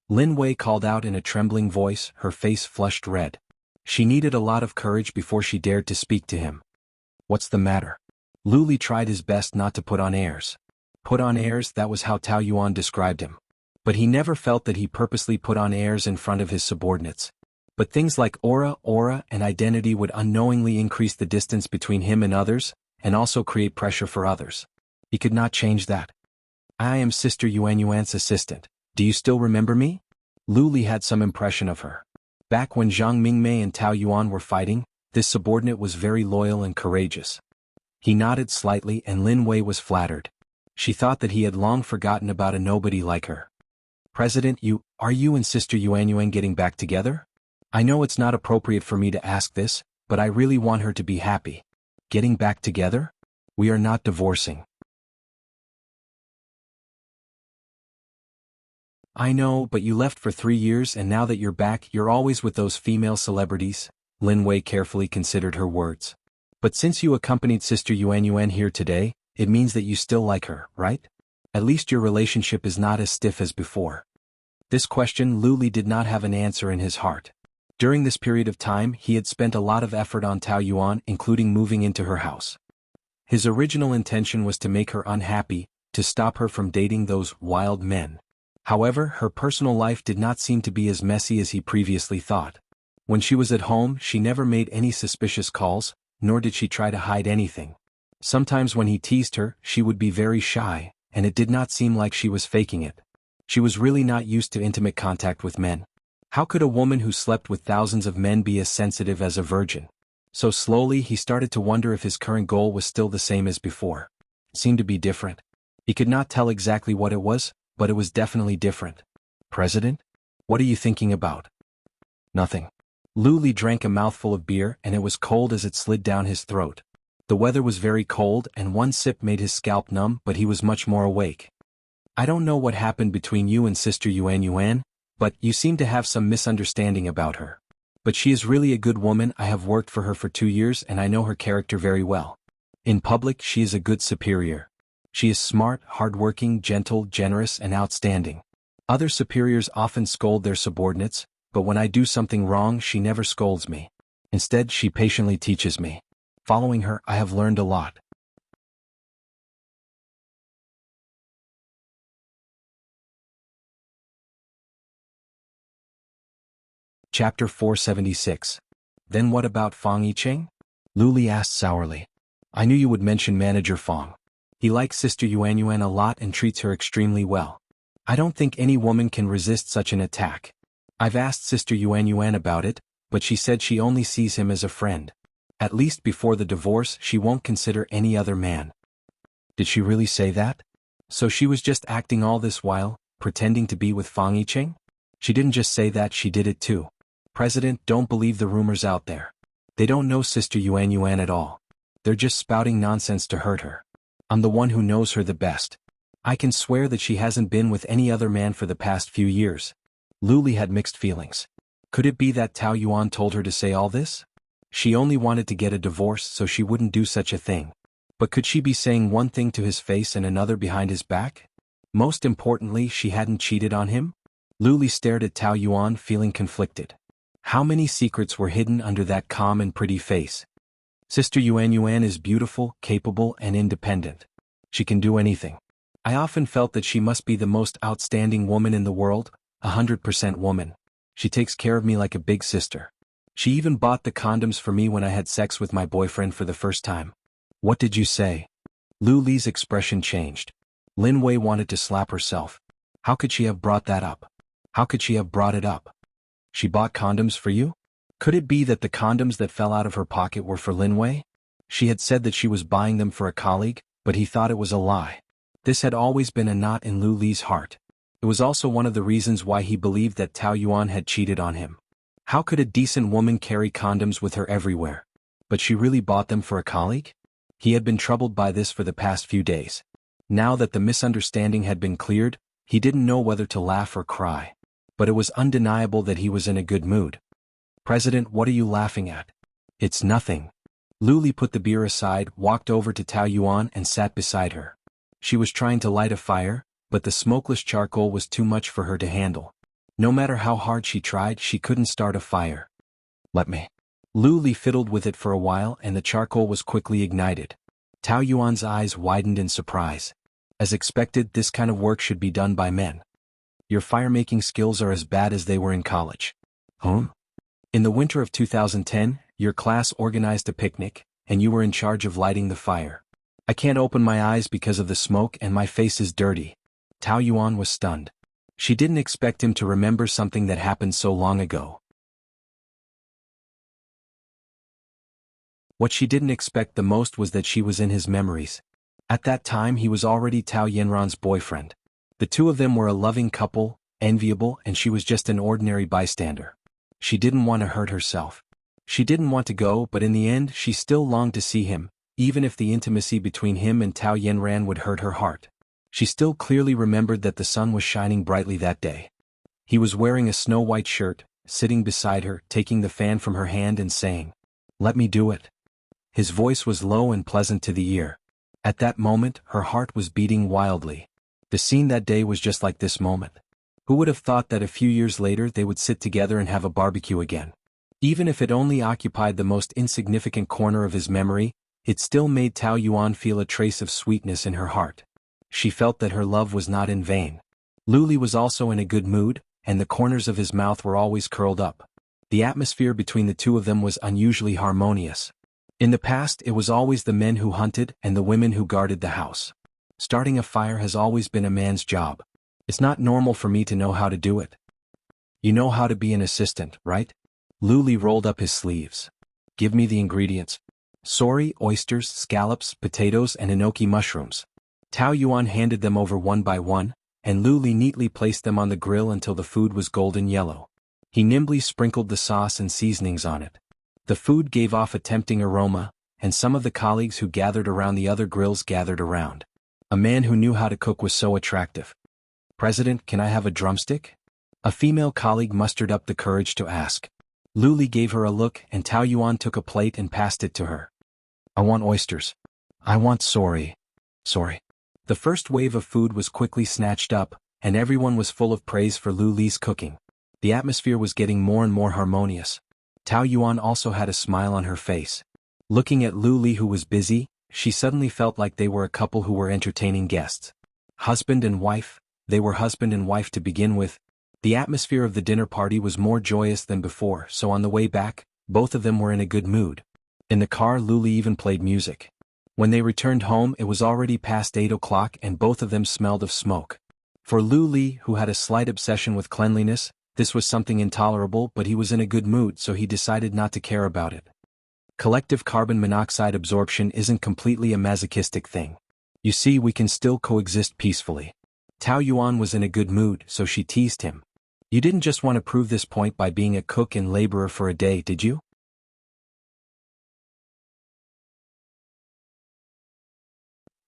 Lin Wei called out in a trembling voice, her face flushed red. She needed a lot of courage before she dared to speak to him. What's the matter? Lu Li tried his best not to put on airs. Put on airs, that was how Tao Yuan described him. But he never felt that he purposely put on airs in front of his subordinates. But things like aura, and identity would unknowingly increase the distance between him and others, and also create pressure for others. He could not change that. I am Sister Yuan's assistant. Do you still remember me? Lu Li had some impression of her. Back when Zhang Mingmei and Tao Yuan were fighting, this subordinate was very loyal and courageous. He nodded slightly and Lin Wei was flattered. She thought that he had long forgotten about a nobody like her. President, are you and Sister Yuan getting back together? I know it's not appropriate for me to ask this, but I really want her to be happy. Getting back together? We are not divorcing. I know, but you left for 3 years and now that you're back, you're always with those female celebrities. Lin Wei carefully considered her words. But since you accompanied Sister Yuan here today, it means that you still like her, right? At least your relationship is not as stiff as before. This question Lu Li did not have an answer in his heart. During this period of time, he had spent a lot of effort on Tao Yuan, including moving into her house. His original intention was to make her unhappy, to stop her from dating those wild men. However, her personal life did not seem to be as messy as he previously thought. When she was at home, she never made any suspicious calls, nor did she try to hide anything. Sometimes when he teased her, she would be very shy, and it did not seem like she was faking it. She was really not used to intimate contact with men. How could a woman who slept with thousands of men be as sensitive as a virgin? So slowly he started to wonder if his current goal was still the same as before. It seemed to be different. He could not tell exactly what it was, but it was definitely different. President? What are you thinking about? Nothing. Lu Li drank a mouthful of beer and it was cold as it slid down his throat. The weather was very cold and one sip made his scalp numb, but he was much more awake. I don't know what happened between you and Sister Yuan, but you seem to have some misunderstanding about her. But she is really a good woman. I have worked for her for 2 years and I know her character very well. In public, she is a good superior. She is smart, hardworking, gentle, generous, and outstanding. Other superiors often scold their subordinates, but when I do something wrong, she never scolds me. Instead, she patiently teaches me. Following her, I have learned a lot. Chapter 476. Then what about Fang Yicheng? Lu Li asked sourly. I knew you would mention Manager Fang. He likes Sister Yuan a lot and treats her extremely well. I don't think any woman can resist such an attack. I've asked Sister Yuan about it, but she said she only sees him as a friend. At least before the divorce, she won't consider any other man. Did she really say that? So she was just acting all this while, pretending to be with Fang Yicheng? She didn't just say that, she did it too. President, don't believe the rumors out there. They don't know Sister Yuan at all. They're just spouting nonsense to hurt her. I'm the one who knows her the best. I can swear that she hasn't been with any other man for the past few years. Lu Li had mixed feelings. Could it be that Tao Yuan told her to say all this? She only wanted to get a divorce so she wouldn't do such a thing. But could she be saying one thing to his face and another behind his back? Most importantly, she hadn't cheated on him? Luli stared at Tao Yuan, feeling conflicted. How many secrets were hidden under that calm and pretty face? Sister Yuan is beautiful, capable, and independent. She can do anything. I often felt that she must be the most outstanding woman in the world, 100% woman. She takes care of me like a big sister. She even bought the condoms for me when I had sex with my boyfriend for the first time. What did you say? Lu Li's expression changed. Lin Wei wanted to slap herself. How could she have brought that up? How could she have brought it up? She bought condoms for you? Could it be that the condoms that fell out of her pocket were for Lin Wei? She had said that she was buying them for a colleague, but he thought it was a lie. This had always been a knot in Lu Li's heart. It was also one of the reasons why he believed that Tao Yuan had cheated on him. How could a decent woman carry condoms with her everywhere? But she really bought them for a colleague? He had been troubled by this for the past few days. Now that the misunderstanding had been cleared, he didn't know whether to laugh or cry. But it was undeniable that he was in a good mood. President, what are you laughing at? It's nothing. Lu Li put the beer aside, walked over to Tao Yuan and sat beside her. She was trying to light a fire, but the smokeless charcoal was too much for her to handle. No matter how hard she tried, she couldn't start a fire. Let me. Lu Li fiddled with it for a while and the charcoal was quickly ignited. Tao Yuan's eyes widened in surprise. As expected, this kind of work should be done by men. Your fire-making skills are as bad as they were in college. In the winter of 2010, your class organized a picnic, and you were in charge of lighting the fire. I can't open my eyes because of the smoke and my face is dirty. Tao Yuan was stunned. She didn't expect him to remember something that happened so long ago. What she didn't expect the most was that she was in his memories. At that time he was already Tao Yanran's boyfriend. The two of them were a loving couple, enviable, and she was just an ordinary bystander. She didn't want to hurt herself. She didn't want to go, but in the end she still longed to see him, even if the intimacy between him and Tao Yanran would hurt her heart. She still clearly remembered that the sun was shining brightly that day. He was wearing a snow-white shirt, sitting beside her, taking the fan from her hand and saying, "Let me do it." His voice was low and pleasant to the ear. At that moment, her heart was beating wildly. The scene that day was just like this moment. Who would have thought that a few years later they would sit together and have a barbecue again? Even if it only occupied the most insignificant corner of his memory, it still made Tao Yuan feel a trace of sweetness in her heart. She felt that her love was not in vain. Lu Li was also in a good mood, and the corners of his mouth were always curled up. The atmosphere between the two of them was unusually harmonious. In the past, it was always the men who hunted and the women who guarded the house. Starting a fire has always been a man's job. It's not normal for me to know how to do it. You know how to be an assistant, right? Lu Li rolled up his sleeves. Give me the ingredients. Sori, oysters, scallops, potatoes, and enoki mushrooms. Tao Yuan handed them over one by one, and Lu Li neatly placed them on the grill until the food was golden yellow. He nimbly sprinkled the sauce and seasonings on it. The food gave off a tempting aroma, and some of the colleagues who gathered around the other grills gathered around. A man who knew how to cook was so attractive. President, can I have a drumstick? A female colleague mustered up the courage to ask. Lu Li gave her a look and Tao Yuan took a plate and passed it to her. I want oysters. I want sori. Sori. The first wave of food was quickly snatched up, and everyone was full of praise for Lu Li's cooking. The atmosphere was getting more and more harmonious. Tao Yuan also had a smile on her face. Looking at Lu Li, who was busy, she suddenly felt like they were a couple who were entertaining guests. Husband and wife, they were husband and wife to begin with. The atmosphere of the dinner party was more joyous than before, so on the way back, both of them were in a good mood. In the car, Lu Li even played music. When they returned home, it was already past 8 o'clock and both of them smelled of smoke. For Lu Li, who had a slight obsession with cleanliness, this was something intolerable, but he was in a good mood, so he decided not to care about it. Collective carbon monoxide absorption isn't completely a masochistic thing. You see, we can still coexist peacefully. Tao Yuan was in a good mood, so she teased him. You didn't just want to prove this point by being a cook and laborer for a day, did you?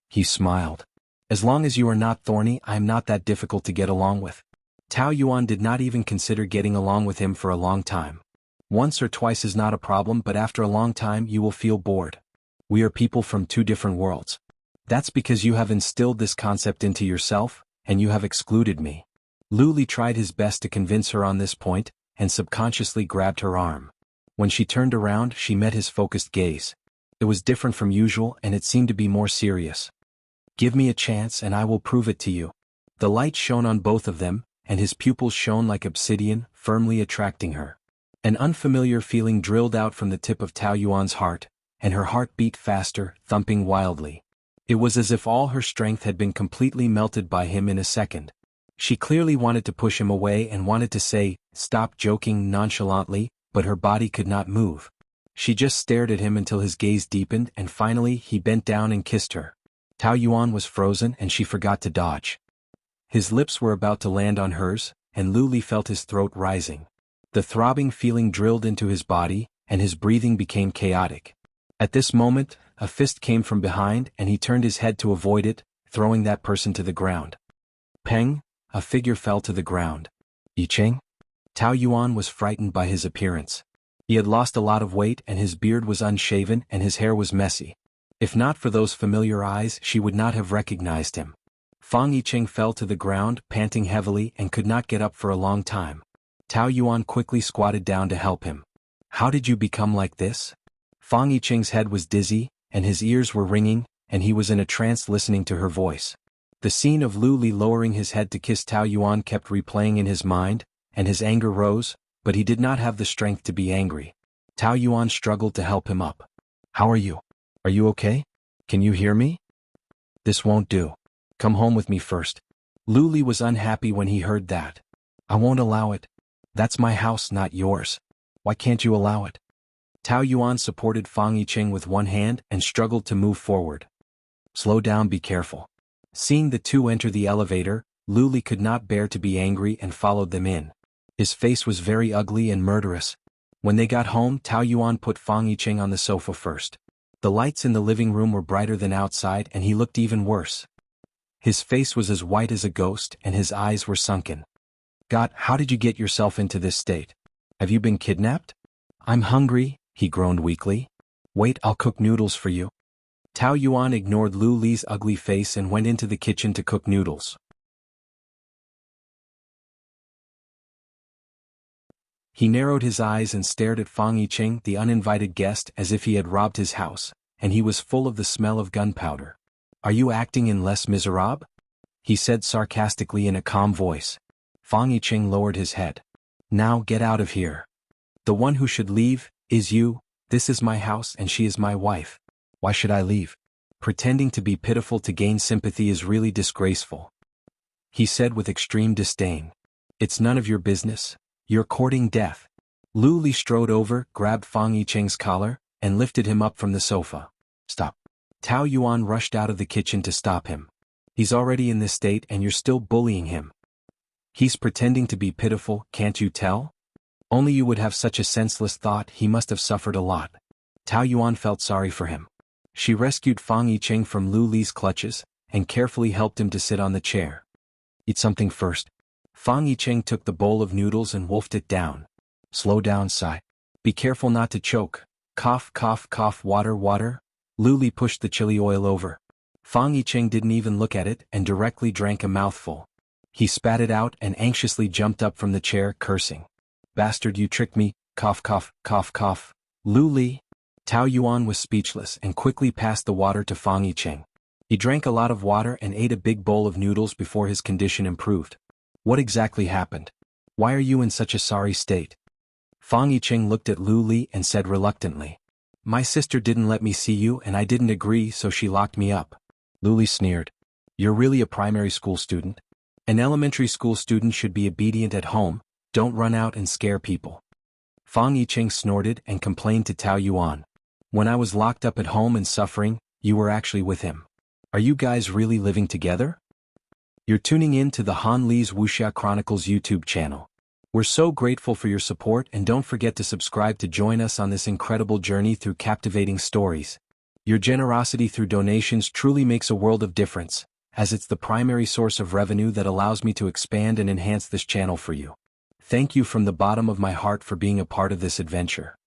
He smiled. As long as you are not thorny, I am not that difficult to get along with. Tao Yuan did not even consider getting along with him for a long time. Once or twice is not a problem, but after a long time you will feel bored. We are people from two different worlds. That's because you have instilled this concept into yourself, and you have excluded me. Luli tried his best to convince her on this point, and subconsciously grabbed her arm. When she turned around, she met his focused gaze. It was different from usual, and it seemed to be more serious. Give me a chance and I will prove it to you. The light shone on both of them, and his pupils shone like obsidian, firmly attracting her. An unfamiliar feeling drilled out from the tip of Tao Yuan's heart, and her heart beat faster, thumping wildly. It was as if all her strength had been completely melted by him in a second. She clearly wanted to push him away and wanted to say, "Stop joking," nonchalantly, but her body could not move. She just stared at him until his gaze deepened, and finally he bent down and kissed her. Tao Yuan was frozen and she forgot to dodge. His lips were about to land on hers, and Luli felt his throat rising. The throbbing feeling drilled into his body, and his breathing became chaotic. At this moment, a fist came from behind and he turned his head to avoid it, throwing that person to the ground. Peng! A figure fell to the ground. Yicheng? Tao Yuan was frightened by his appearance. He had lost a lot of weight and his beard was unshaven and his hair was messy. If not for those familiar eyes, she would not have recognized him. Fang Yicheng fell to the ground, panting heavily, and could not get up for a long time. Tao Yuan quickly squatted down to help him. How did you become like this? Fang Yicheng's head was dizzy, and his ears were ringing, and he was in a trance listening to her voice. The scene of Luli lowering his head to kiss Tao Yuan kept replaying in his mind, and his anger rose, but he did not have the strength to be angry. Tao Yuan struggled to help him up. How are you? Are you okay? Can you hear me? This won't do. Come home with me first. Luli was unhappy when he heard that. I won't allow it. That's my house, not yours. Why can't you allow it? Tao Yuan supported Fang Yicheng with one hand and struggled to move forward. Slow down, be careful. Seeing the two enter the elevator, Luli could not bear to be angry and followed them in. His face was very ugly and murderous. When they got home, Tao Yuan put Fang Yicheng on the sofa first. The lights in the living room were brighter than outside and he looked even worse. His face was as white as a ghost and his eyes were sunken. God, how did you get yourself into this state? Have you been kidnapped? I'm hungry, he groaned weakly. Wait, I'll cook noodles for you. Tao Yuan ignored Lu Li's ugly face and went into the kitchen to cook noodles. He narrowed his eyes and stared at Fang Yicheng, the uninvited guest, as if he had robbed his house, and he was full of the smell of gunpowder. Are you acting in Les Miserables? He said sarcastically in a calm voice. Fang Yicheng lowered his head. Now get out of here. The one who should leave is you. This is my house and she is my wife. Why should I leave? Pretending to be pitiful to gain sympathy is really disgraceful. He said with extreme disdain. It's none of your business. You're courting death. Lu Li strode over, grabbed Fang Yicheng's collar, and lifted him up from the sofa. Stop. Tao Yuan rushed out of the kitchen to stop him. He's already in this state and you're still bullying him. He's pretending to be pitiful, can't you tell? Only you would have such a senseless thought. He must have suffered a lot. Tao Yuan felt sorry for him. She rescued Fang Yicheng from Lu Li's clutches, and carefully helped him to sit on the chair. Eat something first. Fang Yicheng took the bowl of noodles and wolfed it down. Slow down, sigh. Be careful not to choke. Cough, cough, cough, water, water. Lu Li pushed the chili oil over. Fang Yicheng didn't even look at it and directly drank a mouthful. He spat it out and anxiously jumped up from the chair, cursing. Bastard, you tricked me. Cough, cough, cough, cough. Lu Li. Tao Yuan was speechless and quickly passed the water to Fang Yicheng. He drank a lot of water and ate a big bowl of noodles before his condition improved. What exactly happened? Why are you in such a sorry state? Fang Yicheng looked at Lu Li and said reluctantly. My sister didn't let me see you and I didn't agree, so she locked me up. Lu Li sneered. You're really a primary school student? An elementary school student should be obedient at home, don't run out and scare people. Fang Yicheng snorted and complained to Tao Yuan. When I was locked up at home and suffering, you were actually with him. Are you guys really living together? You're tuning in to the Han Li's Wuxia Chronicles YouTube channel. We're so grateful for your support and don't forget to subscribe to join us on this incredible journey through captivating stories. Your generosity through donations truly makes a world of difference, as it's the primary source of revenue that allows me to expand and enhance this channel for you. Thank you from the bottom of my heart for being a part of this adventure.